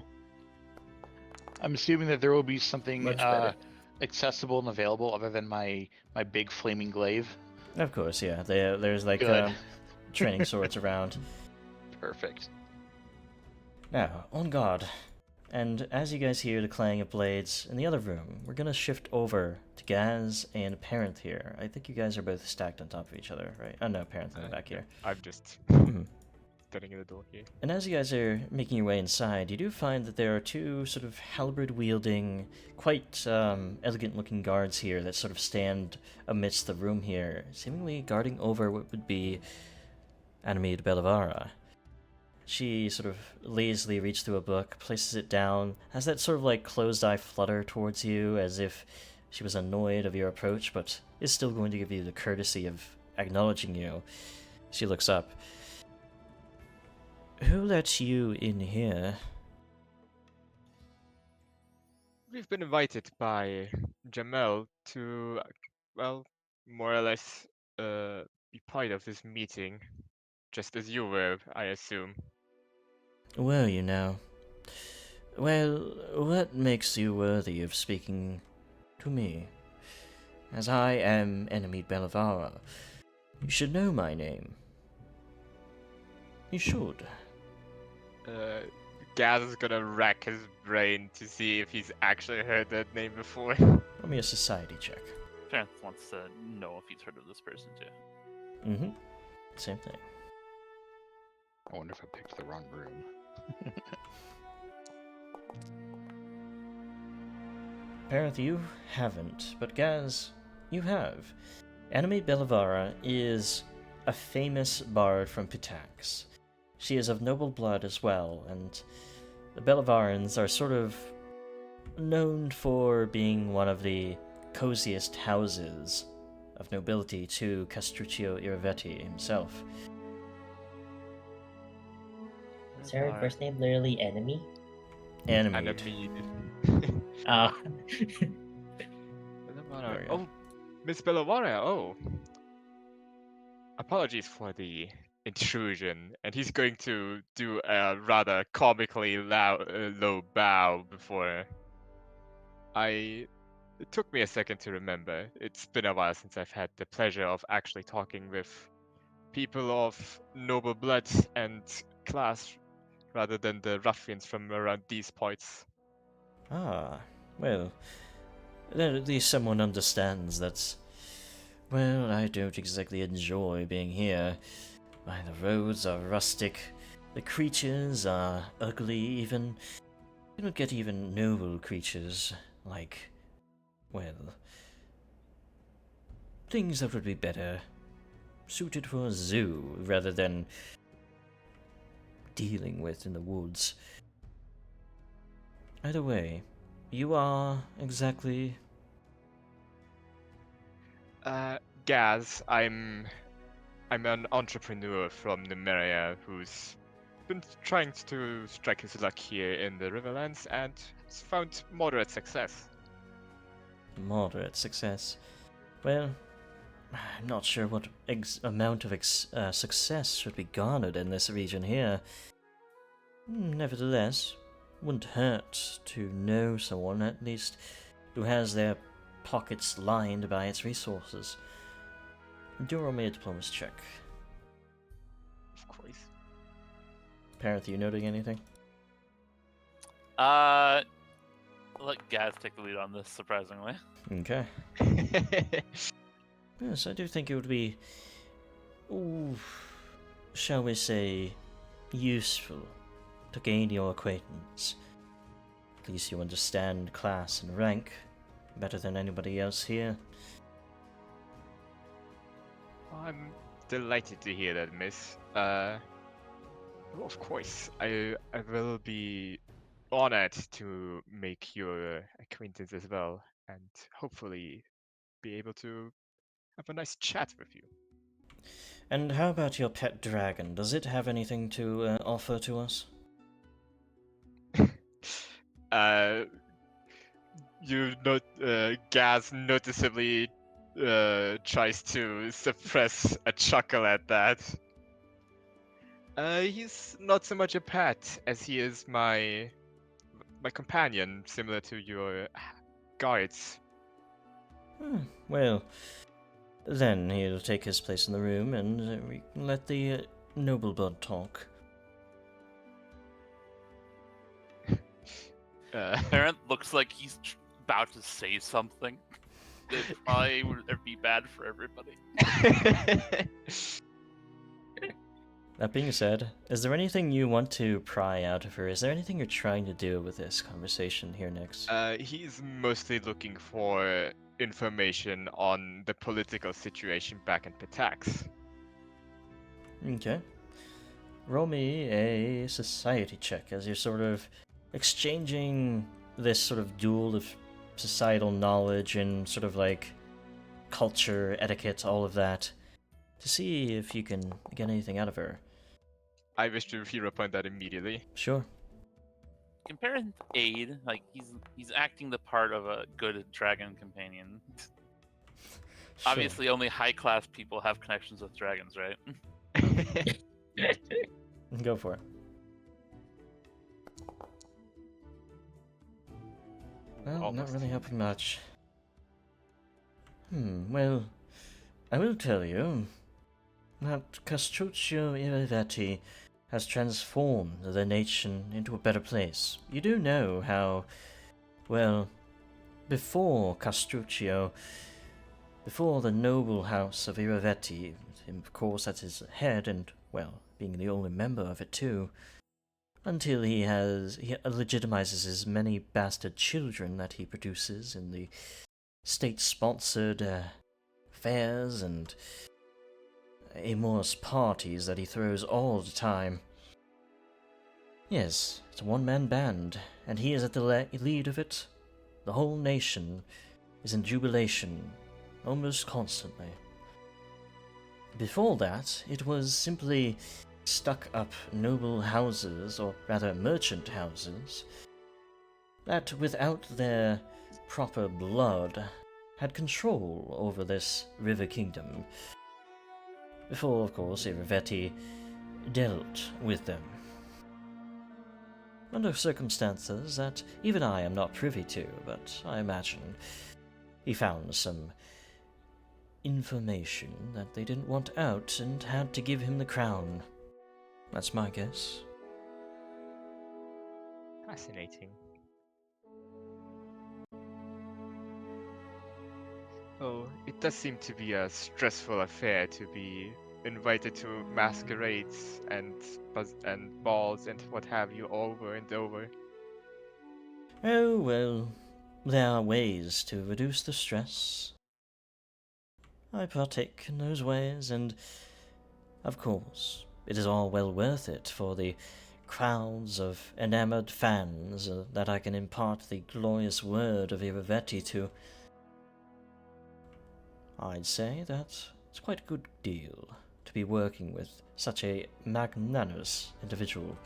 I'm assuming that there will be something Much better. accessible and available other than my big flaming glaive. Of course, yeah. There's like Good. training swords around. Perfect. Now, on guard. And as you guys hear the clang of blades in the other room, we're gonna shift over to Gaz and Parenth here. I think you guys are both stacked on top of each other, right? Oh no, Parenth in the back here. I'm just Mhm. standing in the door here. And as you guys are making your way inside, you do find that there are two sort of halberd-wielding, quite elegant-looking guards here that sort of stand amidst the room here, seemingly guarding over what would be Anime de Bellavara. She sort of lazily reaches through a book, places it down, has that sort of like closed eye flutter towards you as if she was annoyed of your approach, but is still going to give you the courtesy of acknowledging you. She looks up. Who let you in here? We've been invited by Jamel to, well, more or less be part of this meeting, just as you were, I assume. Were you now? Well, what makes you worthy of speaking to me? As I am Enemy Bellavara, you should know my name. You should. Gaz is gonna rack his brain to see if he's actually heard that name before. Roll me a society check. Fenth wants to know if he's heard of this person too. Mm-hmm. Same thing. I wonder if I picked the wrong room. Parenth, you haven't, but Gaz, you have. Anime Bellavara is a famous bard from Pitax. She is of noble blood as well, and the Bellavarans are sort of known for being one of the coziest houses of nobility to Castruccio Iravetti himself. Is her first name literally enemy? Animate. Oh. Bellavara. There we go. Oh, Miss Bellavara. Oh, apologies for the intrusion. And he's going to do a rather comically low bow before. It took me a second to remember. It's been a while since I've had the pleasure of actually talking with people of noble blood and class, rather than the ruffians from around these parts. Ah, well, then at least someone understands that. Well, I don't exactly enjoy being here. Why, the roads are rustic, the creatures are ugly, even. You don't get even noble creatures like, well, things that would be better suited for a zoo rather than dealing with in the woods. Either way, you are exactly. Gaz, I'm an entrepreneur from Numeria who's been trying to strike his luck here in the Riverlands and has found moderate success. Moderate success. Well, I'm not sure what amount of success should be garnered in this region here. Nevertheless, wouldn't hurt to know someone, at least, who has their pockets lined by its resources. Do roll me a diplomacy check. Of course. Parenth, you noting anything? Let Gaz take the lead on this, surprisingly. Okay. Yes, I do think it would be, shall we say, useful to gain your acquaintance. At least you understand class and rank better than anybody else here. I'm delighted to hear that, miss. Well, of course, I will be honored to make your acquaintance as well, and hopefully be able to have a nice chat with you. And how about your pet dragon? Does it have anything to offer to us? Gaz noticeably tries to suppress a chuckle at that. He's not so much a pet as he is my companion, similar to your guards. Well, then he'll take his place in the room, and we can let the noble blood talk. Aaron looks like he's about to say something. It probably would be bad for everybody. That being said, is there anything you want to pry out of her? Is there anything you're trying to do with this conversation here next? He's mostly looking for information on the political situation back in Pitax. Okay. Roll me a society check as you're sort of exchanging this sort of duel of societal knowledge and sort of like culture, etiquette, all of that, to see if you can get anything out of her. I wish to hero point that immediately. Sure. Compare him to Aid, like he's acting the part of a good dragon companion. Sure. Obviously, only high-class people have connections with dragons, right? Go for it. Well, not Almost. really helping much. Well, I will tell you that Castruccio Irivetti has transformed the nation into a better place. You do know how, well, before Castruccio, before the noble house of Irivetti, with him of course at his head and, well, being the only member of it too, until he legitimizes his many bastard children that he produces in the state-sponsored fairs and amorous parties that he throws all the time. Yes, it's a one-man band, and he is at the lead of it. The whole nation is in jubilation, almost constantly. Before that, it was simply stuck-up noble houses, or rather merchant houses, that without their proper blood had control over this river kingdom. Before, of course, Irivetti dealt with them. Under circumstances that even I am not privy to, but I imagine he found some information that they didn't want out and had to give him the crown. That's my guess. Fascinating. Oh, it does seem to be a stressful affair to be invited to masquerades and balls and what have you over and over. Oh, well, there are ways to reduce the stress. I partake in those ways, and, of course, it is all well worth it for the crowds of enamored fans that I can impart the glorious word of Irivetti to. I'd say that it's quite a good deal to be working with such a magnanimous individual.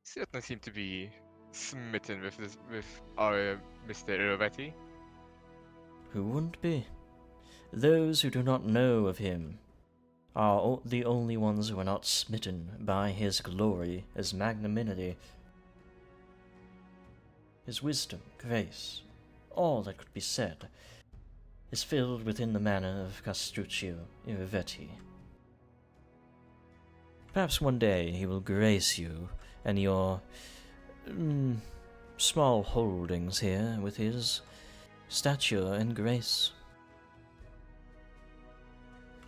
Certainly seem to be smitten with our Mr. Irivetti. Who wouldn't be? Those who do not know of him are the only ones who are not smitten by his glory, his magnanimity, his wisdom, grace. All that could be said is filled within the manner of Castruccio Irivetti. Perhaps one day he will grace you and your small holdings here with his stature and grace.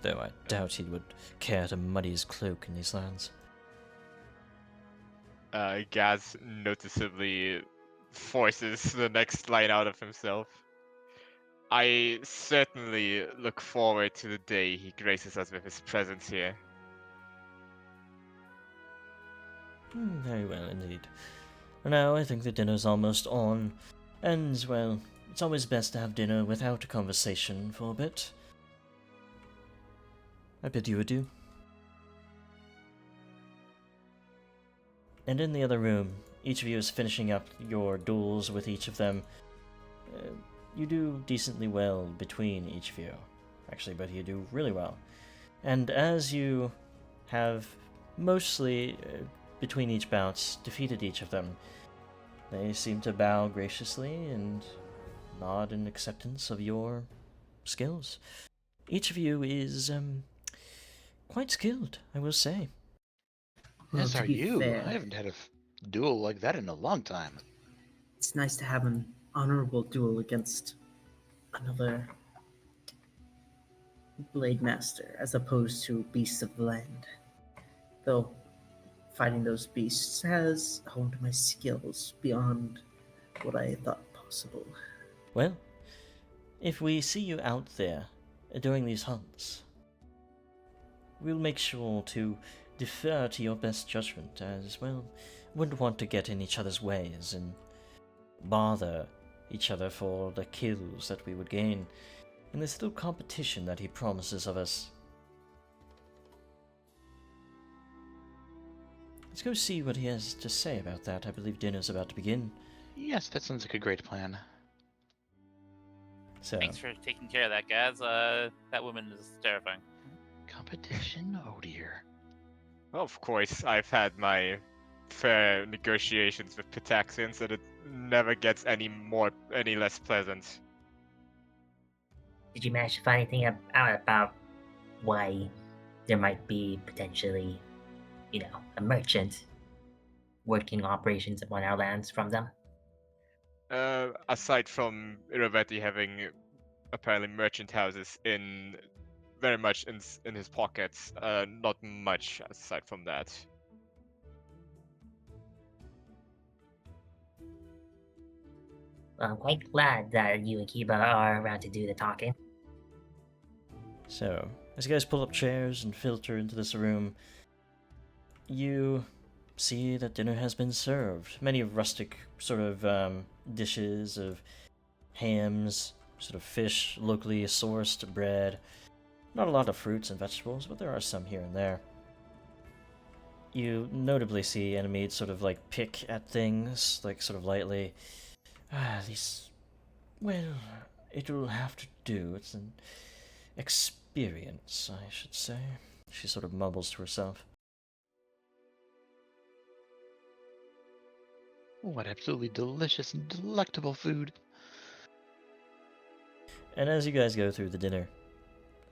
Though I doubt he would care to muddy his cloak in these lands. Gaz noticeably forces the next line out of himself. I certainly look forward to the day he graces us with his presence here. Very well indeed. Now I think the dinner's almost on, and, well, it's always best to have dinner without a conversation for a bit. I bid you adieu. And in the other room, each of you is finishing up your duels with each of them. You do decently well between each of you. Actually, but you do really well. And as you have mostly, between each bouts, defeated each of them, they seem to bow graciously and nod in acceptance of your skills. Each of you is quite skilled, I will say. Well, As to are be you. fair, I haven't had a duel like that in a long time. it's nice to have an honorable duel against another Blade Master as opposed to beasts of the land. Though fighting those beasts has honed my skills beyond what I thought possible. Well, if we see you out there during these hunts, we'll make sure to defer to your best judgment, as well. Wouldn't want to get in each other's ways and bother each other for the kills that we would gain in this little competition that he promises of us. Let's go see what he has to say about that. I believe dinner's about to begin. Yes, that sounds like a great plan. So, Thanks for taking care of that, guys. That woman is terrifying. Competition? Oh dear. Of course, I've had my fair negotiations with Pitaxians, and it never gets any less pleasant. Did you manage to find anything out about why there might be potentially, a merchant working operations upon our lands from them? Aside from Irovetti having apparently merchant houses very much in his pockets, not much aside from that. Well, I'm quite glad that you and Kiba are around to do the talking. So, as you guys pull up chairs and filter into this room, you see that dinner has been served. Many rustic sort of dishes of hams, sort of fish, locally sourced bread. Not a lot of fruits and vegetables, but there are some here and there. You notably see enemies sort of like pick at things, like sort of lightly. These. Well, it'll have to do. It's an experience, I should say. She sort of mumbles to herself. What absolutely delicious and delectable food. And as you guys go through the dinner,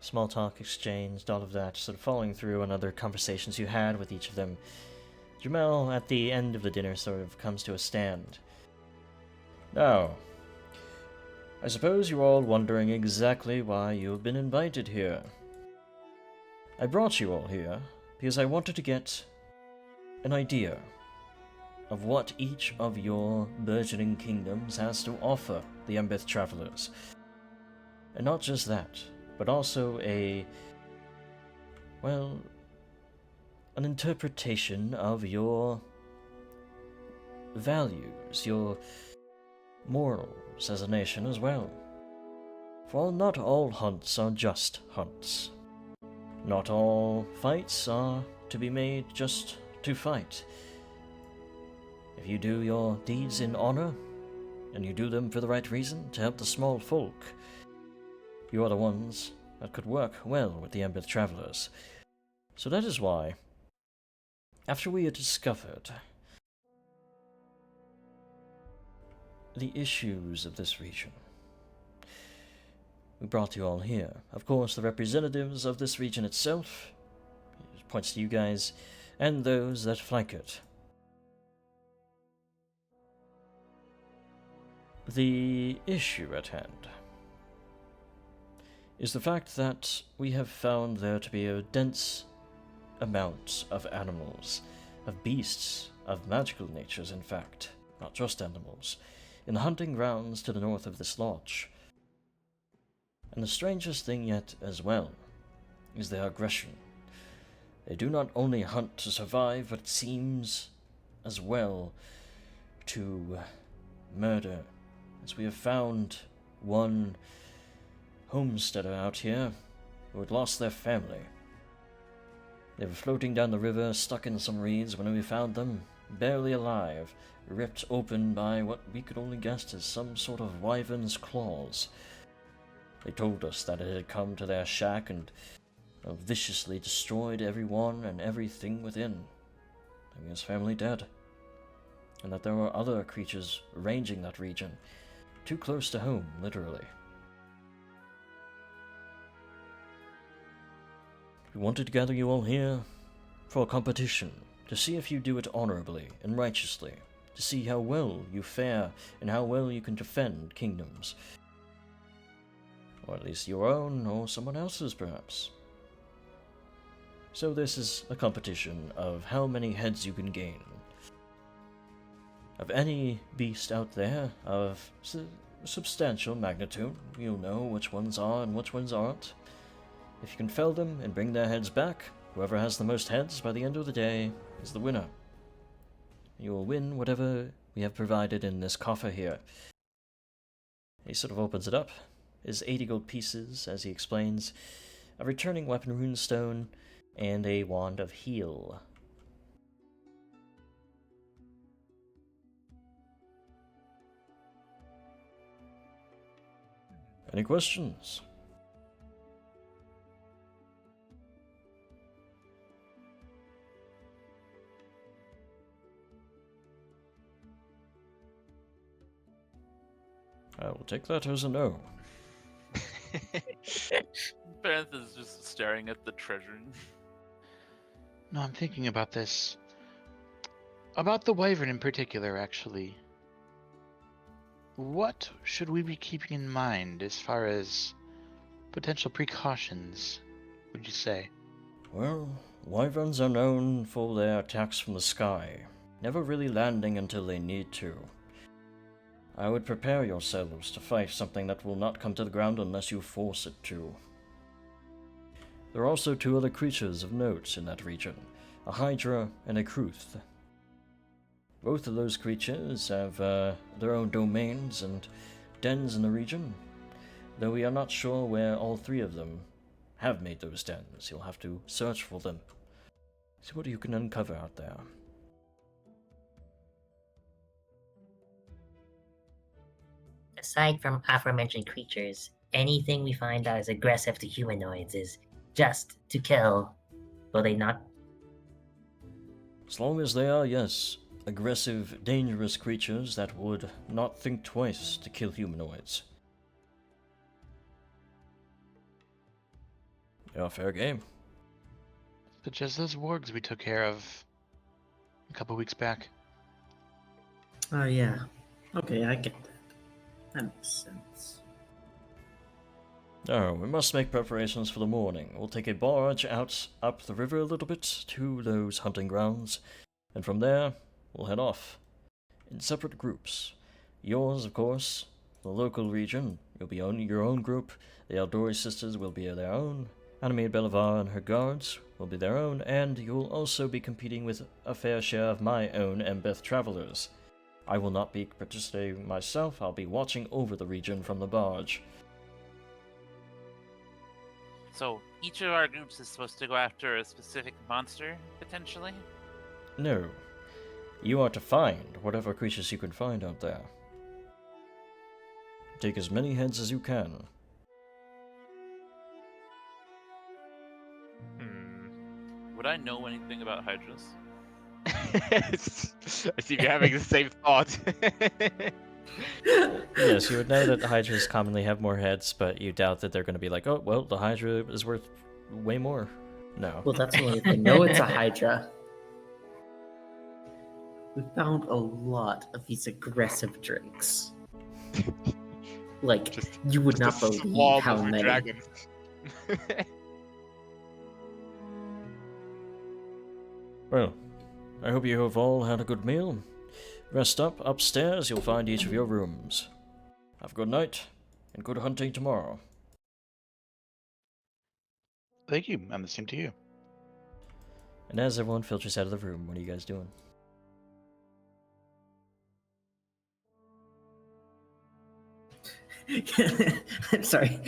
small talk exchanged, all of that, sort of following through on other conversations you had with each of them, Jamel, at the end of the dinner, sort of comes to a stand. Now, I suppose you're all wondering exactly why you have been invited here. I brought you all here because I wanted to get an idea of what each of your burgeoning kingdoms has to offer the Embeth travelers. And not just that, but also an interpretation of your values, your morals as a nation as well. For not all hunts are just hunts. Not all fights are to be made just to fight. If you do your deeds in honor, and you do them for the right reason, to help the small folk, you are the ones that could work well with the Embeth travelers. So that is why, after we had discovered the issues of this region, we brought you all here. Of course, the representatives of this region itself, it points to you guys, and those that flank it. The issue at hand is the fact that we have found there to be a dense amount of animals, of beasts, of magical natures, in fact, not just animals, in the hunting grounds to the north of this lodge. And the strangest thing yet as well is their aggression. They do not only hunt to survive, but it seems as well to murder, as we have found one homesteader out here who had lost their family. They were floating down the river, stuck in some reeds when we found them. barely alive, ripped open by what we could only guess as some sort of wyvern's claws. They told us that it had come to their shack and viciously destroyed everyone and everything within, leaving his family dead, and that there were other creatures ranging that region, too close to home, literally. We wanted to gather you all here for a competition, to see if you do it honorably and righteously, to see how well you fare and how well you can defend kingdoms. Or at least your own, or someone else's, perhaps. So this is a competition of how many heads you can gain. Of any beast out there of substantial magnitude, you'll know which ones are and which ones aren't. If you can fell them and bring their heads back, whoever has the most heads by the end of the day is the winner. You will win whatever we have provided in this coffer here. He sort of opens it up. Is 80 gold pieces, as he explains, a returning weapon runestone, and a wand of heal. Any questions? I will take that as a no. Beth is just staring at the treasure. No, I'm thinking about this. About the wyvern in particular, actually. What should we be keeping in mind as far as potential precautions, would you say? Well, wyverns are known for their attacks from the sky, never really landing until they need to. I would prepare yourselves to fight something that will not come to the ground unless you force it to. There are also two other creatures of note in that region, a hydra and a kruth. Both of those creatures have their own domains and dens in the region, though we are not sure where all three of them have made those dens. You'll have to search for them. See what you can uncover out there. Aside from aforementioned creatures, anything we find that is aggressive to humanoids is just to kill. Will they not? As long as they are, yes, aggressive, dangerous creatures that would not think twice to kill humanoids. Yeah, fair game. Such as those wargs we took care of a couple weeks back. Oh, yeah. Okay, I get that. That makes sense. Now, we must make preparations for the morning. We'll take a barge out up the river a little bit to those hunting grounds, and from there, we'll head off in separate groups. Yours, of course, the local region. You'll be on your own group. The Eldori sisters will be their own. Animate Belivar and her guards will be their own, and you'll also be competing with a fair share of my own Embeth travelers. I will not be participating myself. I'll be watching over the region from the barge. So each of our groups is supposed to go after a specific monster, potentially? No. You are to find whatever creatures you can find out there. Take as many heads as you can. Would I know anything about hydras? I see you're having the same thought. Yes, you would know that the hydras commonly have more heads, but you doubt that they're going to be like, oh, well, the hydra is worth way more. No. Well, that's only if they know it's a hydra. We found a lot of these aggressive drakes. Like, Just- you would not Just a believe swarm how of many. dragons. Well, I hope you have all had a good meal. Rest up. Upstairs, you'll find each of your rooms. Have a good night, and good hunting tomorrow. Thank you, and the same to you. And as everyone filters out of the room, what are you guys doing? I'm sorry,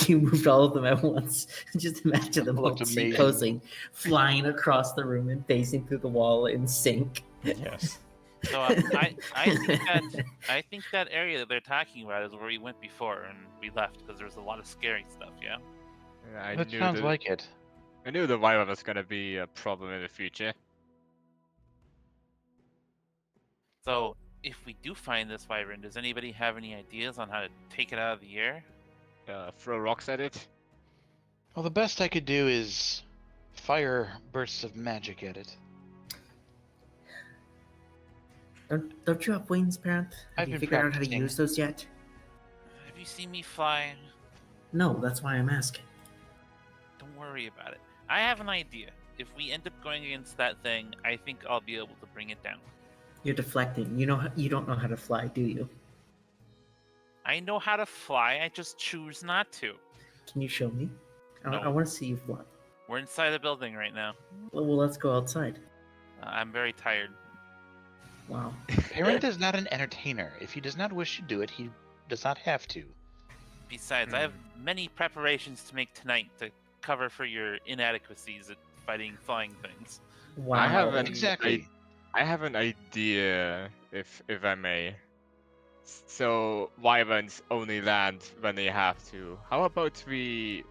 you moved all of them at once. Just imagine them all Looked amazing. T-posing, flying across the room and facing through the wall in sync. Yes. So I think that area that they're talking about is where we went before and we left because there's a lot of scary stuff. Yeah. I That knew sounds like it. I knew the wyvern was gonna be a problem in the future. So if we do find this wyvern, does anybody have any ideas on how to take it out of the air? Throw rocks at it. Well, the best I could do is fire bursts of magic at it. Don't you have wings, Parent? Have I've you been figured out how to practicing. use those yet? Have you seen me fly? No, that's why I'm asking. Don't worry about it. I have an idea. If we end up going against that thing, I think I'll be able to bring it down. You're deflecting. You don't know how to fly, do you? I know how to fly, I just choose not to. Can you show me? I No. want to see you fly. We're inside the building right now. Well, let's go outside. I'm very tired. Wow. Parent is not an entertainer. If he does not wish to do it, he does not have to. Besides, I have many preparations to make tonight to cover for your inadequacies at fighting flying things. Wow. I have an Exactly. I have an idea, if I may. So wyverns only land when they have to. How about we,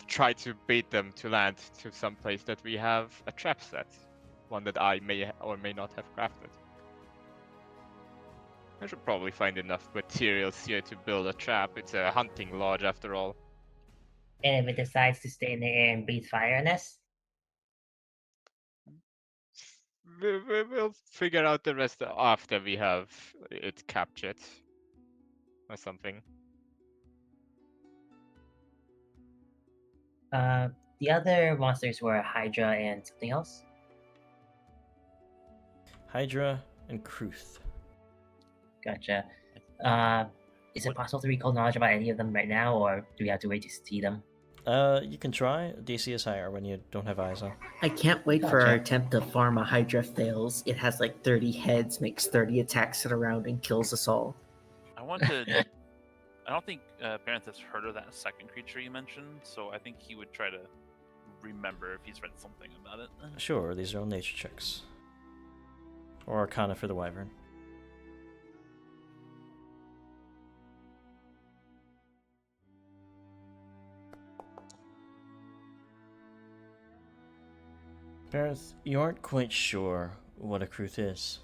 try to bait them to land to some place that we have a trap set, one that I may or may not have crafted. I should probably find enough materials here to build a trap. It's a hunting lodge after all. And if it decides to stay in the air and breathe fire on us, We'll figure out the rest after we have it captured or something. the other monsters were Hydra and something else. Hydra and Kruth. Gotcha. Is it possible to recall knowledge about any of them right now, or do we have to wait to see them? You can try. DC is higher when you don't have eyes on. I can't wait for our Gotcha. attempt to farm a Hydra fails. It has like 30 heads, makes 30 attacks at a round, and kills us all. I want to. I don't think Parent has heard of that second creature you mentioned, so I think he would try to remember if he's read something about it. Sure, these are all nature checks. Or Arcana for the wyvern. Gareth, you aren't quite sure what a Kruth is.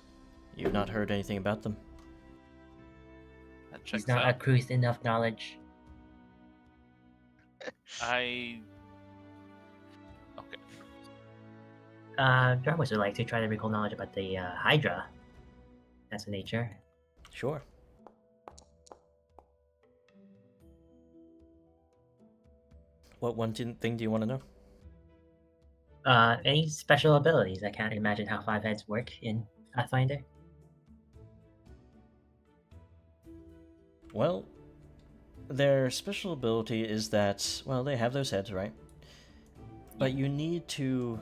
You've not heard anything about them? That checks He's not out. accrued enough knowledge. Okay. Jarvis would like to try to recall knowledge about the Hydra as a nature. Sure. What thing do you want to know? Any special abilities? I can't imagine how 5 heads work in Pathfinder. Well, their special ability is that, well, they have those heads, right? But you need to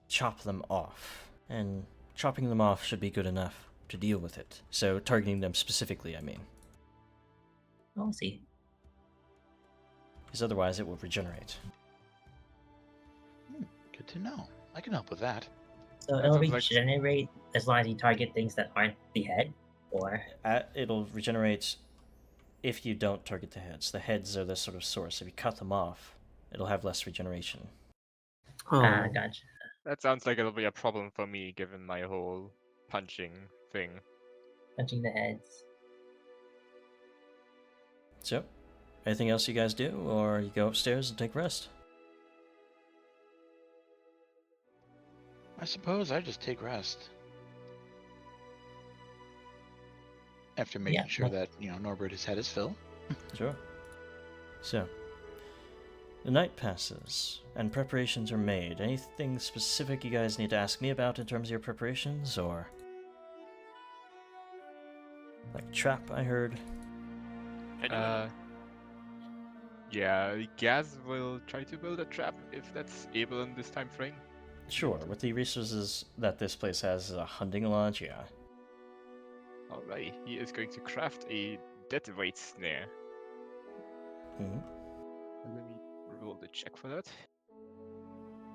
chop them off. And chopping them off should be good enough to deal with it. So targeting them specifically, I mean. Oh, we'll see. Because otherwise it will regenerate. Good to know. I can help with that. So That it'll sounds like- regenerate as long as you target things that aren't the head, or It'll regenerate if you don't target the heads. The heads are the sort of source. If you cut them off, it'll have less regeneration. Oh, gotcha. That sounds like it'll be a problem for me given my whole punching thing. Punching the heads. So, anything else you guys do, or you go upstairs and take rest? I suppose I just take rest. After making Yeah, sure well- that, Norbert has had his fill. Sure. So, the night passes, and preparations are made. Anything specific you guys need to ask me about in terms of your preparations, or... Like trap, I heard. I do Yeah, Gaz will try to build a trap if that's able in this time frame. Sure, with the resources that this place has, a hunting lodge, yeah. Alright, he is going to craft a deadweight snare. Hmm. Let me roll the check for that.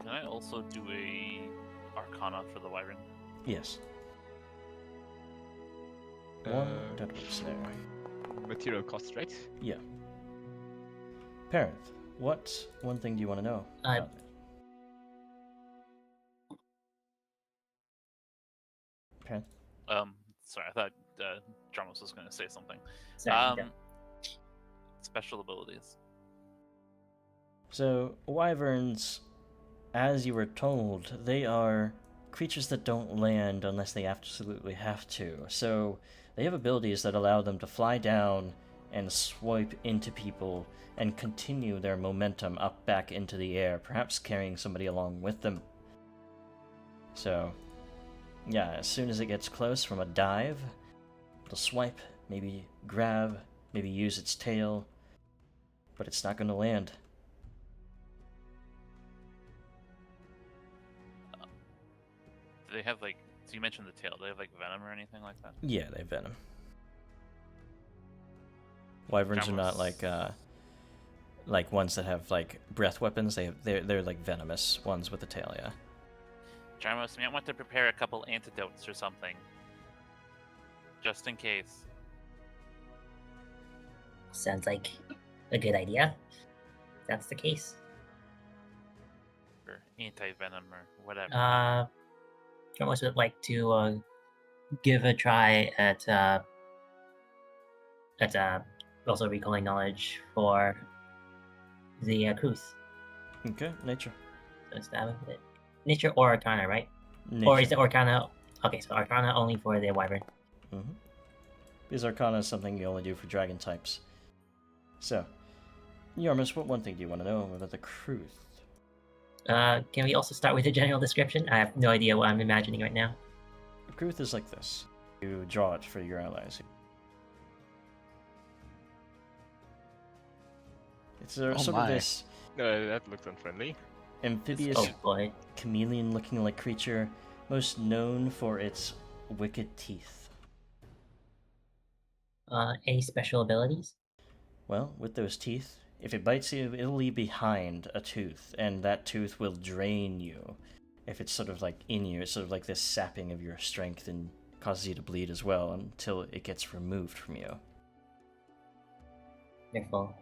Can I also do a Arcana for the wyvern. Yes. One that works there. Material cost, right? Yeah. Parenth, what one thing do you want to know about it? Parenth? Sorry, I thought Dramos was going to say something. Sorry, no. Special abilities. So, wyverns, as you were told, they are creatures that don't land unless they absolutely have to. So, they have abilities that allow them to fly down and swipe into people and continue their momentum up back into the air, perhaps carrying somebody along with them. So, yeah, as soon as it gets close from a dive, it'll swipe, maybe grab, maybe use its tail, but it's not going to land. Do they have, like, so you mentioned the tail, do they have, like, venom or anything like that? Yeah, they have venom. Wyverns are not like ones that have like breath weapons. They're like venomous ones with a tail. Yeah. Jarmos, you might want to prepare a couple antidotes or something, just in case. Sounds like a good idea. If that's the case. Or anti-venom or whatever. Almost would like to give a try at also recalling knowledge for the Kruth. Okay, nature. So stab with it. Nature or Arcana, right? Nature. Or is it Arcana? Okay, so Arcana only for the Wyvern. Mm-hmm. Because Arcana is something you only do for dragon types. So, Yarmus, what one thing do you want to know about the Kruth? Can we also start with a general description? I have no idea what I'm imagining right now. The Kruth is like this. You draw it for your allies. It's sort of this No, that looks unfriendly. amphibious, Oh boy. chameleon-looking like creature, most known for its wicked teeth. Any special abilities? Well, with those teeth, if it bites you, it'll leave behind a tooth, and that tooth will drain you. If it's sort of like in you, it's sort of like this sapping of your strength and causes you to bleed as well until it gets removed from you. Wonderful.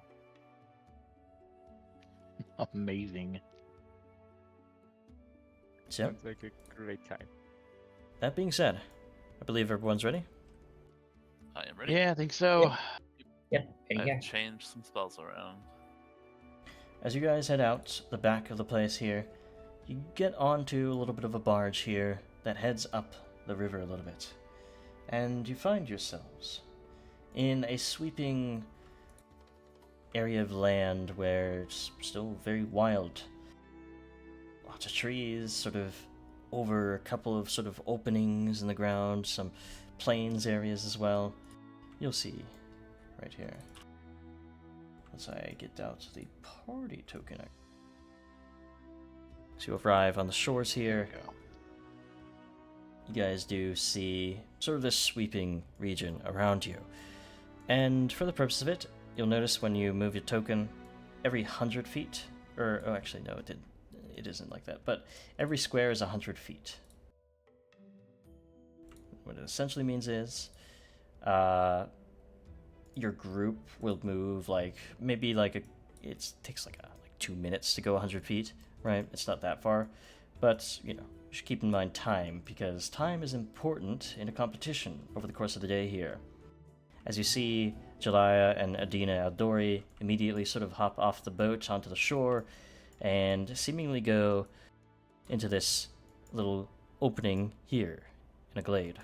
Amazing. So, Sounds like a great time. that being said, I believe everyone's ready. I am ready. Yeah, I think so. Yep, there you I've go. changed some spells around. As you guys head out the back of the place here, you get onto a little bit of a barge here that heads up the river a little bit. And you find yourselves in a sweeping area of land where it's still very wild. Lots of trees, sort of over a couple of sort of openings in the ground, some plains areas as well. You'll see right here. Once I get out the party token. So you arrive on the shores here. There we go. You guys do see sort of this sweeping region around you. And for the purpose of it, you'll notice when you move your token, every 100 feet, or, oh actually no, it isn't like that, but every square is 100 feet. What it essentially means is, your group will move like, maybe like it takes like 2 minutes to go 100 feet, right? It's not that far, but, you know, you should keep in mind time, because time is important in a competition over the course of the day here. As you see, Jelaya and Adina Aldori immediately sort of hop off the boat onto the shore and seemingly go into this little opening here in a glade.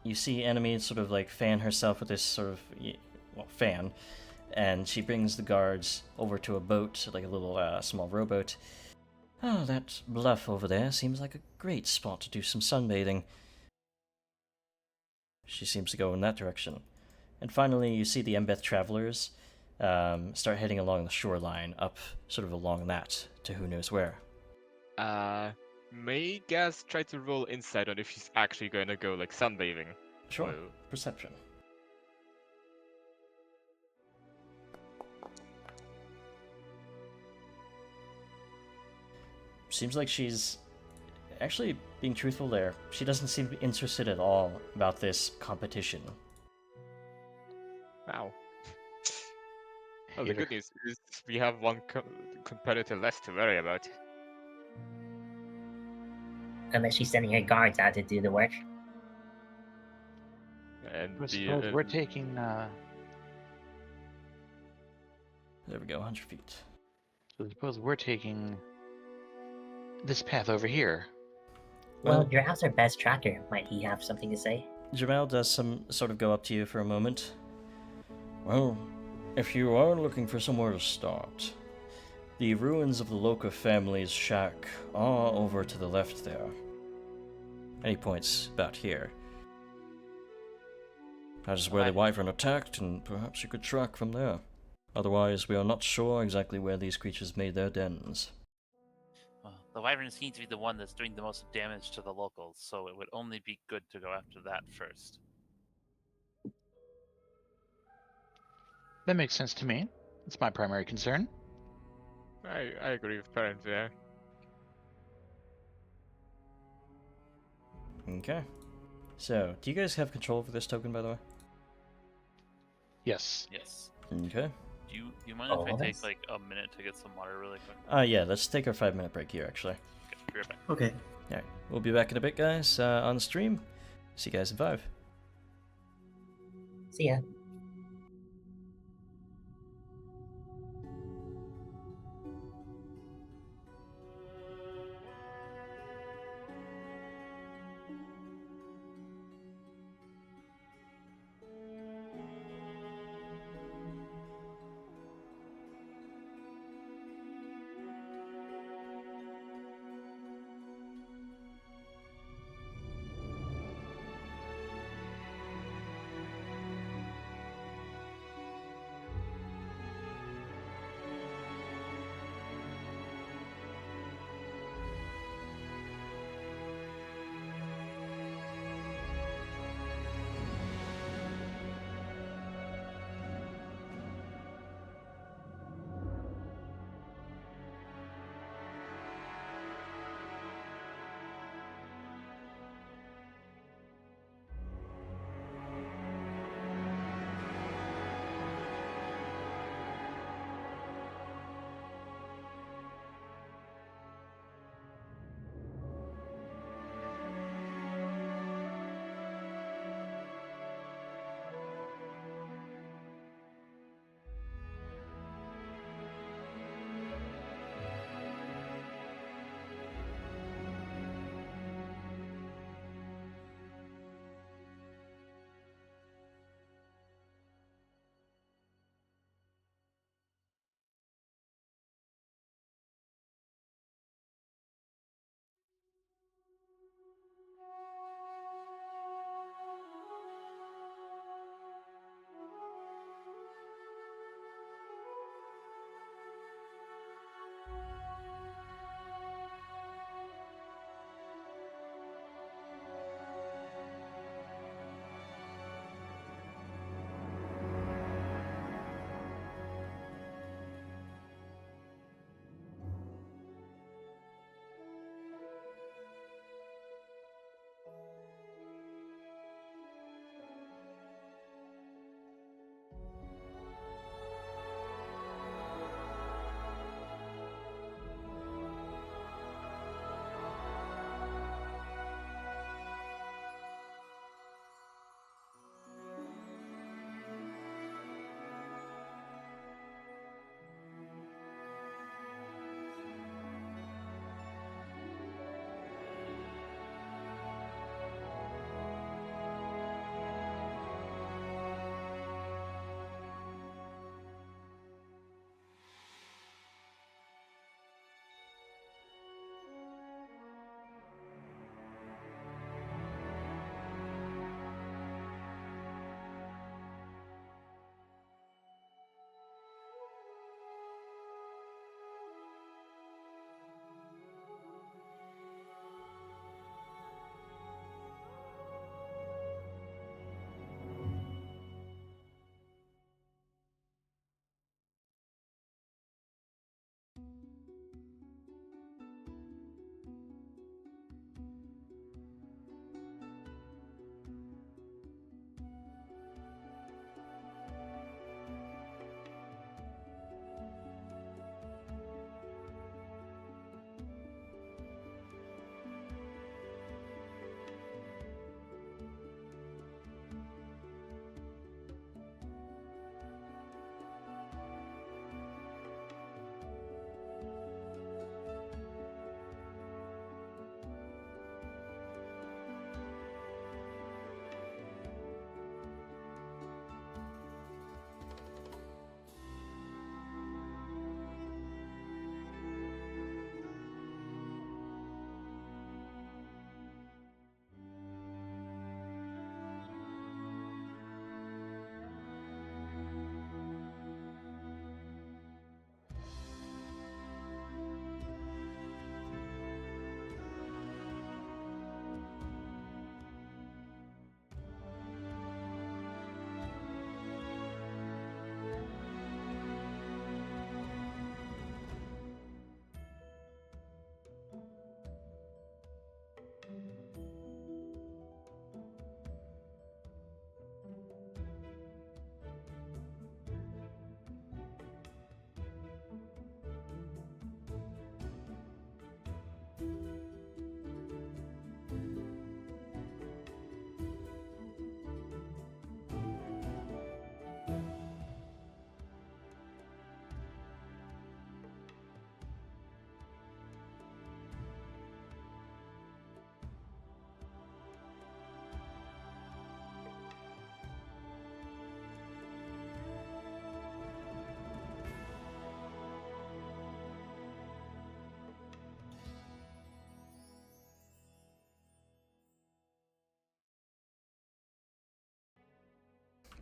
You see Enemy sort of like fan herself with this sort of, well, fan, and she brings the guards over to a boat, like a little small rowboat. Oh, that bluff over there seems like a great spot to do some sunbathing. She seems to go in that direction. And finally, you see the Embeth travelers start heading along the shoreline, up sort of along that, to who knows where. May Gaz try to roll insight on if she's actually going to go like sunbathing? Sure. Whoa. Perception. Seems like she's actually, being truthful there, she doesn't seem to be interested at all about this competition. Wow. Well, the Hater. good news is we have one competitor less to worry about. Unless she's sending her guards out to do the work. And I the suppose we're taking. There we go, 100 feet. I suppose we're taking this path over here. Well, Drow's our best tracker. Might he have something to say? Jamal does some sort of go up to you for a moment. Well, if you are looking for somewhere to start, the ruins of the Loka family's shack are over to the left there. And he points about here. That is where the wyvern attacked, and perhaps you could track from there. Otherwise, we are not sure exactly where these creatures made their dens. Well, the wyvern seems to be the one that's doing the most damage to the locals, so it would only be good to go after that first. That makes sense to me. It's my primary concern. I agree with Parent there. Okay. So, do you guys have control over this token, by the way? Yes. Yes. Okay. Do you mind if I take nice. like a minute to get some water really quick? Yeah, let's take our 5-minute break here, actually. Okay, be right back. Okay. Alright, we'll be back in a bit, guys, on the stream. See you guys in 5. See ya.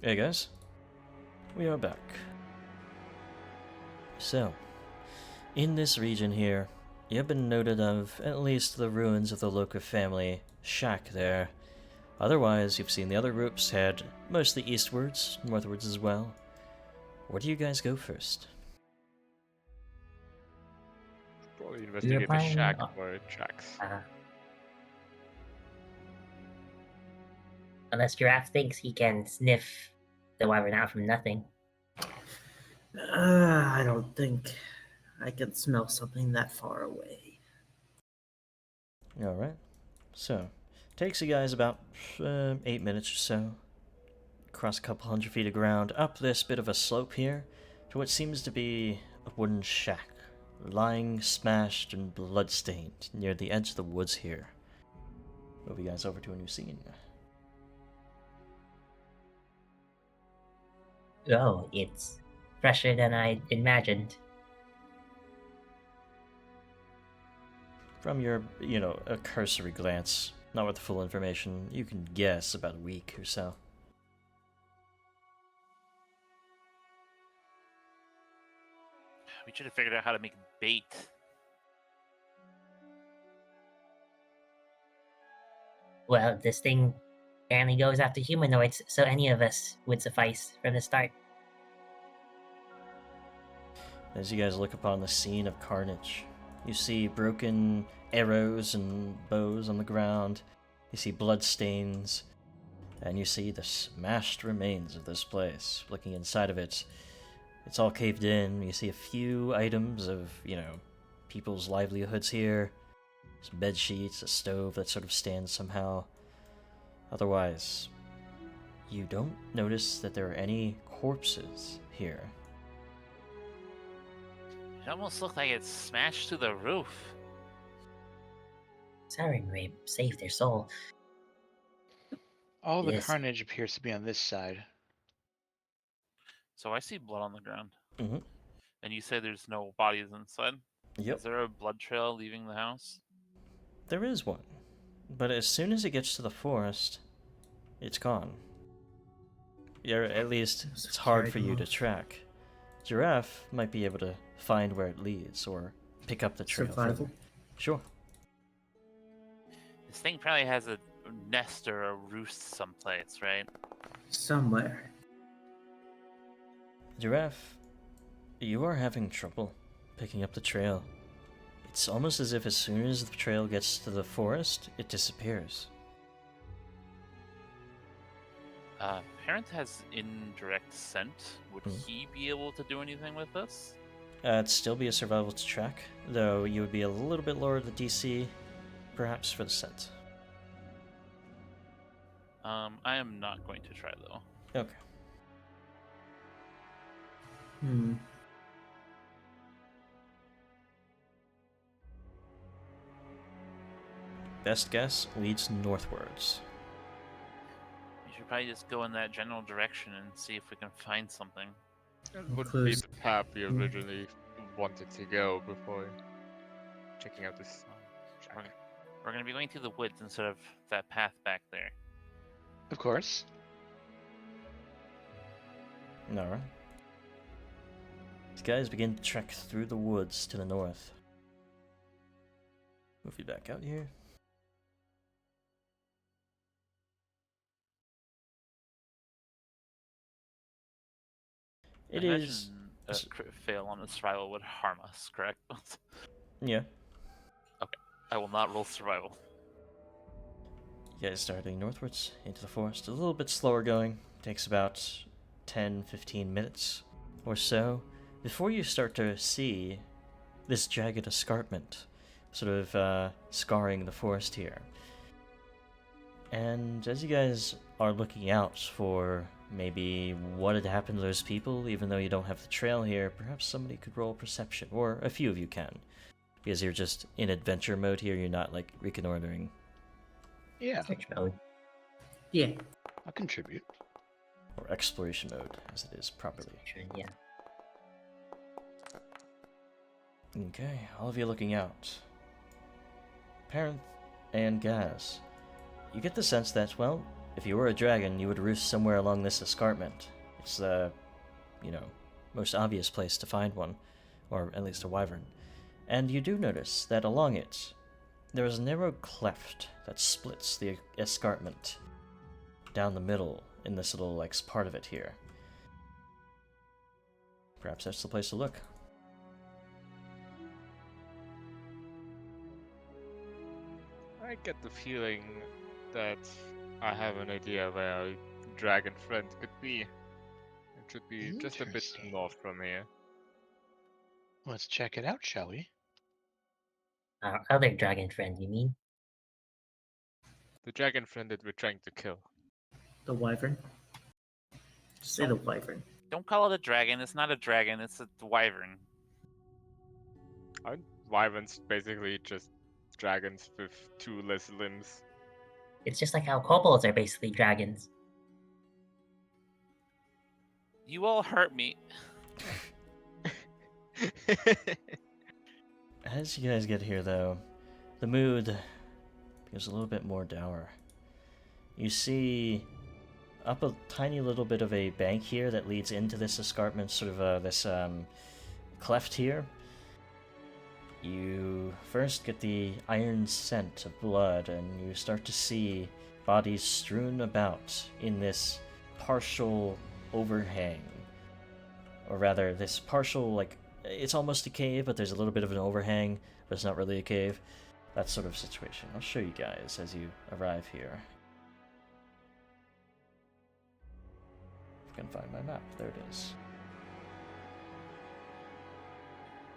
Hey guys, we are back. So, in this region here, you have been noted of at least the ruins of the Loka family shack there. Otherwise, you've seen the other groups head mostly eastwards, northwards as well. Where do you guys go first? Probably We were investigate the planning. shack for tracks. Unless Giraffe thinks he can sniff the wyvern out from nothing. I don't think I can smell something that far away. Alright. So, takes you guys about 8 minutes or so. Cross a couple hundred feet of ground, up this bit of a slope here, to what seems to be a wooden shack, lying smashed and bloodstained near the edge of the woods here. Move you guys over to a new scene. Oh, it's fresher than I imagined. From your, a cursory glance, not with the full information, you can guess about a week or so. We should have figured out how to make bait. Well, this thing apparently goes after humanoids, so any of us would suffice from the start. As you guys look upon the scene of carnage, you see broken arrows and bows on the ground, you see blood stains, and you see the smashed remains of this place. Looking inside of it, it's all caved in. You see a few items of, people's livelihoods here. Some bed sheets, a stove that sort of stands somehow. Otherwise, you don't notice that there are any corpses here. It almost looked like it smashed through the roof. Siren Rape saved their soul. All the Yes. carnage appears to be on this side. So I see blood on the ground. Mm-hmm. And you say there's no bodies inside? Yep, Is there a blood trail leaving the house? there is one. But as soon as it gets to the forest, it's gone. Or at least, it's hard for you to track. Giraffe might be able to find where it leads, or pick up the trail Survival? further. Sure. This thing probably has a nest or a roost someplace, right? Somewhere. Giraffe, you are having trouble picking up the trail. It's almost as if as soon as the trail gets to the forest, it disappears. Parent has indirect scent. Would he be able to do anything with this? It'd still be a survival to track, though you would be a little bit lower the DC, perhaps for the scent. I am not going to try though. Okay. Best guess leads northwards. We should probably just go in that general direction and see if we can find something. That would be Close. the path we originally wanted to go before checking out this shack. We're going to be going through the woods instead of that path back there. Of course. Alright. These guys begin to trek through the woods to the north. Move you back out here. It is. A crit fail on a survival would harm us, correct? Yeah. I will not roll survival. You guys start heading northwards into the forest. A little bit slower going. Takes about 10-15 minutes or so before you start to see this jagged escarpment sort of scarring the forest here. And as you guys are looking out for maybe what had happened to those people, even though you don't have the trail here, perhaps somebody could roll perception, or a few of you can. Because you're just in adventure mode here, you're not like reconnoitering. Yeah, Search mode. Yeah. I'll contribute. Or exploration mode, as it is properly. Yeah. Okay, all of you looking out. Parent and Gaz, you get the sense that, well, if you were a dragon, you would roost somewhere along this escarpment. It's the, most obvious place to find one, or at least a wyvern. And you do notice that along it, there is a narrow cleft that splits the escarpment down the middle in this little, part of it here. Perhaps that's the place to look. I get the feeling that I have an idea where our dragon friend could be. It should be just a bit Interesting. north from here. Let's check it out, shall we? Our other dragon friend, you mean? The dragon friend that we're trying to kill. The wyvern. Just say the wyvern. Don't call it a dragon. It's not a dragon. It's a wyvern. Aren't wyverns basically just dragons with 2 less limbs? It's just like how kobolds are basically dragons. You all hurt me. As you guys get here, though, the mood becomes a little bit more dour. You see up a tiny little bit of a bank here that leads into this escarpment, sort of this cleft here. You first get the iron scent of blood, and you start to see bodies strewn about in this partial overhang. Or rather, this partial, it's almost a cave, but there's a little bit of an overhang, but it's not really a cave. That sort of situation. I'll show you guys as you arrive here. If I can find my map, there it is.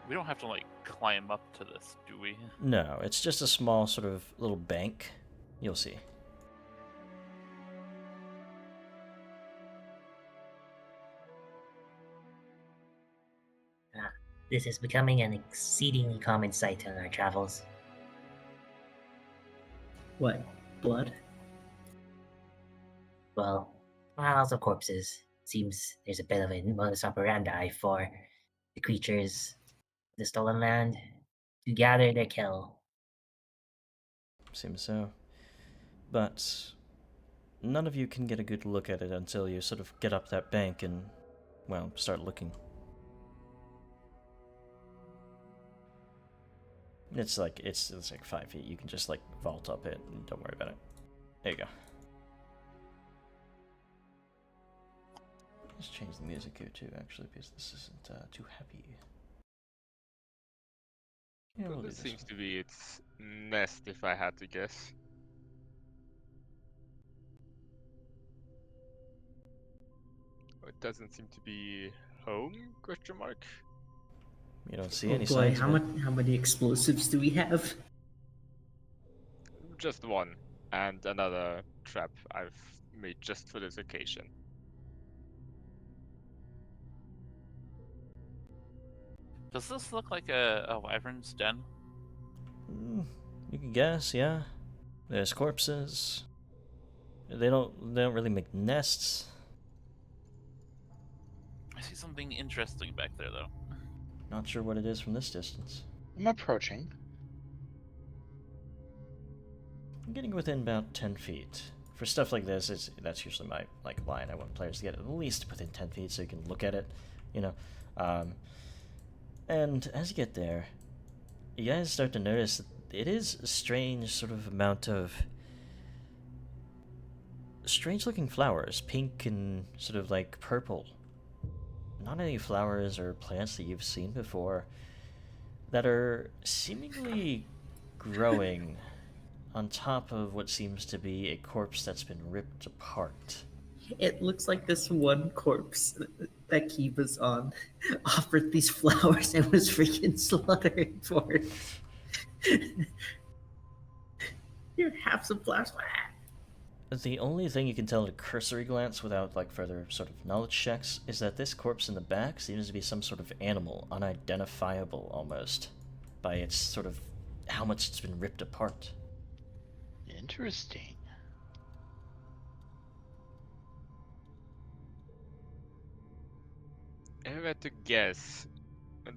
We don't have to climb up to this, do we? No, it's just a small sort of little bank. You'll see. This is becoming an exceedingly common sight on our travels. What? Blood? Well, piles of corpses. Seems there's a bit of a modus operandi for the creatures of the stolen land to gather their kill. Seems so. But none of you can get a good look at it until you sort of get up that bank and, start looking. It's like 5 feet. You can just vault up it and don't worry about it. There you go. Let's change the music here too, actually, because this isn't too happy. Yeah, Well, we'll do this this seems one. to be its nest, if I had to guess. It doesn't seem to be home? Question mark. You don't see Oh any boy, signs of it. how many explosives do we have? Just one, and another trap I've made just for this occasion. Does this look like a wyvern's den? You can guess, yeah. There's corpses. They don't really make nests. I see something interesting back there, though. Not sure what it is from this distance. I'm approaching. I'm getting within about 10 feet. For stuff like this, that's usually my line. I want players to get at least within 10 feet so you can look at it, And as you get there, you guys start to notice that it is a strange sort of amount of strange-looking flowers, pink and sort of purple. Not any flowers or plants that you've seen before that are seemingly growing on top of what seems to be a corpse that's been ripped apart. It looks like this one corpse that Kiva's on offered these flowers and was freaking slaughtered for it. Here, have some flowers. The only thing you can tell at a cursory glance without further sort of knowledge checks is that this corpse in the back seems to be some sort of animal, unidentifiable almost, by its sort of how much it's been ripped apart. Interesting. If I had to guess,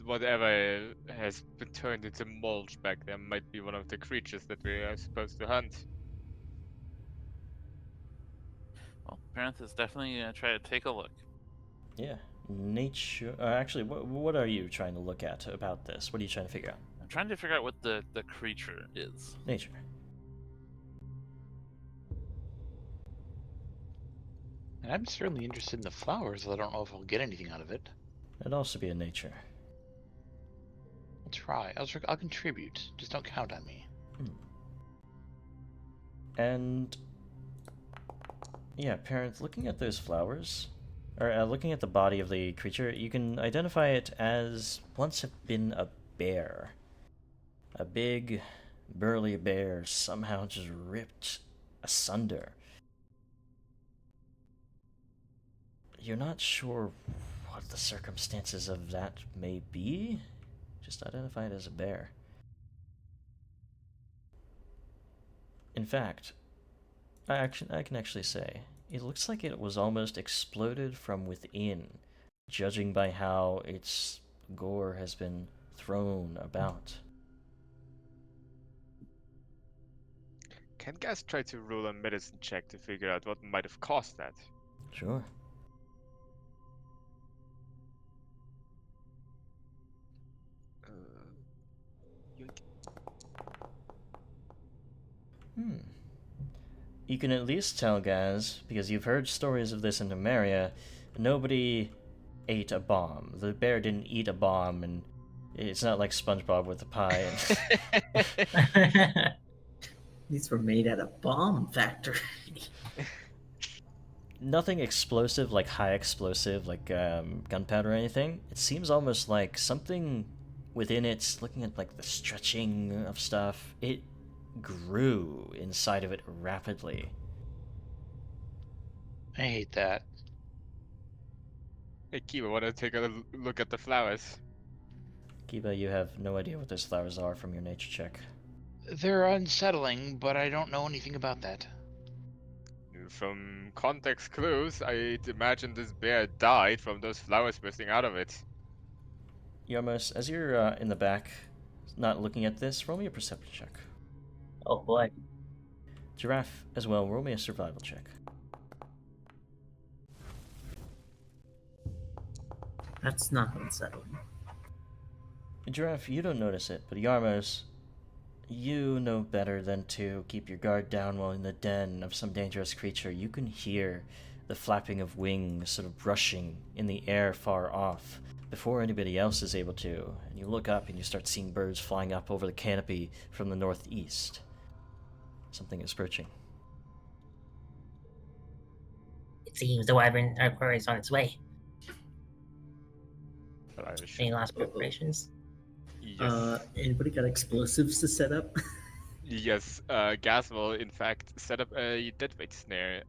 whatever has been turned into mulch back there might be one of the creatures that we are supposed to hunt. Well, Parenth is definitely gonna try to take a look. Yeah. Nature. Actually, what are you trying to look at about this? What are you trying to figure out? I'm trying to figure out what the creature is. Nature. And I'm certainly interested in the flowers, though I don't know if I'll get anything out of it. It'd also be a nature. I'll try. I'll contribute. Just don't count on me. And yeah, parents, looking at those flowers, or looking at the body of the creature, you can identify it as once have been a bear. A big, burly bear somehow just ripped asunder. You're not sure what the circumstances of that may be. Just identify it as a bear. In fact, I can actually say, it looks like it was almost exploded from within, judging by how its gore has been thrown about. Can Gas try to roll a medicine check to figure out what might have caused that? Sure. Yoink. You can at least tell, guys, because you've heard stories of this in Numeria, nobody ate a bomb. The bear didn't eat a bomb, and it's not like SpongeBob with the pie. These were made at a bomb factory. Nothing explosive, like high explosive, like gunpowder or anything. It seems almost like something within it, looking at like the stretching of stuff, it grew inside of it rapidly. I hate that. Hey, Kiba, wanna take a look at the flowers? Kiba, you have no idea what those flowers are from your nature check. They're unsettling, but I don't know anything about that. From context clues, I'd imagine this bear died from those flowers bursting out of it. Yarmos, as you're in the back, not looking at this, roll me a perception check. Oh boy. Giraffe, as well, roll me a survival check. That's not unsettling. Giraffe, you don't notice it, but Yarmos, you know better than to keep your guard down while in the den of some dangerous creature. You can hear the flapping of wings sort of brushing in the air far off before anybody else is able to, and you look up and you start seeing birds flying up over the canopy from the northeast. Something is perching. It seems the wyvern quarry is on its way. But I should... Any last preparations? Yes. Anybody got explosives to set up? Yes, Gas will in fact set up a deadweight snare.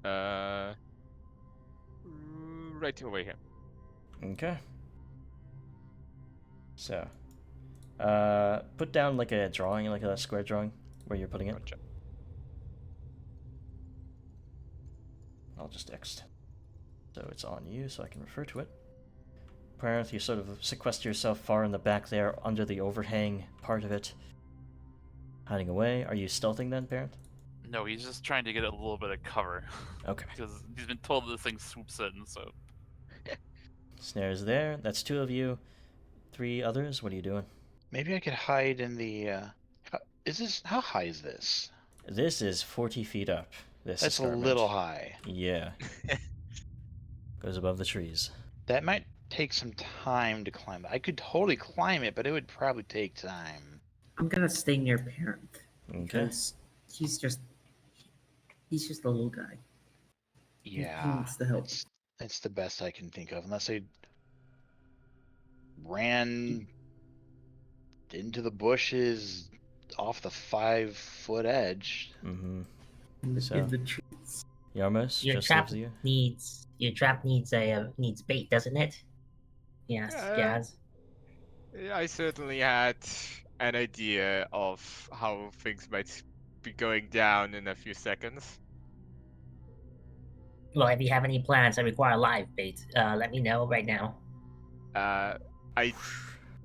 Right over here. Okay. So, put down like a drawing, like a square drawing, where you're putting it. Gotcha. I'll just X. So it's on you, so I can refer to it. Parenth, you sort of sequester yourself far in the back there, under the overhang part of it. Hiding away. Are you stealthing then, Parenth? No, he's just trying to get a little bit of cover. Okay. Because he's been told this thing swoops in, so... Snare's there. That's 2 of you. 3 others, what are you doing? Maybe I could hide in the. How high is this? This is 40 feet up. This That's a escarpment. little high. Yeah. Goes above the trees. That might take some time to climb. I could totally climb it, but it would probably take time. I'm gonna stay near Parent Okay. because he's just a little guy. He Yeah, needs the help. it's the best I can think of, unless I ran into the bushes off the 5-foot edge. Mm-hmm. In So- the trees. Yarmos, Your just trap leaves you. needs needs bait, doesn't it? Yes, Yeah. Gaz. Yeah, I certainly had an idea of how things might be going down in a few seconds. Well, if you have any plans that require live bait, let me know right now. I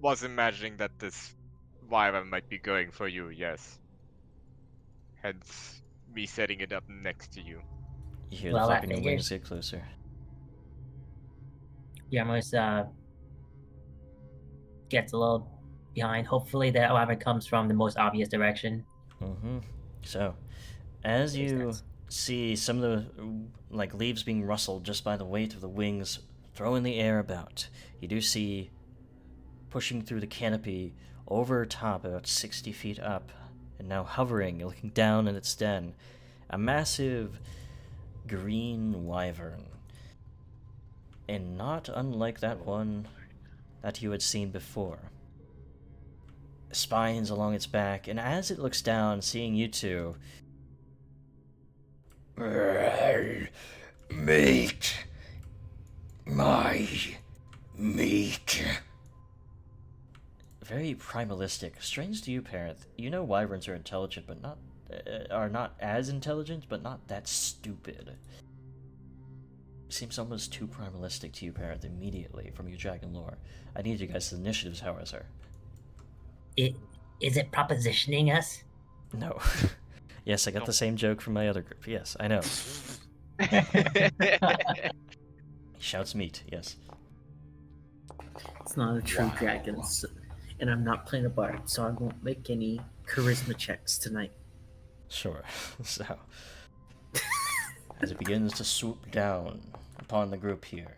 was imagining that this wyvern might be going for you, yes. Hence, me setting it up next to you. You hear Well, the that flapping of wings figures. get closer. Yarmos gets a little behind. Hopefully, the wyvern comes from the most obvious direction. Mm-hmm. So, as Makes you sense. see some of the like leaves being rustled just by the weight of the wings throwing the air about, you do see pushing through the canopy over top about 60 feet up, and now hovering, looking down in its den, a massive green wyvern. And not unlike that one that you had seen before. Spines along its back, and as it looks down, seeing you two, meat! My meat! Very primalistic. Strange to you, Parent. You know wyverns are intelligent, but not are not as intelligent, but not that stupid. Seems almost too primalistic to you, Parent, immediately from your dragon lore. I need you guys' initiatives, however, sir. Is it propositioning us? No. Yes, I got No. the same joke from my other group. Yes, I know. He shouts meat, yes. It's not a true Wow. dragon, and I'm not playing a bard, so I won't make any charisma checks tonight. Sure. So, as it begins to swoop down upon the group here.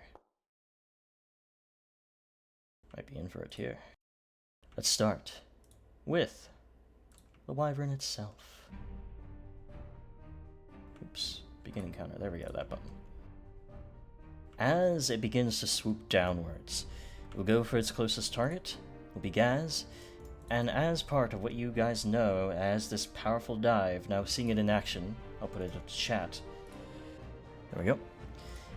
Might be in for it here. Let's start with the wyvern itself. Oops, begin encounter. There we go, that button. As it begins to swoop downwards, it will go for its closest target, will be Gaz, and as part of what you guys know as this powerful dive, now seeing it in action, I'll put it in chat. There we go.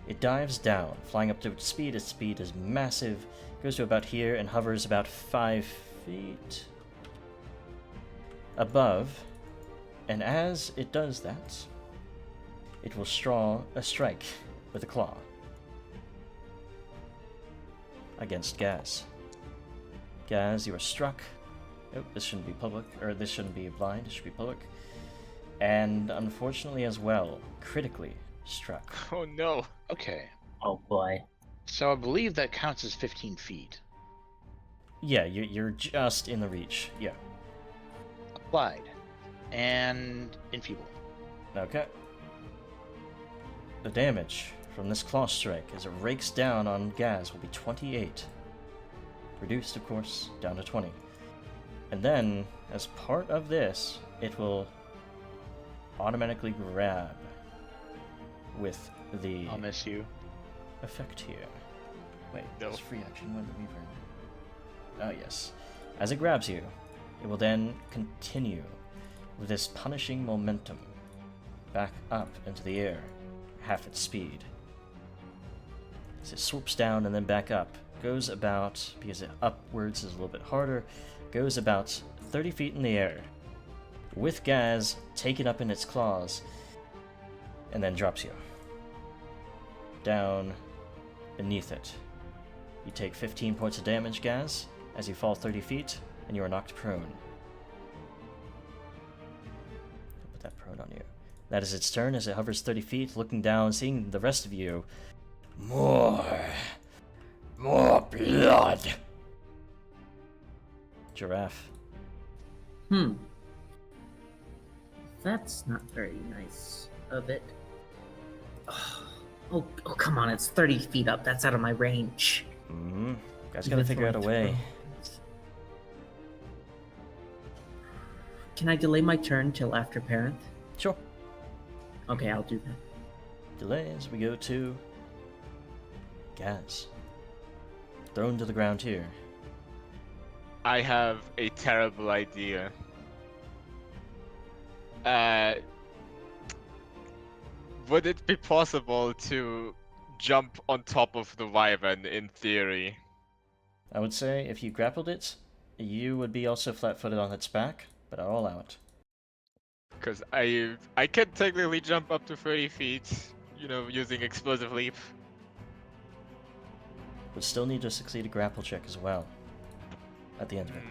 It dives down, flying up to its speed. Its speed is massive, goes to about here and hovers about 5 feet above, and as it does that, it will straw a strike with a claw against Gaz. Gaz, you are struck. Oh, this shouldn't be public, or this shouldn't be blind, it should be public. And unfortunately as well, critically struck. Oh no. Okay. Oh boy. So I believe that counts as 15 feet. Yeah, you're just in the reach. Yeah. Applied. And enfeebled. Okay. The damage from this claw strike as it rakes down on Gaz will be 28. Reduced, of course, down to 20. And then, as part of this, it will automatically grab with the I'll miss you. effect here. Wait, No. it's free action when the Weaver. Oh, yes. As it grabs you, it will then continue with this punishing momentum back up into the air, half its speed. As it swoops down and then back up, goes about, because it upwards is a little bit harder, goes about 30 feet in the air, with Gaz taken up in its claws, and then drops you down beneath it. You take 15 points of damage, Gaz, as you fall 30 feet, and you are knocked prone. I'll put that prone on you. That is its turn as it hovers 30 feet, looking down, seeing the rest of you. More blood. Giraffe. That's not very nice of it. Oh, come on, it's 30 feet up. That's out of my range. Guys gotta figure out a way. Can I delay my turn till after parent? Sure. Okay, I'll do that. Delay as we go to Gaz. Thrown to the ground here. I have a terrible idea. Would it be possible to jump on top of the wyvern in theory? I would say if you grappled it, you would be also flat-footed on its back, but I'll allow it. Because I can technically jump up to 30 feet, you know, using explosive leap. Would still need to succeed a grapple check as well. At the end of it.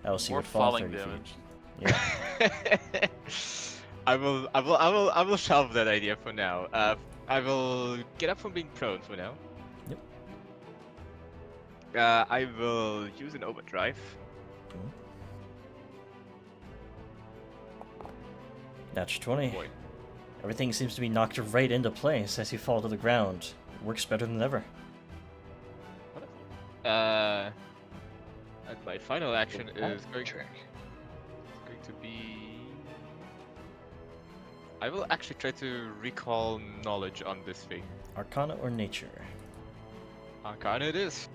Else you More would fall falling 30 damage. feet. Yeah. I will shelve that idea for now. I will get up from being prone for now. Yep. I will use an overdrive. Natural 20. Boy. Everything seems to be knocked right into place as you fall to the ground. Works better than ever. And my final action is going Trick. to be. I will actually try to recall knowledge on this thing. Arcana or nature? Arcana it is.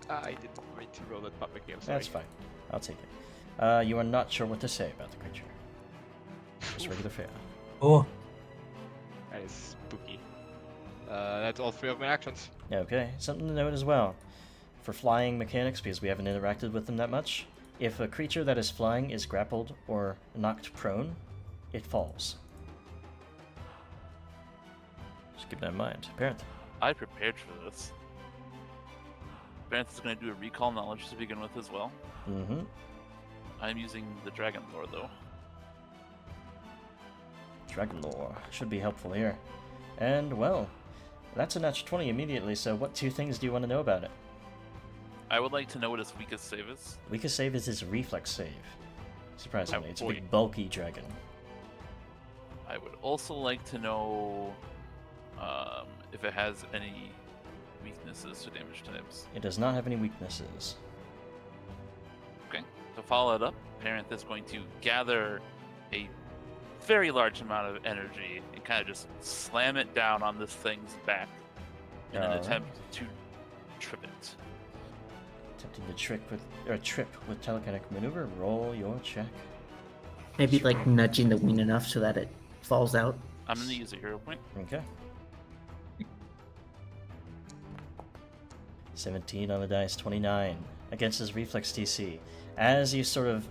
I didn't mean to roll that publicly, I'm sorry. That's fine. I'll take it. You are not sure what to say about the creature. Just regular fail. Oh, That is spooky. That's all 3 of my actions. Okay, something to note as well. For flying mechanics, because we haven't interacted with them that much, if a creature that is flying is grappled or knocked prone, it falls. Just keep that in mind. Parent. I prepared for this. Barrett is going to do a recall knowledge to begin with as well. Mm-hmm. I'm using the dragon lore though. Dragon lore should be helpful here. And, well, that's a natural 20 immediately, so what 2 things do you want to know about it? I would like to know what his weakest save is. Weakest save is his reflex save. Surprisingly, Oh, it's a boy. big bulky dragon. I would also like to know if it has any weaknesses to damage types. It does not have any weaknesses. Okay, to follow it up, Parenth is going to gather a very large amount of energy and kind of just slam it down on this thing's back in an Alright. attempt to trip it. Attempting to trip with telekinetic maneuver. Roll your check. Maybe like nudging the wing enough so that it falls out. I'm going to use a hero point. Okay. 17 on the dice, 29 against his reflex DC. As you sort of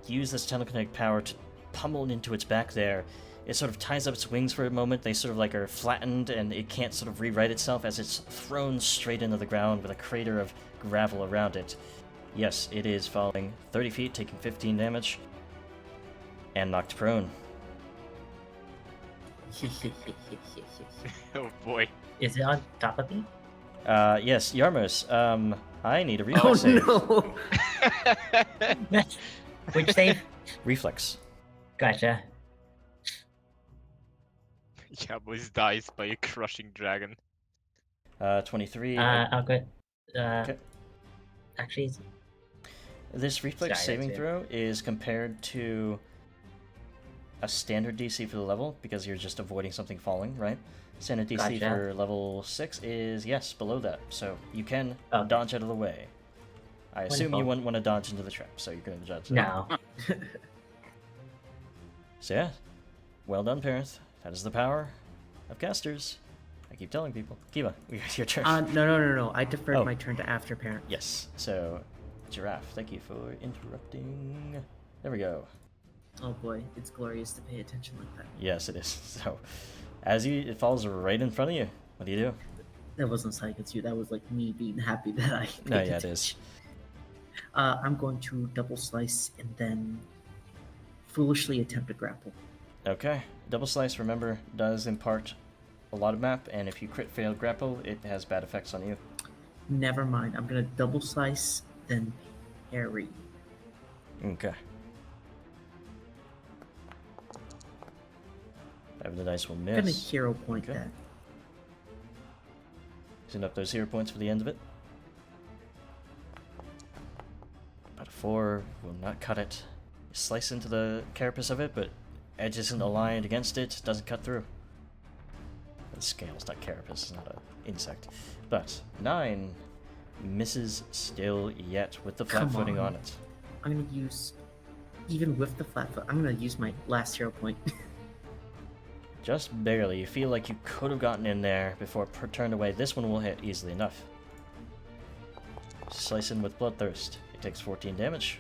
use this telekinetic power to pummel into its back there, it sort of ties up its wings for a moment. They sort of like are flattened and it can't sort of rewrite itself as it's thrown straight into the ground with a crater of gravel around it. Yes, it is falling 30 feet, taking 15 damage, and knocked prone. Oh boy. is it on top of me? Yes, Yarmos, I need a Oh reflex save. no! Which save? Reflex. Gotcha. Yeah, boys dies by a crushing dragon. 23. I'll go. Okay. Actually, This reflex Sorry, saving that's it. throw is compared to a standard DC for the level because you're just avoiding something falling, right? Standard DC Gotcha. for level 6 is, yes, below that. So you can Okay. dodge out of the way. I assume you Wonderful. wouldn't want to dodge into the trap, so you're going to dodge. no. So yeah, well done, Parenth. That is the power of casters. I keep telling people. Kiva, your turn. No. I deferred Oh. my turn to after parent. Yes, so Giraffe, thank you for interrupting. There we go. Oh boy, it's glorious to pay attention like that. Yes, it is. So, it falls right in front of you. What do you do? That wasn't Psychotsu, that was like me being happy that I paid No, yeah, it attention. is. I'm going to double slice and then foolishly attempt to grapple. Okay. Double slice, remember, does impart a lot of map, and if you crit fail grapple, it has bad effects on you. Never mind, I'm gonna double slice, then parry. Okay. Having the dice will I'm gonna miss. hero point Okay. that. Using up those hero points for the end of it. About a 4 will not cut it. You slice into the carapace of it, but edge isn't aligned against it, doesn't cut through. The scales, not carapace, it's not an insect. But 9 misses still yet with the flat Come footing on. on it. I'm gonna use, even with the flat foot, I'm gonna use my last hero point. Just barely. You feel like you could have gotten in there before it turned away. This one will hit easily enough. Slice in with Bloodthirst. It takes 14 damage.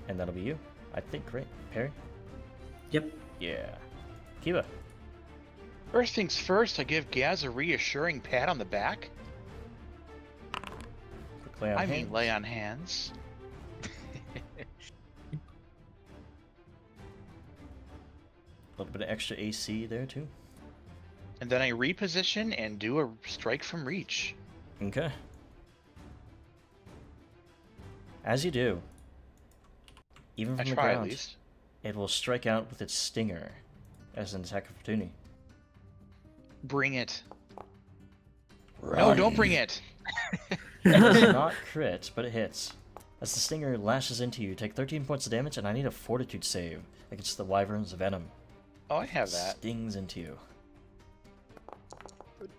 And that'll be you, I think, right? Parry? Yep. Yeah. Kiva. First things first, I give Gaz a reassuring pat on the back. Quick lay on I mean, hands. lay on hands. little bit of extra AC there too. And then I reposition and do a strike from reach. Okay. As you do, even I from the try at ground, least. it will strike out with its stinger as an attack opportunity. Bring it. No, don't bring it. It does not crit, but it hits. As the stinger lashes into you, take 13 points of damage, and I need a fortitude save against the wyvern's venom. Oh, I have that. Stings into you.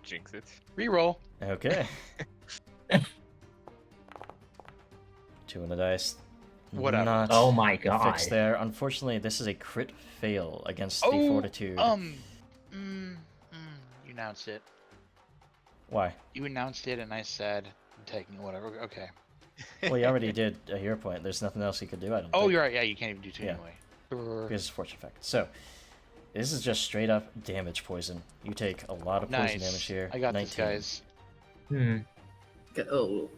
Jinx it. Reroll. Okay. 2 on the dice. Whatever. Not Oh my a god. fix there. Unfortunately, this is a crit fail against the Oh, fortitude. You announced it. Why? You announced it, and I said, I'm taking it, whatever. Okay. Well, you already did a hero point. There's nothing else you could do, I don't Oh, think. you're right. Yeah, you can't even do 2 Yeah. anyway. Because it's fortune effect. So, this is just straight up damage poison. You take a lot of poison Nice. damage here. I got this, 19. guys. Go.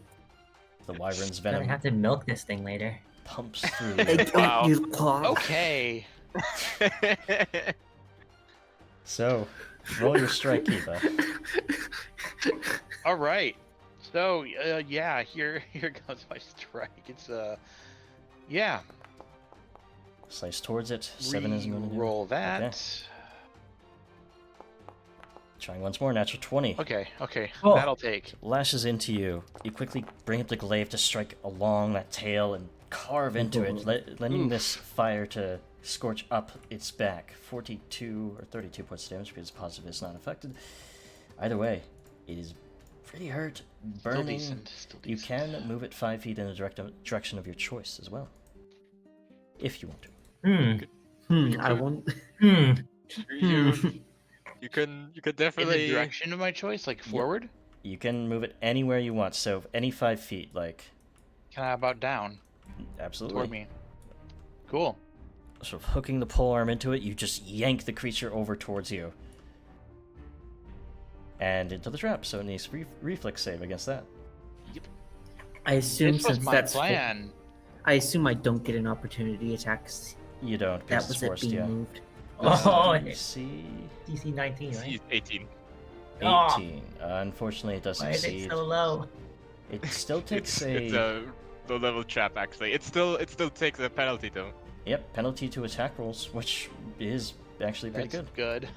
The wyvern's Gonna venom have to milk this thing later. pumps through I you. don't Wow. use claw. Okay. So, roll your strike, Kiva. All right. So, yeah, here goes my strike. It's yeah. Slice towards it. 7 isn't going to do. Roll that. Okay. Trying once more. Natural 20. Okay. Oh. That'll take. Lashes into you. You quickly bring up the glaive to strike along that tail and carve into it, lending Oof. this fire to scorch up its back. 42 or 32 points of damage because positive is not affected. Either way, it is pretty hurt, burning. Still decent. You can move it 5 feet in the direction of your choice as well, if you want to. I won't. You can In the definitely. direction of my choice, like forward. You can move it anywhere you want, so any 5 feet, like, Can I about down absolutely. toward me? Cool. Sort of hooking the polearm into it, you just yank the creature over towards you. And into the trap, so it needs reflex save against that. I assume This was since my that's plan. I assume I don't get an opportunity attacks. You don't, That because was it's it forced, being yeah. moved. Oh, DC DC 19, right? He's 18. 18. Unfortunately, it does Why is it succeed. so low? It still takes It's a low level trap actually. It still takes a penalty though. Yep, penalty to attack rolls, which is actually pretty That's good. good.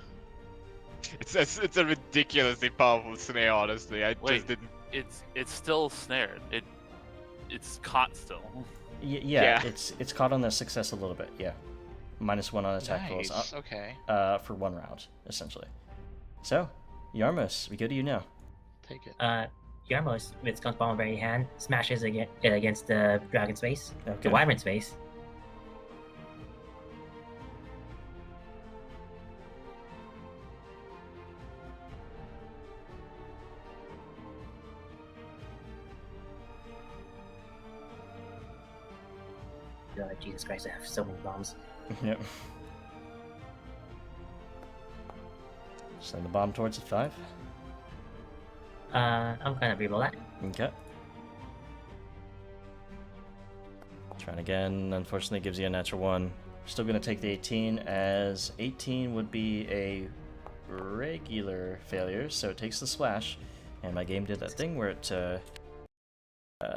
It's a ridiculously powerful snare, honestly. I Wait. just didn't. It's still snared. It's caught still. Yeah, Yeah. it's caught on the success a little bit, yeah. -1 on attack rolls Nice. Okay. for 1 round, essentially. So, Yarmos, we go to you now. Take it. Yarmos, with Skunk Bomb in very hand, smashes it against the dragon's face, Okay. the wyvern's face. God, Jesus Christ, I have so many bombs. Yep. Send the bomb towards the 5. I'm gonna reroll that. Okay. Trying again. Unfortunately, gives you a natural 1. Still going to take the 18, as 18 would be a regular failure, so it takes the splash. And my game did that thing where it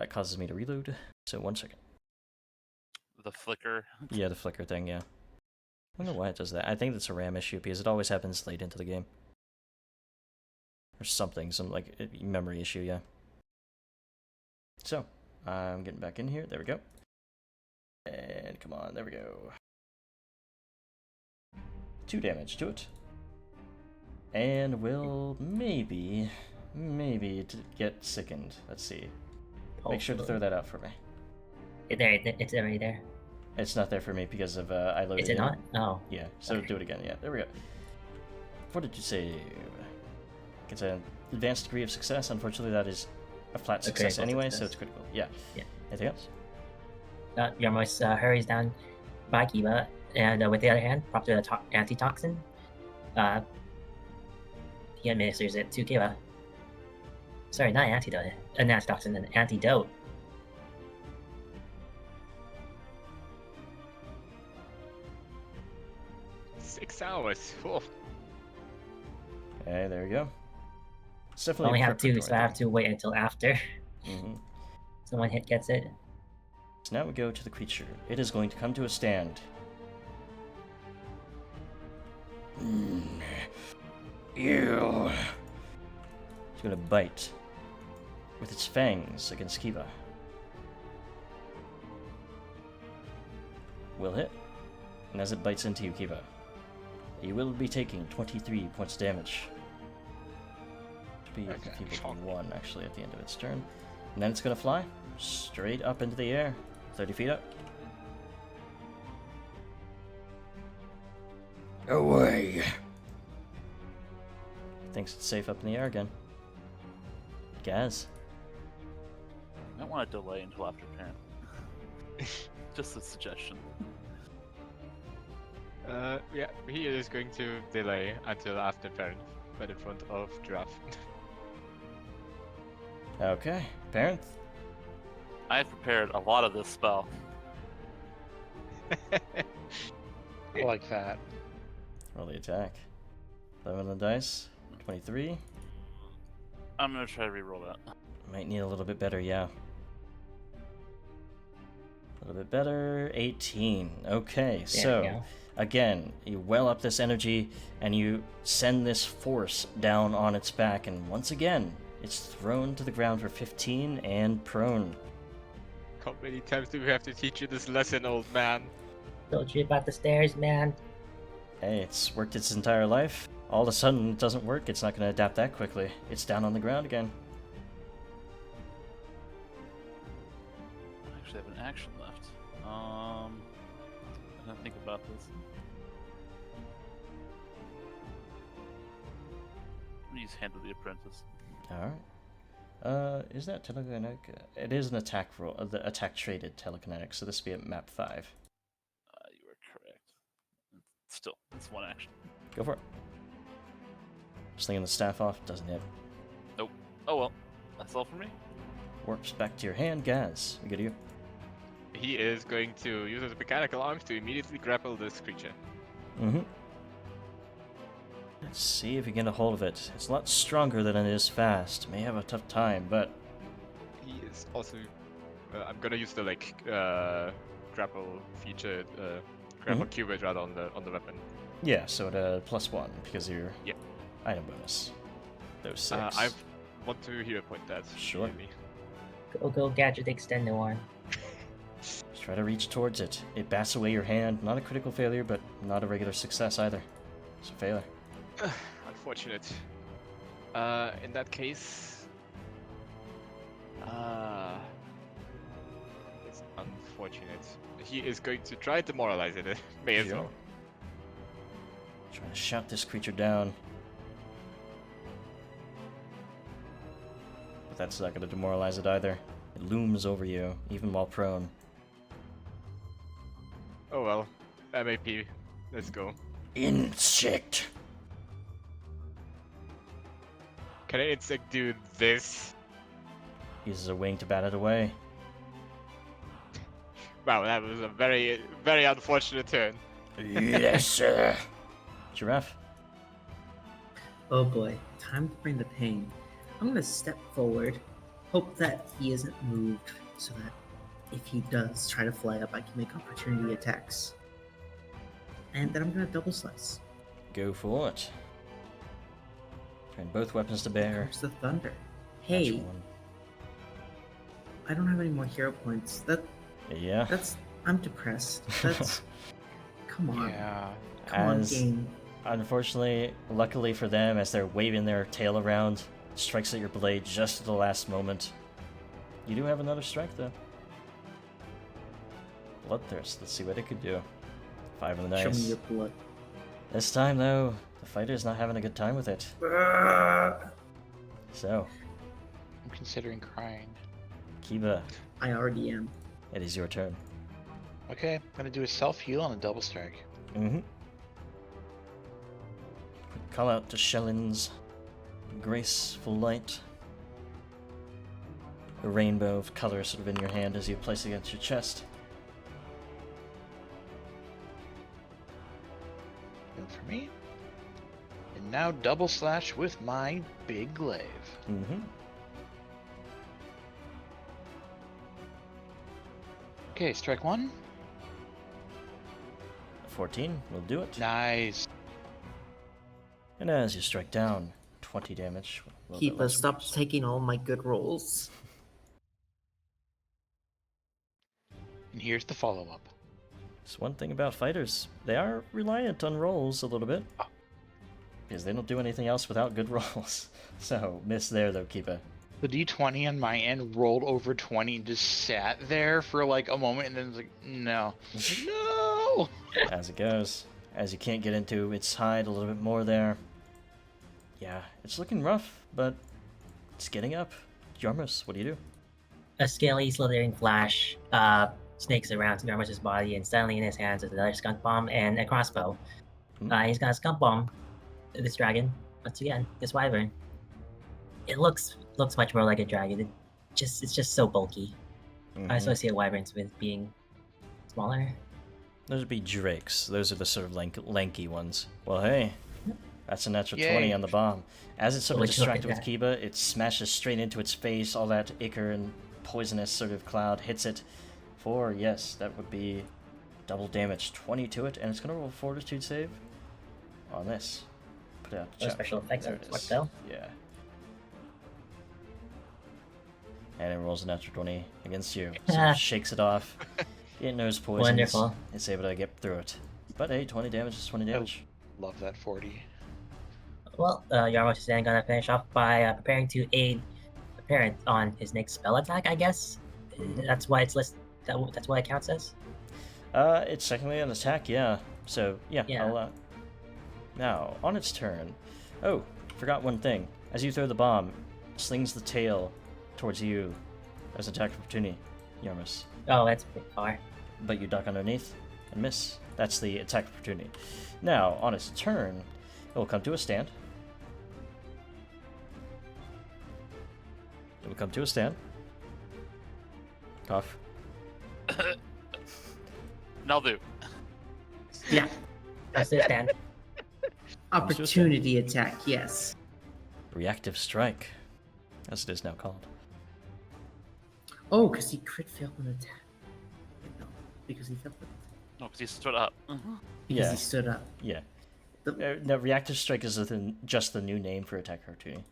causes me to reload. So 1 second. The flicker. Yeah, the flicker thing, yeah. I don't know why it does that. I think it's a RAM issue, because it always happens late into the game. Or something, some like memory issue, yeah. So, I'm getting back in here. There we go. And come on, there we go. 2 damage to it. And will maybe get sickened. Let's see. Make sure to throw that out for me. There, it's already there. It's not there for me because of I loaded Is it in. not? Oh. Yeah, so Okay. do it again. Yeah, there we go. Fortitude save. Gets an advanced degree of success. Unfortunately, that is a flat success critical anyway, so success. it's critical. Yeah. Yeah. Anything else? Yarmos hurries down by Kiva, and with the other hand, prop to the antitoxin. He administers it to Kiva. Sorry, not antidote. An antitoxin, an antidote. 6 hours. Whoa. Okay, there you go. It's I definitely only a have 2, so I have to wait until after Mm-hmm. someone gets it. So now we go to the creature. It is going to come to a stand. Ew. It's going to bite with its fangs against Kiva. Will hit. And as it bites into you, Kiva, you will be taking 23 points of damage. To be Okay, Kiva shock. 1 actually at the end of its turn. And then it's going to fly straight up into the air, 30 feet up. Away! Thinks it's safe up in the air again. Gaz. I might want to delay until after parent. Just a suggestion. Yeah, he is going to delay until after parent, but in front of giraffe. Okay, Parent. I have prepared a lot of this spell. I like that. Roll the attack. 11 on the dice. 23. I'm gonna try to re-roll that. Might need a little bit better, yeah. A little bit better. 18. Okay, There so we go. again, you well up this energy and you send this force down on its back, and once again, it's thrown to the ground for 15 and prone. How many times do we have to teach you this lesson, old man? Told you about the stairs, man. Hey, it's worked its entire life. All of a sudden, it doesn't work. It's not going to adapt that quickly. It's down on the ground again. I actually have an action left. I didn't think about this. I'm gonna use Hand of the Apprentice. Alright. Is that telekinetic? It is an attack roll, the attack traded telekinetic, so this would be at map 5. You are correct. Still, it's one action. Go for it. Slinging the staff off, doesn't hit. Nope. Oh well. That's all for me. Warps back to your hand, Gaz. We good to you? He is going to use his mechanical arms to immediately grapple this creature. Mm-hmm. Let's see if we can get a hold of it. It's a lot stronger than it is fast. May have a tough time, but He is also. I'm gonna use the grapple feature, grapple qubit rather on the weapon. yeah, so at +1 because of your Yeah. item bonus. Those 6. I want to hero point that. Sure. Hear me. Go gadget extend the arm. Just try to reach towards it. It bats away your hand. Not a critical failure, but not a regular success either. It's a failure. Unfortunate. In that case, it's unfortunate. He is going to try to demoralize it. May as well. Trying to shout this creature down. But that's not going to demoralize it either. It looms over you, even while prone. Oh well. MAP. Let's go. Insect! Can an insect do this? Uses a wing to bat it away. Wow, that was a very, very unfortunate turn. Yes, sir! Giraffe. Oh boy, time to bring the pain. I'm gonna step forward, hope that he isn't moved, so that if he does try to fly up, I can make opportunity attacks. And then I'm gonna double slice. Go for it. Turn both weapons to Here bear. comes the thunder. Natural Hey, one. I don't have any more hero points. Yeah. I'm depressed. That's come on. Yeah. Come on, As- game. Unfortunately, luckily for them, as they're waving their tail around, strikes at your blade just at the last moment. You do have another strike, though. Bloodthirst. Let's see what it could do. 5 on the Show me dice. your blood. This time, though, the fighter's not having a good time with it. So, I'm considering crying. Kiba, I already am. it is your turn. Okay, I'm gonna do a self heal on a double strike. Mm-hmm. Call out to Shellin's graceful light. A rainbow of color sort of in your hand as you place it against your chest. Good for me. And now double slash with my big glaive. Mm-hmm. Okay, strike 1. 14 will do it. Nice. And as you strike down, 20 damage. A little bit Keepa, less stop wounds. taking all my good rolls. And here's the follow-up. It's one thing about fighters. They are reliant on rolls a little bit. Because they don't do anything else without good rolls. So, miss there though, Keepa. The d20 on my end rolled over 20 and just sat there for like a moment, and then it's like, no. No! As it goes. As you can't get into its hide a little bit more there. Yeah, it's looking rough, but it's getting up. Jarmus, what do you do? A scaly, slithering flash snakes around Yarmus's body, and suddenly in his hands is another skunk bomb and a crossbow. He's got a skunk bomb. This dragon, once again, this wyvern. It looks much more like a dragon. It's just so bulky. I associate wyverns with being smaller. Those would be drakes. Those are the sort of lanky ones. Well, hey, that's a natural Yay. 20 on the bomb. As it's sort of Would you look distracted with at Kiba, it smashes straight into its face. All that ichor and poisonous sort of cloud hits it for, yes, that would be double damage. 20 to it, and it's going to roll a fortitude save on this. Put it out the No chat. special effects There on it what is. though? Yeah. And it rolls a natural 20 against you. So it shakes it off. It knows poisons. Wonderful. It's able to get through it. But hey, 20 damage is 20 damage. Love that 40. Well, Yarmus is then gonna finish off by preparing to aid the parent on his next spell attack, I guess. That's why it's listed. That's what it counts as. It's technically an attack, yeah. So, yeah, Yeah. I'll, now, on its turn... Oh, forgot one thing. As you throw the bomb, slings the tail towards you as an attack of opportunity, Yarmus. Oh, that's a bit far. But you duck underneath and miss. That's the attack of opportunity. Now, on its turn, it will come to a stand. It will come to a stand. Cough. Now do. Yeah. That's it, Dan. Opportunity attack, yes. Reactive strike, as it is now called. Oh, because he crit failed an attack. No, because he failed it. No, because he stood up. Because Yeah. he stood up. Yeah. The- No, reactive strike is just the new name for attack opportunity.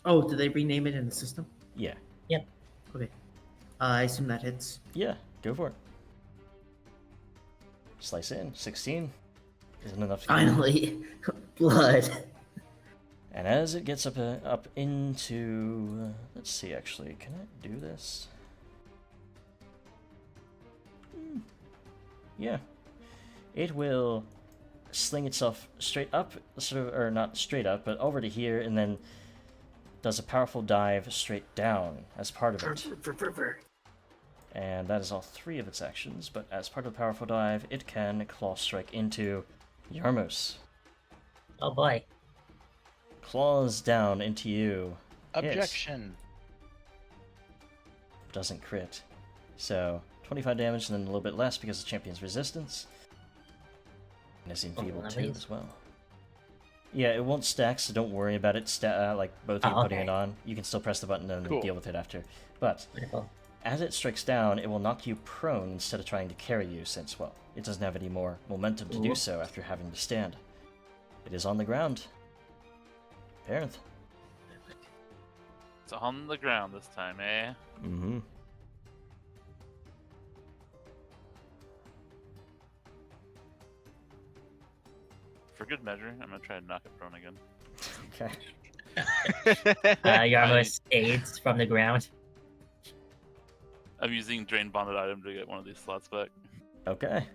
Oh, did they rename it in the system? Yeah. Okay. I assume that hits. Yeah, go for it. Slice in. 16. Isn't enough to Finally, blood. And as it gets up into... let's see, actually. Can I do this? Yeah. It will sling itself straight up, sort of, or not straight up, but over to here, and then does a powerful dive straight down as part of it. And that is all 3 of its actions, but as part of the powerful dive, it can claw strike into Yarmus. Oh boy. Claws down into you. Hits. Objection. Doesn't crit. So, 25 damage and then a little bit less because of Champion's Resistance. And it's enfeebled too nice. as well. Yeah, it won't stack, so don't worry about it. Like both of you putting it okay. on. You can still press the button and Cool. deal with it after. But Wonderful. as it strikes down, it will knock you prone instead of trying to carry you, since, well, it doesn't have any more momentum to do Ooh. so after having to stand. It is on the ground. Parenth. It's on the ground this time, eh? Mm-hmm. For good measure, I'm gonna try to knock it prone again. Okay. Yarmus aids from the ground. I'm using drain bonded item to get one of these slots back. Okay.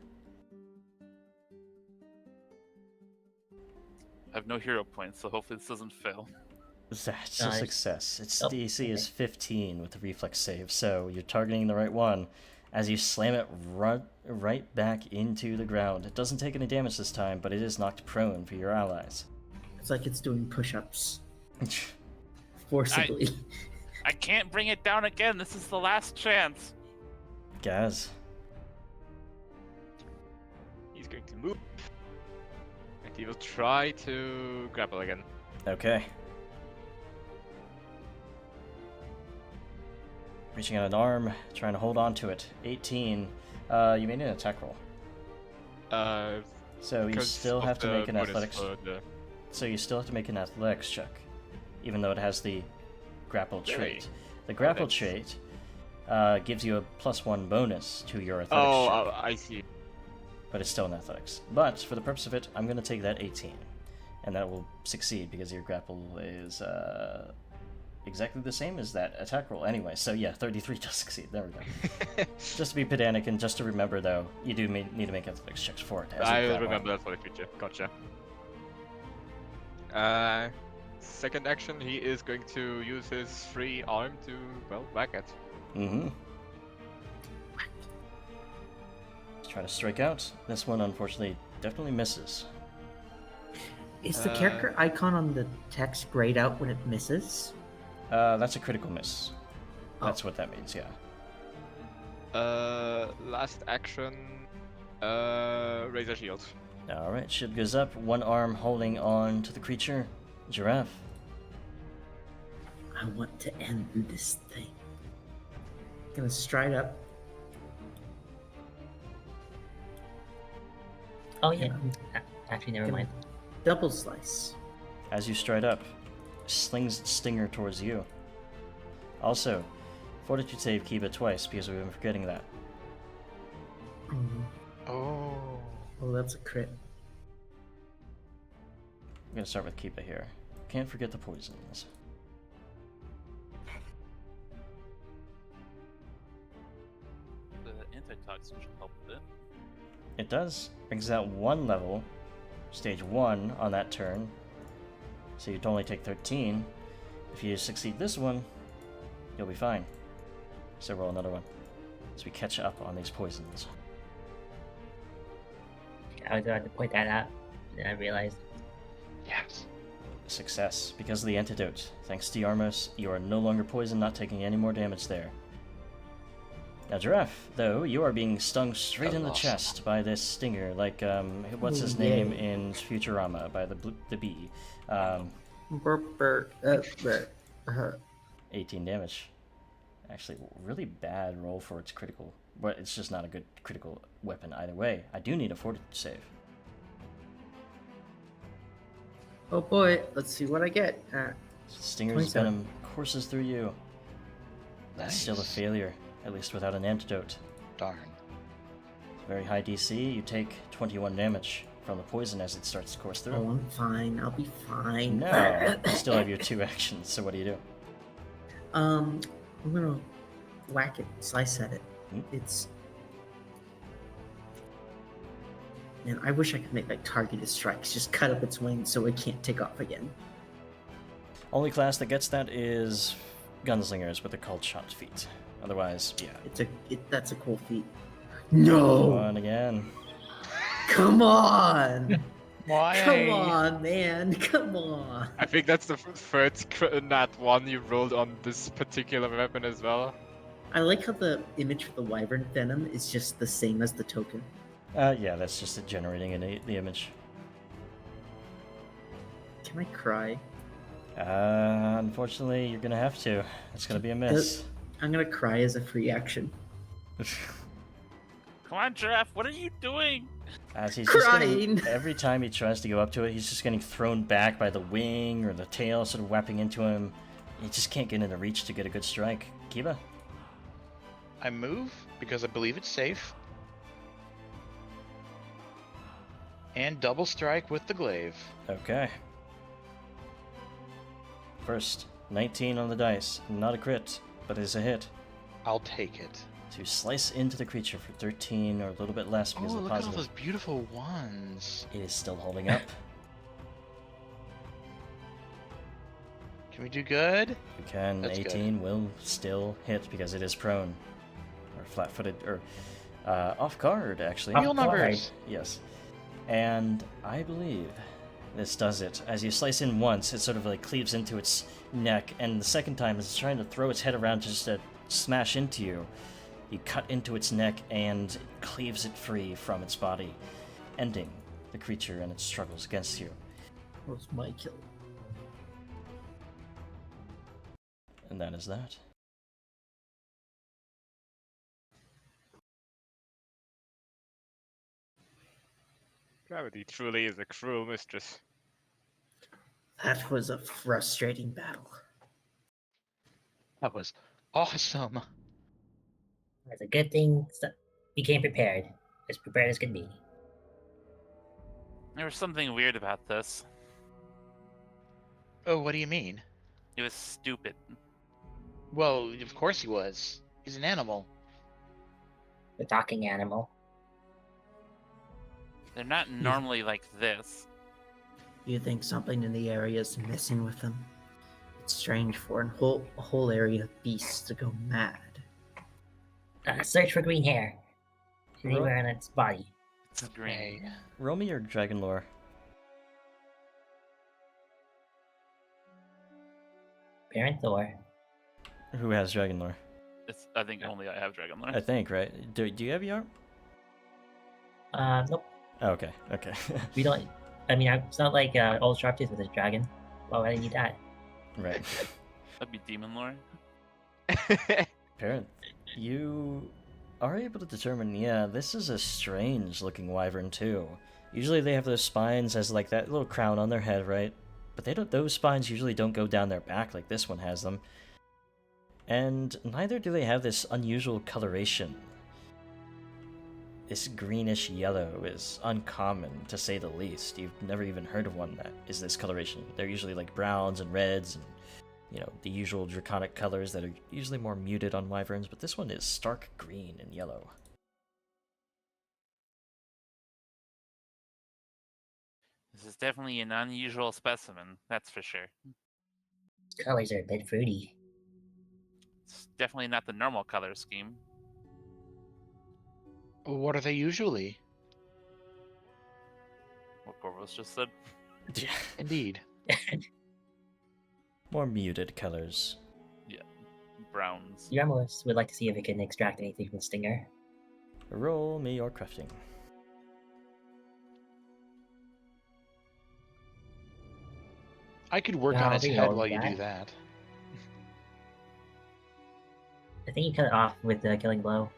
I have no hero points, so hopefully this doesn't fail. That's a Nice. success. Its Oh, DC is okay. 15 with the reflex save, so you're targeting the right one as you slam it right back into the ground. It doesn't take any damage this time, but it is knocked prone for your allies. It's like it's doing push-ups. Forcibly. I can't bring it down again. This is the last chance. Gaz. He's going to move And he will try to grapple again. Okay. Reaching out an arm, trying to hold on to it. 18. You made an attack roll. So you Because still of have to the make an bonus athletics. for the- So you still have to make an athletics check, even though it has the grapple Really? trait. The grapple that's- trait gives you a +1 bonus to your athletics Oh, check, I see. but it's still an athletics. But for the purpose of it, I'm going to take that 18, and that will succeed because your grapple is exactly the same as that attack roll anyway. So yeah, 33 does succeed. There we go. Just to be pedantic and just to remember, though, you do need to make athletics checks for it. As you I will grab remember on. that for the future. Gotcha. Second action, he is going to use his free arm to, well, whack it. Mm-hmm. Try to strike out. This one, unfortunately, definitely misses. Is the character icon on the text grayed out when it misses? That's a critical miss. Oh. That's what that means, yeah. Last action, razor shield. Alright, shield goes up, one arm holding on to the creature. Giraffe. I want to end this thing. Gonna stride up. Oh yeah. and Actually, never Can- mind. Double slice. As you stride up, slings its stinger towards you. Also, fortitude save Kiba twice because we've been forgetting that. Mhm. Oh. Oh, that's a crit. I'm gonna start with Kiba here. Can't forget the poisons. The antitoxin should help with it. It does. Brings that one level, stage 1 on that turn. So you'd only take 13. If you succeed this one, you'll be fine. So roll another one. As we catch up on these poisons. I was about to point that out, and I realized. Yes. Success. Because of the antidote. Thanks to Yarmos, you are no longer poisoned, not taking any more damage there. Now, Giraffe, though, you are being stung straight in the Awesome. chest by this stinger, like, what's his Ooh, name yay. in Futurama, by the bee. Burp, burp, burp. 18 damage. Actually, really bad roll for its critical, but it's just not a good critical weapon either way. I do need a fortitude save. Oh boy, let's see what I get. Stinger's 27. venom courses through you. That's still a Nice. failure, at least without an antidote. Darn. Very high DC, you take 21 damage from the poison as it starts to course through. Oh, I'm fine. I'll be fine. No, you still have your 2 actions, so what do you do? I'm gonna whack it, slice at it. Hmm? It's. Man, I wish I could make like targeted strikes. Just cut up its wings so it can't take off again. Only class that gets that is gunslingers, but they're called shot feet. Otherwise, yeah. That's a cool feat. No! One again. Come on! Why? Come on, man! Come on! I think that's the third nat 1 you rolled on this particular weapon as well. I like how the image for the wyvern venom is just the same as the token. Yeah, that's just it generating the image. Can I cry? Unfortunately, you're gonna have to. It's gonna be a miss. I'm gonna cry as a free action. Come on, Giraffe, what are you doing? As he's just Crying. getting, every time he tries to go up to it, he's just getting thrown back by the wing or the tail sort of whapping into him. He just can't get in the reach to get a good strike. Kiba? I move because I believe it's safe. And double strike with the glaive. Okay. First, 19 on the dice. Not a crit, but it is a hit. I'll take it. To slice into the creature for 13 or a little bit less because Oh, of the look at all positive. those beautiful ones. It is still holding up. Can we do good? You can. That's 18 will still hit because it is prone. Or flat-footed, or off guard, actually. Real numbers. Yes. And I believe this does it. As you slice in once, it sort of like cleaves into its neck, and the second time it's trying to throw its head around just to smash into you. You cut into its neck and cleaves it free from its body, ending the creature and its struggles against you. Was my kill. And that is that. Gravity truly is a cruel mistress. That was a frustrating battle. That was awesome. It's a good thing we came prepared. As prepared as could be. There was something weird about this. Oh, what do you mean? It was stupid. Well, of course he was. He's an animal. The talking animal. They're not normally like this. You think something in the area is messing with them? It's strange for a whole area of beasts to go mad. Search for green hair. Anywhere on its body. It's green. Hey. Roll me your dragon lore. Baron Thor. Who has dragon lore? I think only I have dragon lore. I think, right? Do you have Yarp? Nope. Oh, okay, okay. We don't. I mean, it's not like old Sharptooth with a dragon. Why would I need that? Right. That'd be demon lore. Parent, you are able to determine, yeah, this is a strange looking wyvern too. Usually they have those spines as like that little crown on their head, right? But they don't. Those spines usually don't go down their back like this one has them. And neither do they have this unusual coloration. This greenish yellow is uncommon, to say the least. You've never even heard of one that is this coloration. They're usually like browns and reds and, you know, the usual draconic colors that are usually more muted on wyverns, but this one is stark green and yellow. This is definitely an unusual specimen, that's for sure. Colors are a bit fruity. It's definitely not the normal color scheme. What are they usually? What Corvus just said. Indeed. More muted colors. Browns. Yarmos would like to see if it can extract anything from the stinger. Roll me your crafting. I could work Yeah, on I'll its be head all while you that. do that. I think you cut it off with the killing blow.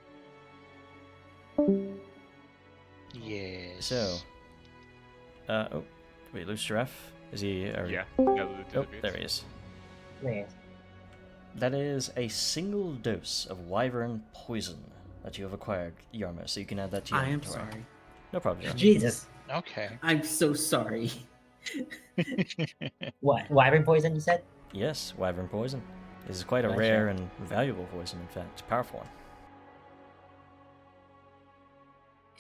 Yes. So, oh, wait, lose Giraffe? Is he? Yeah. Oh, there he is. There. That is a single dose of wyvern poison that you have acquired, Yarmo, so you can add that to your I am inventory. sorry. No problem, Yarmo. Jesus. Okay. I'm so sorry. What? Wyvern poison, you said? Yes, wyvern poison. This is quite a Gotcha. rare and valuable poison, in fact. It's a powerful one.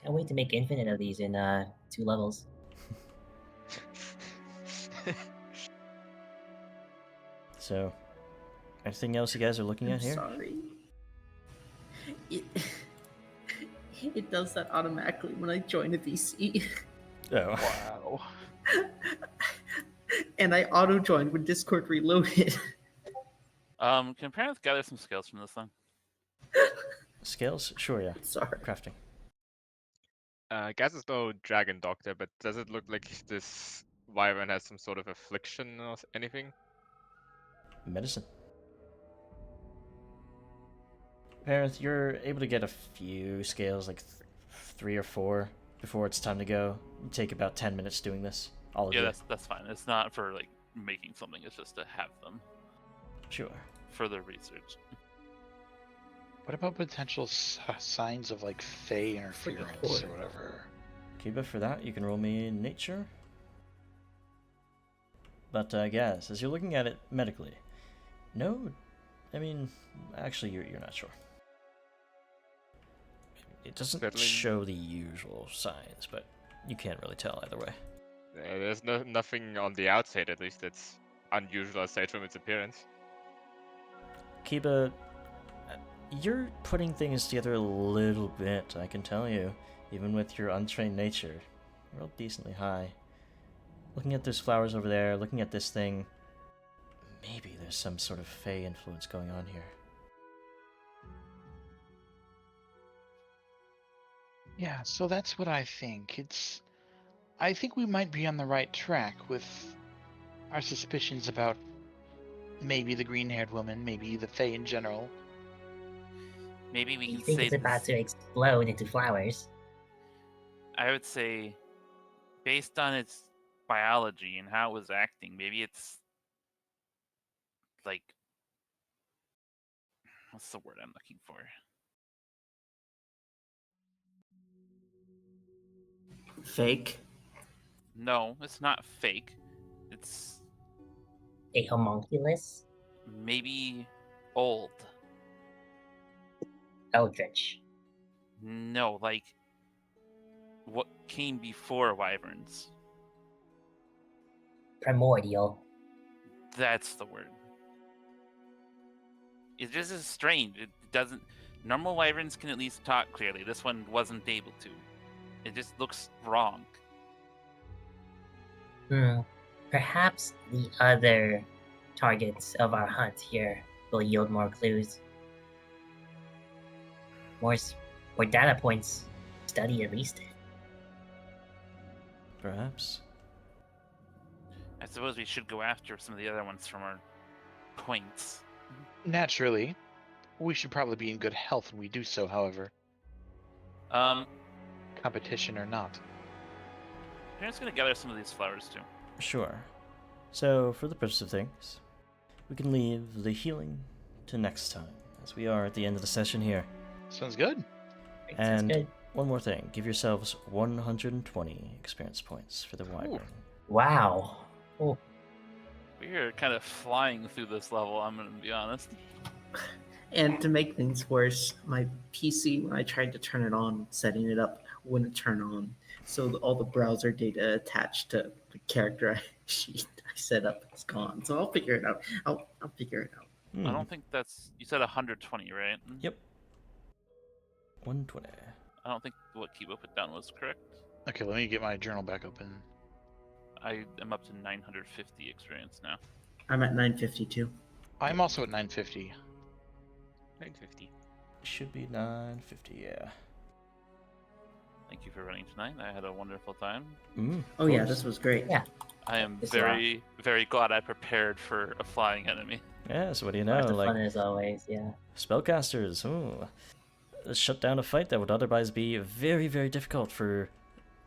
Can't wait to make infinite of these in 2 levels. So, anything else you guys are looking I'm at here? sorry. It does that automatically when I join a VC. Oh. Wow. And I auto joined when Discord reloaded. Can parents gather some skills from this thing? Scales? Sure, yeah. Sorry. Crafting. I guess it's no dragon doctor, but does it look like this wyvern has some sort of affliction or anything? Medicine. Parents, you're able to get a few scales, like 3 or 4, before it's time to go. You take about 10 minutes doing this. All of Yeah, you. that's fine. It's not for like making something. It's just to have them. Sure. Further research. What about potential signs of like fey interference or whatever? Kiba, for that, you can roll me nature. But yes, as you're looking at it medically, no, I mean, actually, you're not sure. It doesn't Certainly- show the usual signs, but you can't really tell either way. There's nothing on the outside, at least, that's unusual aside from its appearance. Kiba, you're putting things together a little bit, I can tell you, even with your untrained nature. Real decently high. Looking at those flowers over there, looking at this thing, maybe there's some sort of fey influence going on here. Yeah, so that's what I think. I think we might be on the right track with our suspicions about maybe the green-haired woman, maybe the Fae in general. Maybe we You can think say it's about this. to explode into flowers? I would say, based on its biology and how it was acting, maybe it's like, what's the word I'm looking for? Fake. No, it's not fake. It's A homunculus? maybe old. Eldritch. No, like what came before wyverns. Primordial. That's the word. It just is strange. It doesn't. Normal wyverns can at least talk clearly. This one wasn't able to. It just looks wrong. Perhaps the other targets of our hunt here will yield more clues. More data points. Study at least. Perhaps. I suppose we should go after some of the other ones from our points. Naturally, we should probably be in good health when we do so, however, competition or not. I'm just gonna gather some of these flowers too. Sure. So, for the purpose of things, we can leave the healing to next time, as we are at the end of the session here. Sounds good. Sounds And good. one more thing, give yourselves 120 experience points for the wyvern. Wow. Oh, We are kind of flying through this level, I'm gonna be honest. And to make things worse, my PC, when I tried to turn it on, setting it up, wouldn't turn on. So all the browser data attached to the character sheet I set up is gone. So I'll figure it out. I'll figure it out. I don't think that's. You said 120, right? Yep. 120. I don't think what Kiba put down was correct. Okay, let me get my journal back open. I am up to 950 experience now. I'm at 952. I'm also at 950. 950. Should be 950, yeah. Thank you for running tonight. I had a wonderful time. Oh yeah, this was great. yeah. I am It's very, very glad I prepared for a flying enemy. Yeah, so what do you know? Lots of Like, fun as always, yeah. spellcasters, shut down a fight that would otherwise be very, very difficult for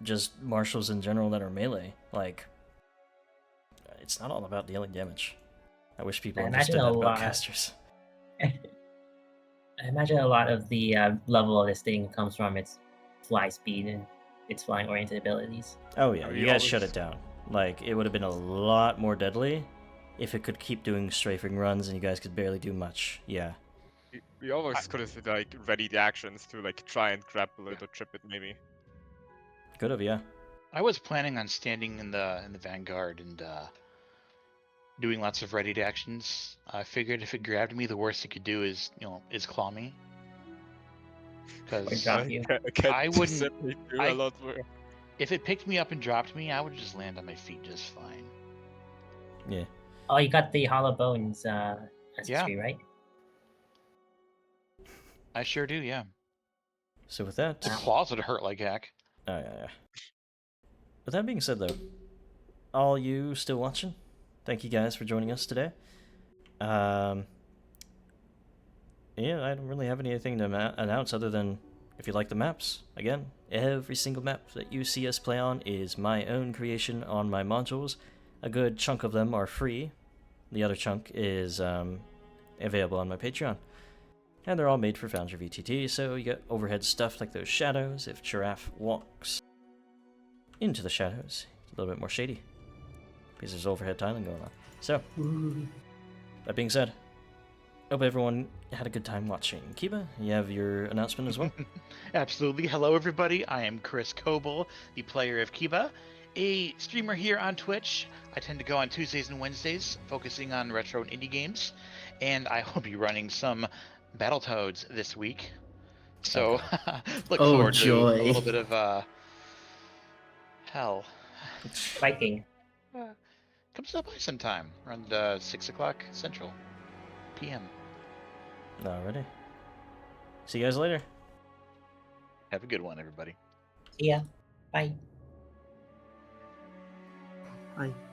just marshals in general that are melee. Like, it's not all about dealing damage. I wish people I understood imagine that a about lot- casters. I imagine a lot of the level of this thing comes from its fly speed and its flying oriented abilities. Oh yeah, We you guys shut always- it down. Like, it would have been a lot more deadly if it could keep doing strafing runs and you guys could barely do much. Yeah. We almost could have like ready the actions to like try and grapple it or trip it maybe. Could have, yeah. I was planning on standing in the vanguard and doing lots of readied actions. I figured if it grabbed me, the worst it could do is claw me. Or Because drop you. I wouldn't- simply do I- a lot more. if it picked me up and dropped me, I would just land on my feet just fine. Yeah. Oh, you got the hollow bones ancestry, right? I sure do, yeah. So with that... The claws would hurt like heck. Oh, yeah. With that being said, though, all you still watching, thank you guys for joining us today. Yeah, I don't really have anything to announce other than if you like the maps. Again, every single map that you see us play on is my own creation on my modules. A good chunk of them are free. The other chunk is available on my Patreon. And they're all made for Foundry VTT, so you get overhead stuff like those shadows. If Giraffe walks into the shadows, it's a little bit more shady, because there's overhead tiling going on. So, that being said, hope everyone had a good time watching. Kiba, you have your announcement as well? Absolutely. Hello, everybody. I am Chris Kobold, the player of Kiba, a streamer here on Twitch. I tend to go on Tuesdays and Wednesdays, focusing on retro and indie games, and I will be running some Battletoads this week. So, look Oh, forward to joy. a little bit of hell. Viking. Come stop by sometime around 6 o'clock Central PM. Alrighty. See you guys later. Have a good one, everybody. See ya. Bye. I